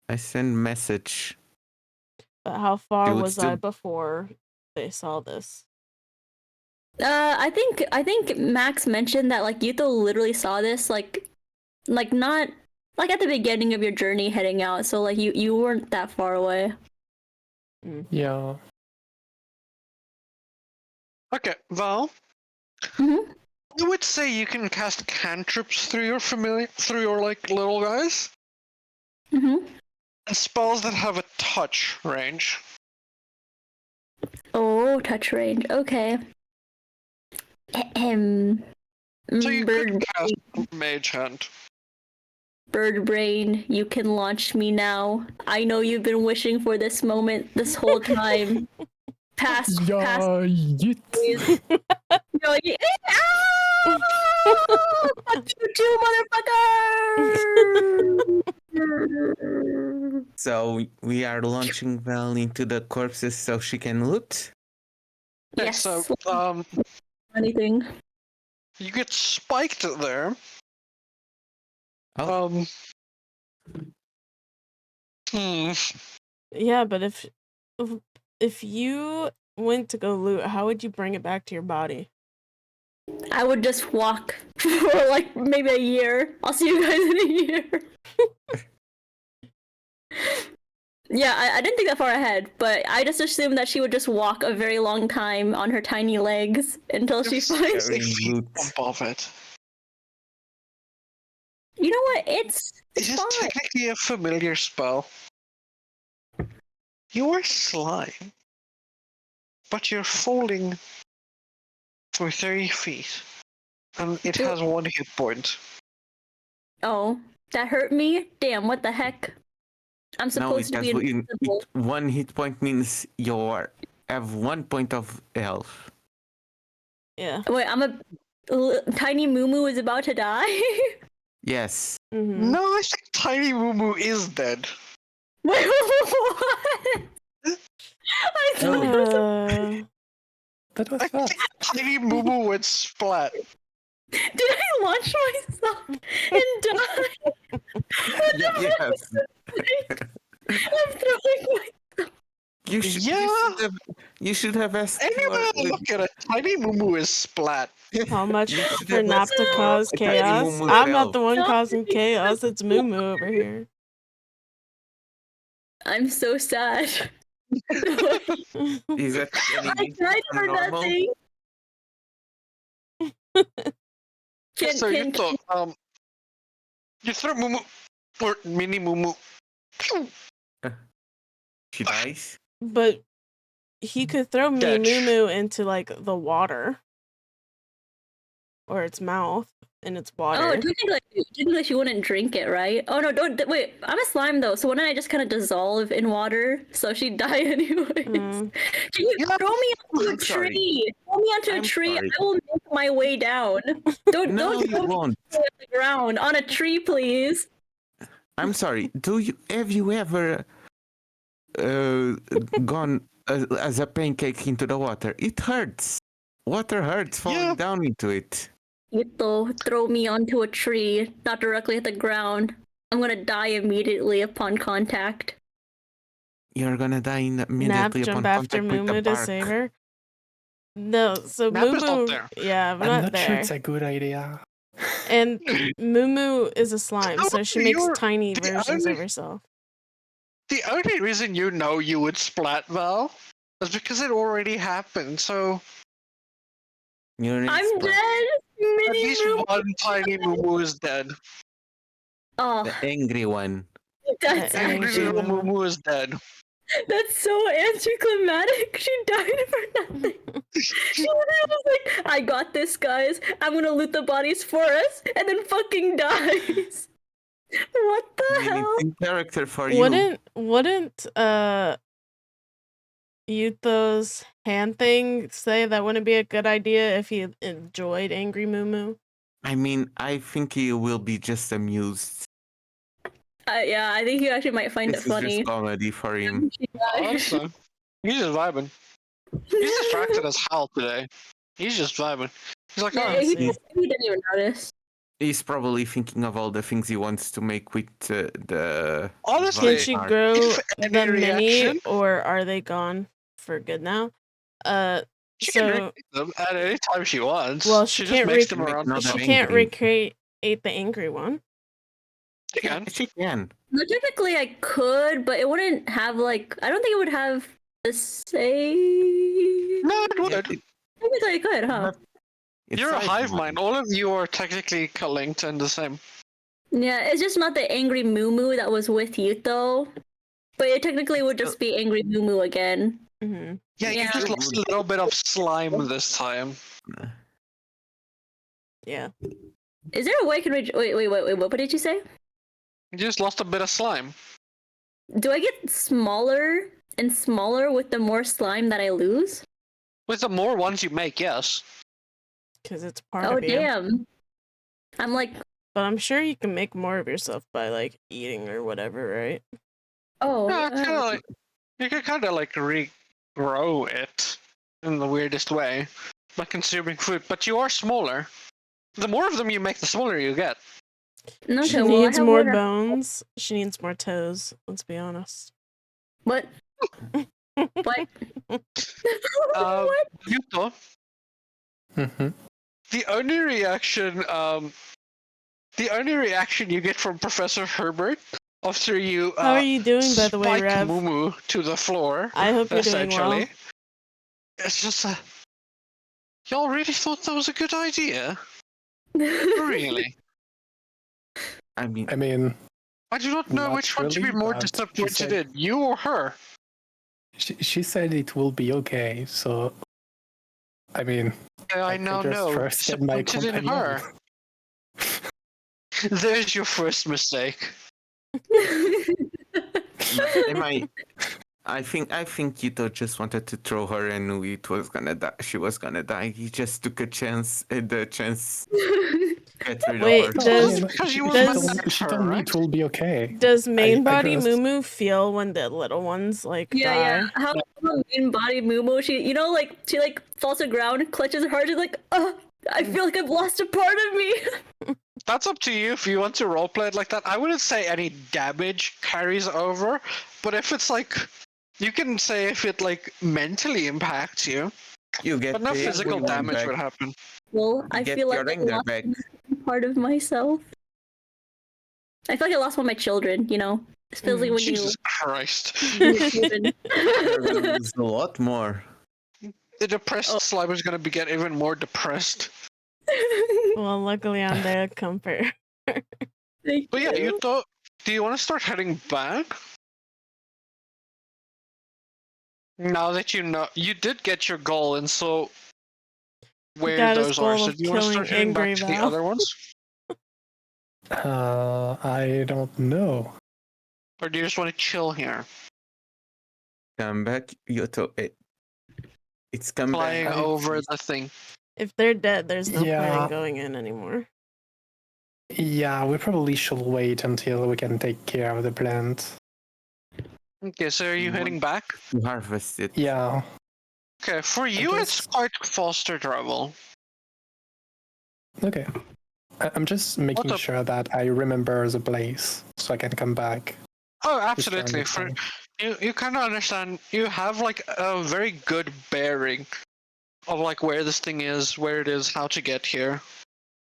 I send message. But how far Dude, was I still- before they saw this? I think Max mentioned that like Yuto literally saw this like not like at the beginning of your journey heading out, so like you weren't that far away. Yeah. Okay, Val. Mhm. I would say you can cast cantrips through your like little guys, Mhm. and spells that have a touch range. Oh, touch range. Okay. Ahem. So you could Bird, cast Mage Hand. bird brain, you can launch me now. I know you've been wishing for this moment this whole time. Past. Yeah, you Yo, ah! Fuck you too, motherfucker! So we are launching Val into the corpses so she can loot. Okay, Yes. so Anything. you get spiked there. Oh. Yeah, but if you went to go loot, how would you bring it back to your body? I would just walk for like maybe a year. I'll see you guys in a year. Yeah, I didn't think that far ahead, but I just assumed that she would just walk a very long time on her tiny legs until she Just finds. Carrying loot. above it. You know what? It's It is fine. technically a familiar spell. You are slime, but you're falling for 30 feet, and it has 1 hit point. Oh, that hurt me? Damn, what the heck? I'm No, supposed to be invisible. one hit point means you have 1 point of health. Yeah. Wait, tiny Mumu is about to die? Yes. Mm-hmm. No, I think Tiny Mumu is dead. Wait, what? I thought it was That was I fast. think Tiny Mumu went splat. Did I launch myself and die? Yes. I'm throwing my... You should have asked. Anyway, look at it. Tiny Mumu is splat. How much You should for have Nap to asked cause a tiny chaos? Mumu I'm not fell. the one No. causing chaos. It's Mumu over here. I'm so sad. Is that I any tried for normal? nothing. So you thought, you throw Mumu, or Mini Mumu. Pew! She dies. But he could throw me Dead. Mumu into like the water. Or its mouth in its water. Oh, technically she wouldn't drink it, right? Oh no, don't wait. I'm a slime though, so wouldn't I just kind of dissolve in water so she'd die anyways? Mm. Can you Yeah. throw me onto a I'm sorry. tree? Throw me onto a I'm tree. sorry. I will make my way down. Don't No, don't you throw me won't. on the ground. On a tree, please. I'm sorry. Have you ever gone as a pancake into the water. It hurts. Water hurts falling Yeah. down into it. Yuto, throw me onto a tree, not directly at the ground. I'm gonna die immediately upon contact. You're gonna die Nap immediately jump upon after contact with the Mumu to bark. save her. No, so Nap is not Mumu, there. yeah, I'm I'm not not sure there. it's a good idea. And Mumu is a slime, so she makes You're tiny the versions only- of herself. The only reason you know you would splat, Val, is because it already happened. So You're I'm exposed. dead! at Mini least Mumu! one tiny Mumu is dead. Oh, The angry one. that's The Angry angry little Mumu. Mumu is dead. That's so anticlimactic. She died for nothing. She was like, I got this, guys. I'm gonna loot the bodies for us, and then fucking dies. What I the mean, hell? it's in character for you. Wouldn't Yuto's hand thing say that wouldn't be a good idea if he enjoyed Angry Mumu? I mean, I think you will be just amused. Yeah, I think you actually might find This it is funny. just comedy for him. She died. Honestly, he's just vibing. He's distracted as hell today. He's just vibing. He's like, Yeah, oh, he see. didn't even notice. He's probably thinking of all the things he wants to make with the. Honestly, Can she Art. grow if the any mini, reaction, or are they gone for good now? she can So recreate them at any time she wants. well, she she just can't makes rec- them make around. another she herself. can't angry. recreate the angry one. She can. She can. No, technically I could, but it wouldn't have like I don't think it would have the same. No, it would. Technically I could, huh? But it's You're a hive mind. mind. All of you are technically linked and the same. Yeah, it's just not the angry Mumu that was with Yuto. But it technically would just be angry Mumu again. Hmm. Yeah, you Yeah. just lost a little bit of slime this time. Yeah. Is there a way I can wait, what did you say? You just lost a bit of slime. Do I get smaller and smaller with the more slime that I lose? With the more ones you make, yes. Because it's part Oh of you. damn. I'm like, But I'm sure you can make more of yourself by like eating or whatever, right? oh, Yeah, it's kinda like, you can kind of like regrow it in the weirdest way by consuming food, but you are smaller. The more of them you make, the smaller you get. no, She okay, well, I needs have more one- bones. She needs more toes. Let's be honest. What? What? Yuto, Hmm. the only reaction you get from Professor Herbert after you How are you doing, by the way, spike Rev? Mumu to the floor, I hope you're doing well. essentially, it's just y'all really thought that was a good idea? Really? I mean, I mean, I do not know Not which one to be really, more but she disappointed said- in, you or her. she said it will be okay, so I mean, I I now just know. trusted my Disappointed in companion. her. There's your first mistake. am I think Yuto just wanted to throw her and knew it was gonna die. She was gonna die. He just took a chance, the chance to get rid Wait, of her. does- Because you were does- mad at she her, told me right? it will be okay. Does main I body just- Mumu feel when the little ones like Yeah, die? yeah. How mean body Mumu? She, like she like falls to the ground, clutches her heart, she's like, I feel like I've lost a part of me. That's up to you if you want to roleplay it like that. I wouldn't say any damage carries over, but if it's like, you can say if it like mentally impacts you, You get but no the physical angry one damage back. would happen. Well, I Get feel like your I anger lost back. a part of myself. I feel like I lost one of my children. It feels like when Jesus Christ. you children. You're gonna lose a lot more. The depressed Oh. slime is gonna get even more depressed. Well, luckily I'm there to comfort. Thank But yeah, you. do you want to start heading back? Now that you know, you did get your goal, and so where got his those are, goal so of do you want to start killing heading back Angry to the Val. other ones? I don't know. Or do you just want to chill here? Come back, Yuto. It's come Flying back. over the thing. If they're dead, there's no point Yeah. in going in anymore. Yeah, we probably should wait until we can take care of the plant. Okay, so are you We heading want back? to harvest it. Yeah. Okay, for you it's guess- quite faster travel. Okay. I'm just making up? sure that I remember the place so I can come back. Oh, if there are absolutely. any For plans. you kind of understand. You have like a very good bearing of like where this thing is, where it is, how to get here.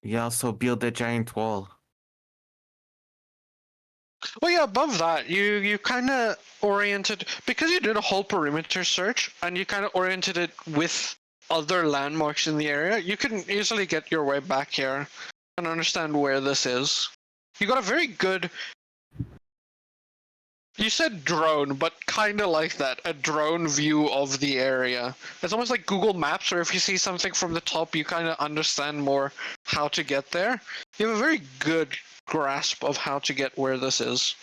You also build a giant wall. Well, yeah. Above that, you kind of oriented because you did a whole perimeter search and you kind of oriented it with other landmarks in the area. You can easily get your way back here and understand where this is. You got a very good. You said drone, but kind of like that. A drone view of the area. It's almost like Google Maps, where if you see something from the top, you kind of understand more how to get there. You have a very good grasp of how to get where this is.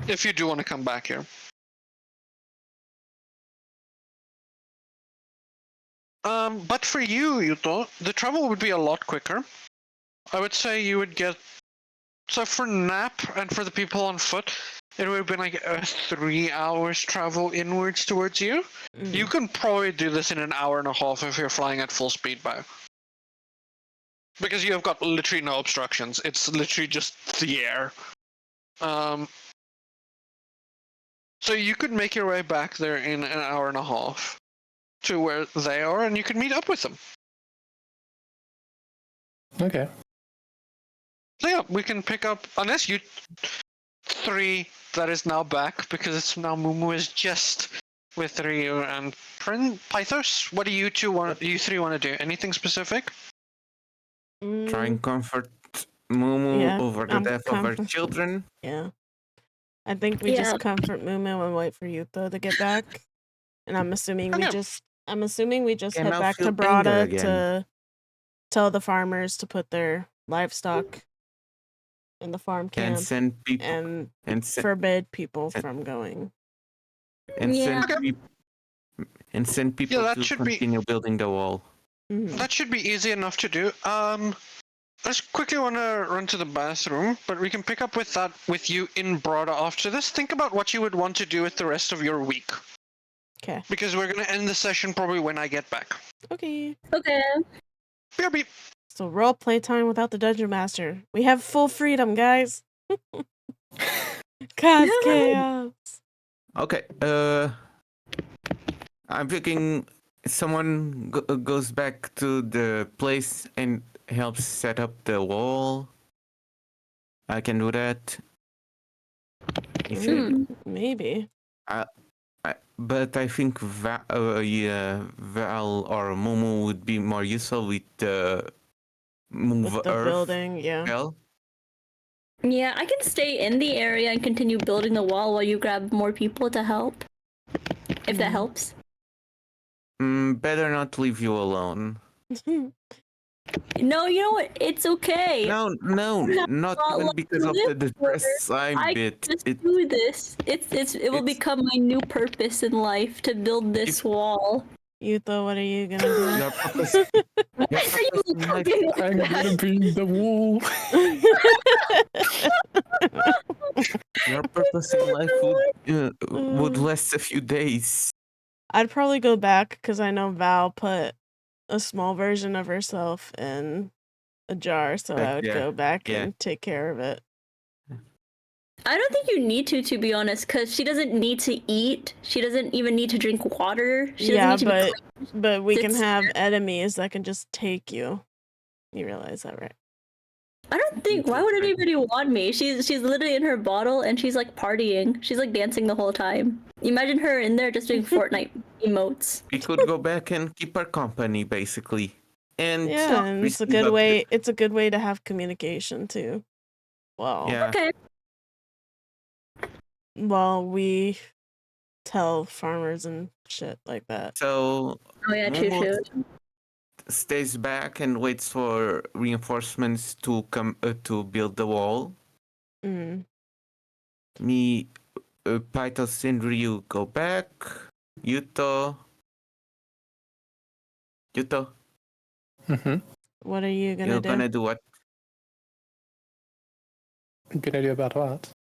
If you do want to come back here. But for you, Yuto, the travel would be a lot quicker. I would say you would get. So for Nap and for the people on foot, it would have been like a 3 hours travel inwards towards you. You can probably do this in an hour and a half if you're flying at full speed back. Because you have got literally no obstructions. It's literally just the air. So you could make your way back there in an hour and a half to where they are, and you could meet up with them. Okay. So yeah, we can pick up, unless you three that is now back, because it's now Mumu is just with Ryu and Pythos. What do you three want to do? Anything specific? Try and comfort Mumu Yeah, over the I'm death of her comfort- children. Yeah. I think we Yeah. just comfort Mumu and wait for Yuto to get back. And I'm assuming we Okay. just Can head now back to feel anger Brada again. to tell the farmers to put their livestock in the farm And camp send people and and send forbid people send- from going. and Yeah. send people and send people that to should be- continue building the wall. Mhm. That should be easy enough to do. I just quickly want to run to the bathroom, but we can pick up with that with you in Brada after this. Think about what you would want to do with the rest of your week. Okay. Because we're going to end the session probably when I get back. Okay. Okay. BRB. So role play time without the dungeon master. We have full freedom, guys. Cause chaos. Okay. I'm thinking someone goes back to the place and helps set up the wall. I can do that. If you, Maybe. but I think Val or Momo would be more useful with the move With the earth building, yeah. spell. Yeah, I can stay in the area and continue building the wall while you grab more people to help. If that helps. Better not leave you alone. No, you know what? It's okay. No, not Well, even like, because of live the stress I'm I bit. can just It, do this. It will it's- become my new purpose in life to build this wall. Yuto, what are you gonna do? your purpose, your Why are you purpose in life, looking I'm like gonna that? build the wall. your purpose in life would last a few days. I'd probably go back because I know Val put a small version of herself in a jar, so Back I would there, go back yeah. and take care of it. I don't think you need to be honest, because she doesn't need to eat. She doesn't even need to drink water. She Yeah, doesn't need to but we can It's- have enemies that can just take you. You realize that, right? I don't think. Why would anybody want me? She's literally in her bottle and she's like partying. She's like dancing the whole time. Imagine her in there just doing Fortnite emotes. We could go back and keep her company, basically. And Yeah, and it's a receive good way. updates. It's a good way to have communication too. Well, Yeah. Okay. while we tell farmers and shit like that. So Oh yeah, true. Momo stays back and waits for reinforcements to come to build the wall. Mm. Me, Pythos and Ryu go back. Yuto. Mm-hmm. What are you gonna You're do? gonna do what? Good idea about what?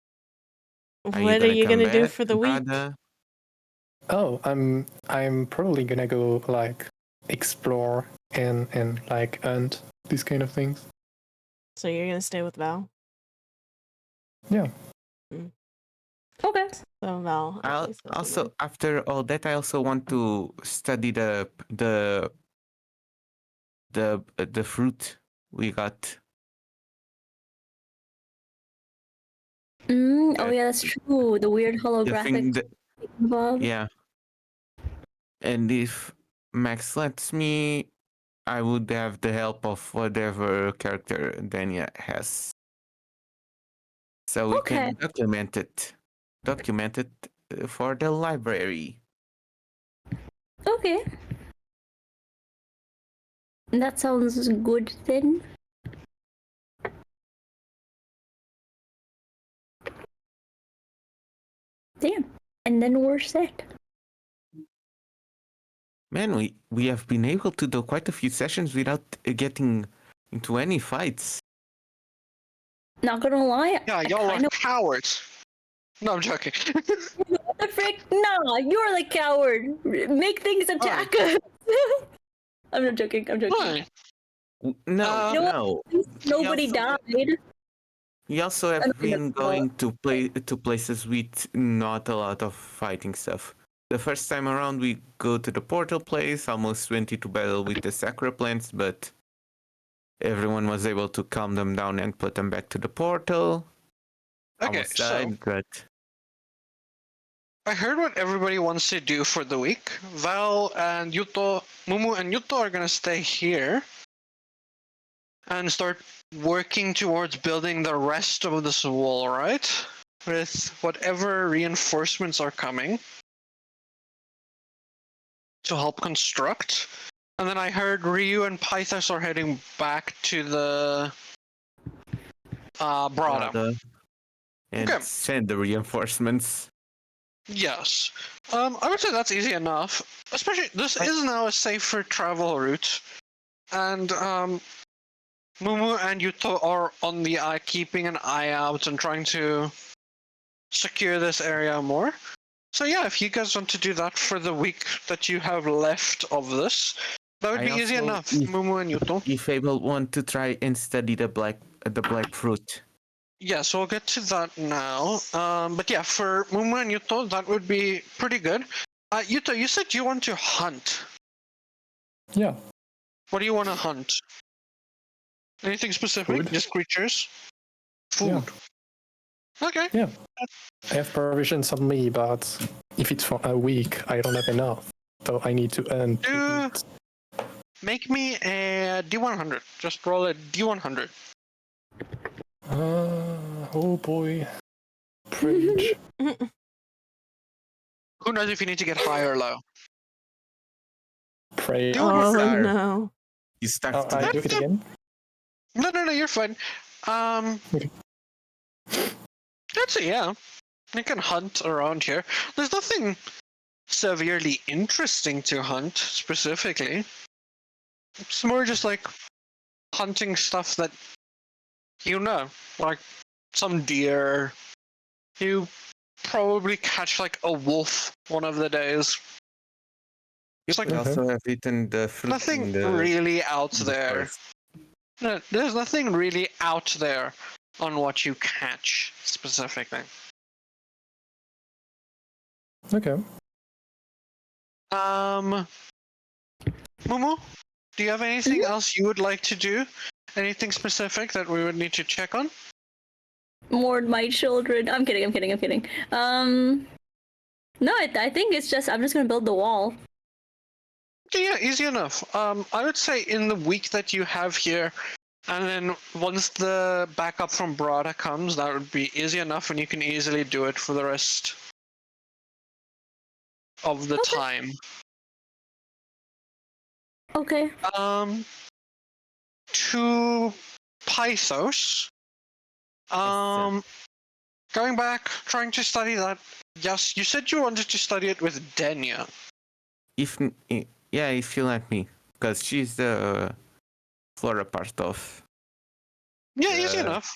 What are you gonna do for the week? brother? Oh, I'm probably gonna go like explore and like hunt these kind of things. So you're gonna stay with Val? Yeah. Okay. So Val. at I'll least has also, after all that, I also want to study the fruit we got. Oh That- yeah, that's true. The weird The holographic thing that, Bob. yeah. And if Max lets me, I would have the help of whatever character Dania has. So we Okay. can document it for the library. Okay. That sounds good then. Damn. And then we're set. Man, we have been able to do quite a few sessions without getting into any fights. Not gonna lie. Yeah, I y'all are kinda... cowards. No, I'm joking. What the frick? Nah, you're the coward. Make things attack us. I'm not joking. I'm joking. Why? No, You know what? no. At least nobody also have- died. We also have Unless been it's going to places with not a lot of fighting stuff. The first time around, we go to the portal place, almost went into battle with the Sakura plants, but everyone was able to calm them down and put them back to the portal. Okay, Almost so died, but I heard what everybody wants to do for the week. Val and Yuto, Mumu and Yuto are gonna stay here and start working towards building the rest of this wall, right? With whatever reinforcements are coming to help construct. And then I heard Ryu and Pythos are heading back to the Brada. and Okay. send the reinforcements. Yes. I would say that's easy enough. Especially, this is now a safer travel route. And, Mumu and Yuto are on the eye, keeping an eye out and trying to secure this area more. So yeah, if you guys want to do that for the week that you have left of this, that would I be easy also- enough, if- Mumu and Yuto. If able, want to try and study the black fruit. Yeah, so we'll get to that now. But yeah, for Mumu and Yuto, that would be pretty good. Yuto, you said you want to hunt. Yeah. What do you want to hunt? Anything specific? Food. Just creatures? Food. Okay. Yeah. I have provisions on me, but if it's for a week, I don't have enough. So I need to earn. Do make me a D100. Just roll a D100. Oh boy. Preach. Who knows if you need to get high or low? Pray. Do Oh Star. no. You start Oh, to I do it again? No, you're fine. Okay. I'd say yeah. You can hunt around here. There's nothing severely interesting to hunt specifically. It's more just like hunting stuff that you know, like some deer. You probably catch like a wolf one of the days. It's like- we also have eaten the fruit Nothing in the really out in the there. forest. No, there's nothing really out there on what you catch specifically. Okay. Mumu, do you have anything else you would like to do? Anything specific that we would need to check on? Mourn my children. I'm kidding. No, I think it's just I'm just gonna build the wall. Yeah, easy enough. I would say in the week that you have here, and then once the backup from Brada comes, that would be easy enough, and you can easily do it for the rest of the Okay. time. Okay. To Pythos. Going back, trying to study that. Yes, you said you wanted to study it with Denya. If you let me, because she's the flora part of. Yeah, easy Yeah. enough.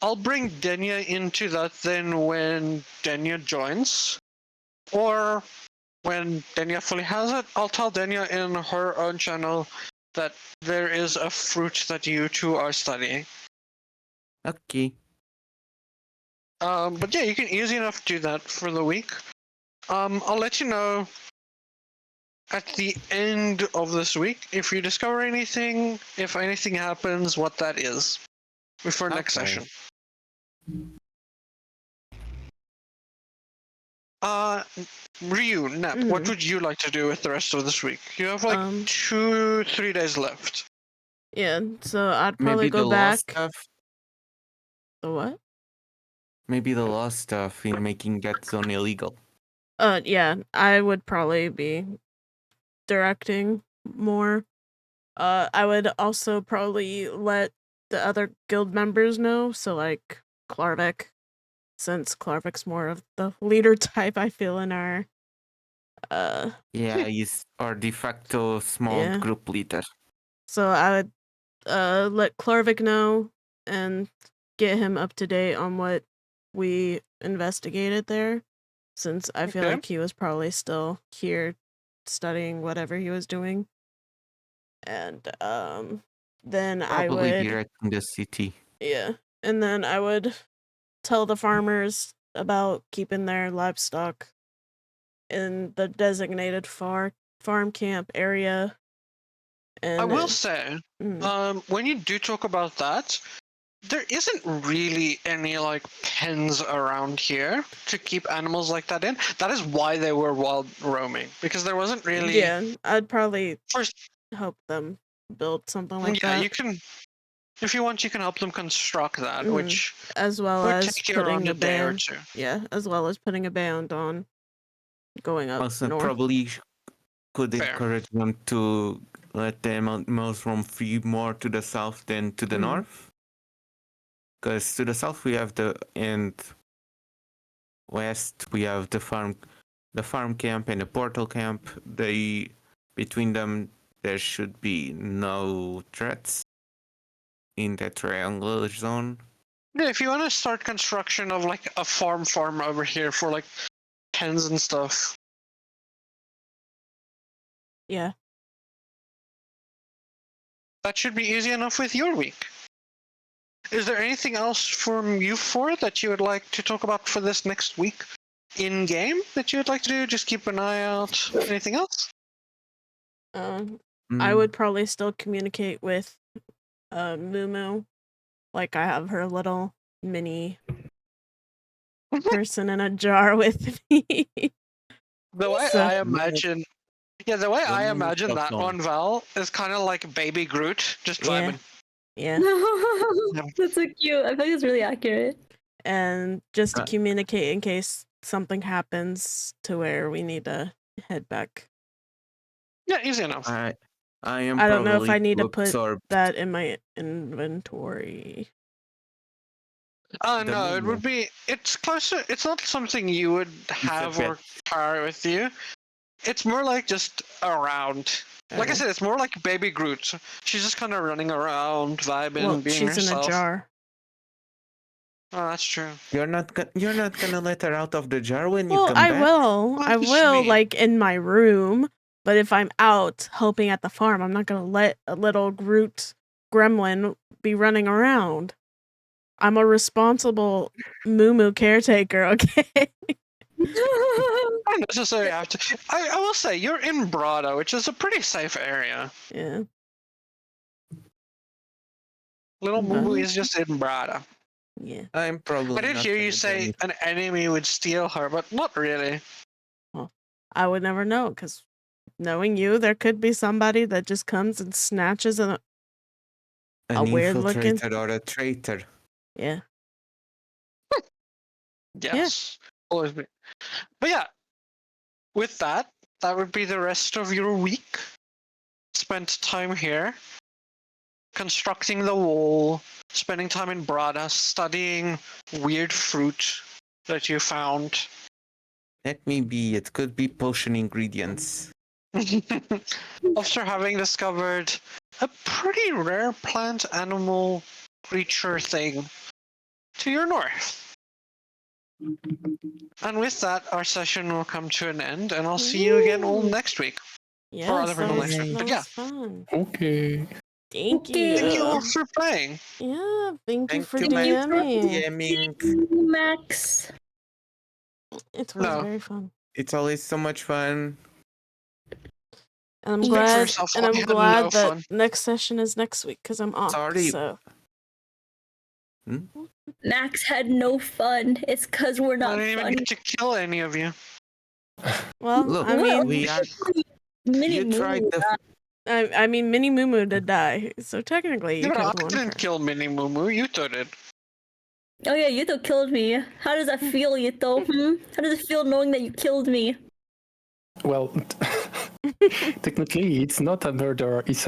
I'll bring Denya into that then when Denya joins. Or when Denya fully has it, I'll tell Denya in her own channel that there is a fruit that you two are studying. Okay. But yeah, you can easy enough do that for the week. I'll let you know at the end of this week if you discover anything, if anything happens, what that is before next Okay. session. Ryu, Nap, what would you like to do with the rest of this week? You have like 2-3 days left. Yeah, so I'd probably Maybe go the back. lost stuff. The what? Maybe the lost stuff in making that zone illegal. Yeah, I would probably be directing more. I would also probably let the other guild members know, so like Klarvik, since Klarvik's more of the leader type, I feel, in our Yeah, he's our de facto small Yeah. group leader. so I would let Klarvik know and get him up to date on what we investigated there, since I feel Okay. like he was probably still here studying whatever he was doing. And then I Probably would directing the city. Yeah. And then I would tell the farmers about keeping their livestock in the designated farm camp area. And I will say, when you do talk about that, there isn't really any like pens around here to keep animals like that in. That is why they were wild roaming, because there wasn't really. Yeah, I'd probably First, help them build something like that. you can, if you want, you can help them construct that, which as well would as take you putting around a a day or ban. two. Yeah, as well as putting a band on going up Also, north. probably could Fair. encourage them to let the animals roam free more to the south than to the north. Because to the south we have and west we have the farm camp and the portal camp. Between them there should be no threats in that triangular zone. Yeah, if you want to start construction of like a farm over here for like pens and stuff. Yeah. That should be easy enough with your week. Is there anything else from you four that you would like to talk about for this next week in game that you would like to do? Just keep an eye out. Anything else? I would probably still communicate with Mumu. Like I have her little mini person in a jar with me. The way I imagine that one, Val, is kind of like baby Groot, just vibing. Yeah. That's so cute. I feel like it's really accurate. And just to communicate in case something happens to where we need to head back. Yeah, easy enough. I don't know if I need to put absorb that in my inventory. No, it would be. It's closer. It's not something you would have or carry with you. It's more like just around. Like I said, it's more like baby Groot. She's just kind of running around, vibing, being she's herself. in a jar. Oh, that's true. You're not gonna let her out of the jar when you come I back? will. What I does will, she mean? like in my room. But if I'm out helping at the farm, I'm not gonna let a little Groot gremlin be running around. I'm a responsible Mumu caretaker, okay? Not necessarily have to. I will say, you're in Brada, which is a pretty safe area. Yeah. Little Mumu is just in Brada. Yeah. I'm probably I did not hear gonna you do say anything. an enemy would steal her, but not really. Well, I would never know, because knowing you, there could be somebody that just comes and snatches An a weird looking. infiltrator or a traitor. Yeah. Yes. Always be. But yeah, with that, that would be the rest of your week. Spent time here, constructing the wall, spending time in Brada, studying weird fruit that you found. Let me be. It could be potion ingredients. After having discovered a pretty rare plant, animal, creature thing to your north. And with that, our session will come to an end, and I'll see you again all Woo. next week. Yes, other people that next was, week. that But yeah. was fun. Okay. Thank Okay. you. Thank you all for playing. Yeah, thank you Thank for you, Max, for DMing. DMing. Max. It was No. very fun. It's always so much fun. And I'm Speak for glad, yourself, and I I'm had no glad that fun. next session is next week because I'm off. Sorry. So Max had no fun. It's because we're I not didn't even fun. get to kill any of you. well, Look, I mean, we are. Mini You tried Moo. the. I mean, Mini Moo did die, so technically you Yeah, could but have I won didn't her. kill Mini Mumu. Yuto did. Oh yeah, Yuto killed me. How does that feel, Yuto? How does it feel knowing that you killed me? Well, technically, it's not a murder. It's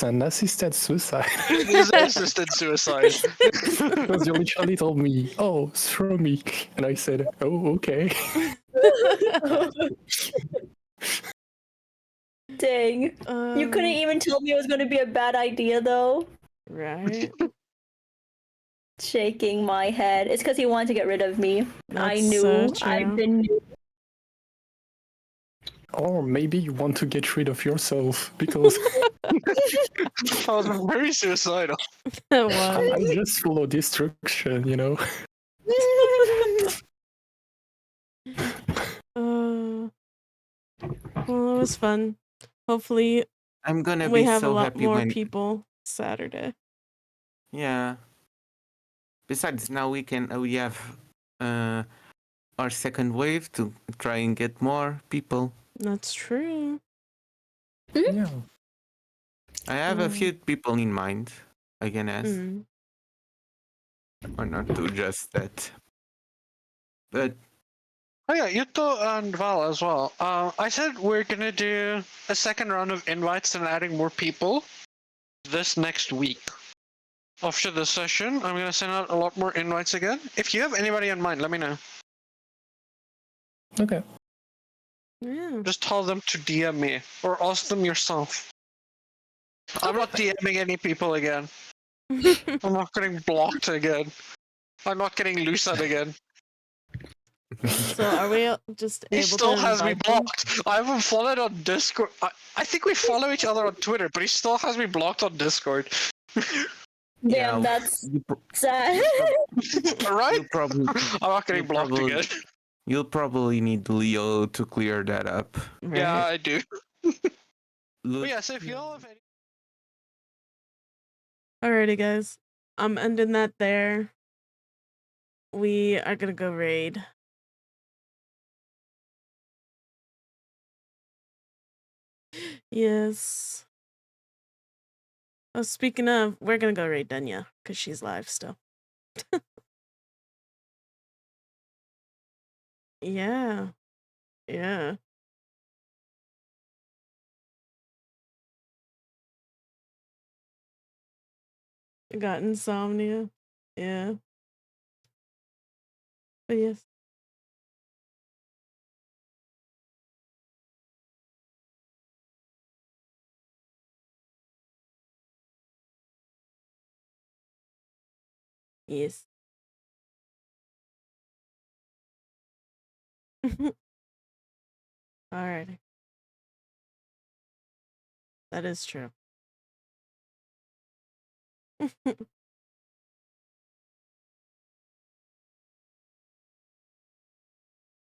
an assisted suicide. It is assisted suicide. Because you literally told me, "Oh, throw me," and I said, "Oh, okay." Dang. You couldn't even tell me it was going to be a bad idea, though. Right. Shaking my head. It's because he wanted to get rid of me. I That's knew. so true. I've been. Or maybe you want to get rid of yourself because I was very suicidal. It was. I just follow destruction, you know. Well, it was fun. Hopefully, I'm gonna we be have a so lot happy more when. people Saturday. Yeah. Besides, now we have our second wave to try and get more people. That's true. Yeah. I have a few people in mind. I can ask, Mm. or not do just that. But Oh yeah, Yuto and Val as well. I said we're gonna do a second round of invites and adding more people this next week. After the session, I'm gonna send out a lot more invites again. If you have anybody in mind, let me know. Okay. Yeah. Just tell them to DM me or ask them yourself. I'm not DMing any people again. I'm not getting blocked again. I'm not getting loosened again. So are we just He able still to has me invite them? blocked. I haven't followed on Discord. I think we follow each other on Twitter, but he still has me blocked on Discord. Damn, yeah, that's you sad. Right? you'll probably I'm not getting you'll blocked probably- again. you'll probably need Leo to clear that up. Yeah, Right. I do. Look, But yeah, so if y'all have any. Alrighty, guys. I'm ending that there. We are gonna go raid. Yes. Oh, speaking of, we're gonna go raid Dunya because she's live still. Yeah. Yeah. I got insomnia. Yeah. But yes. Yes. Alrighty. That is true.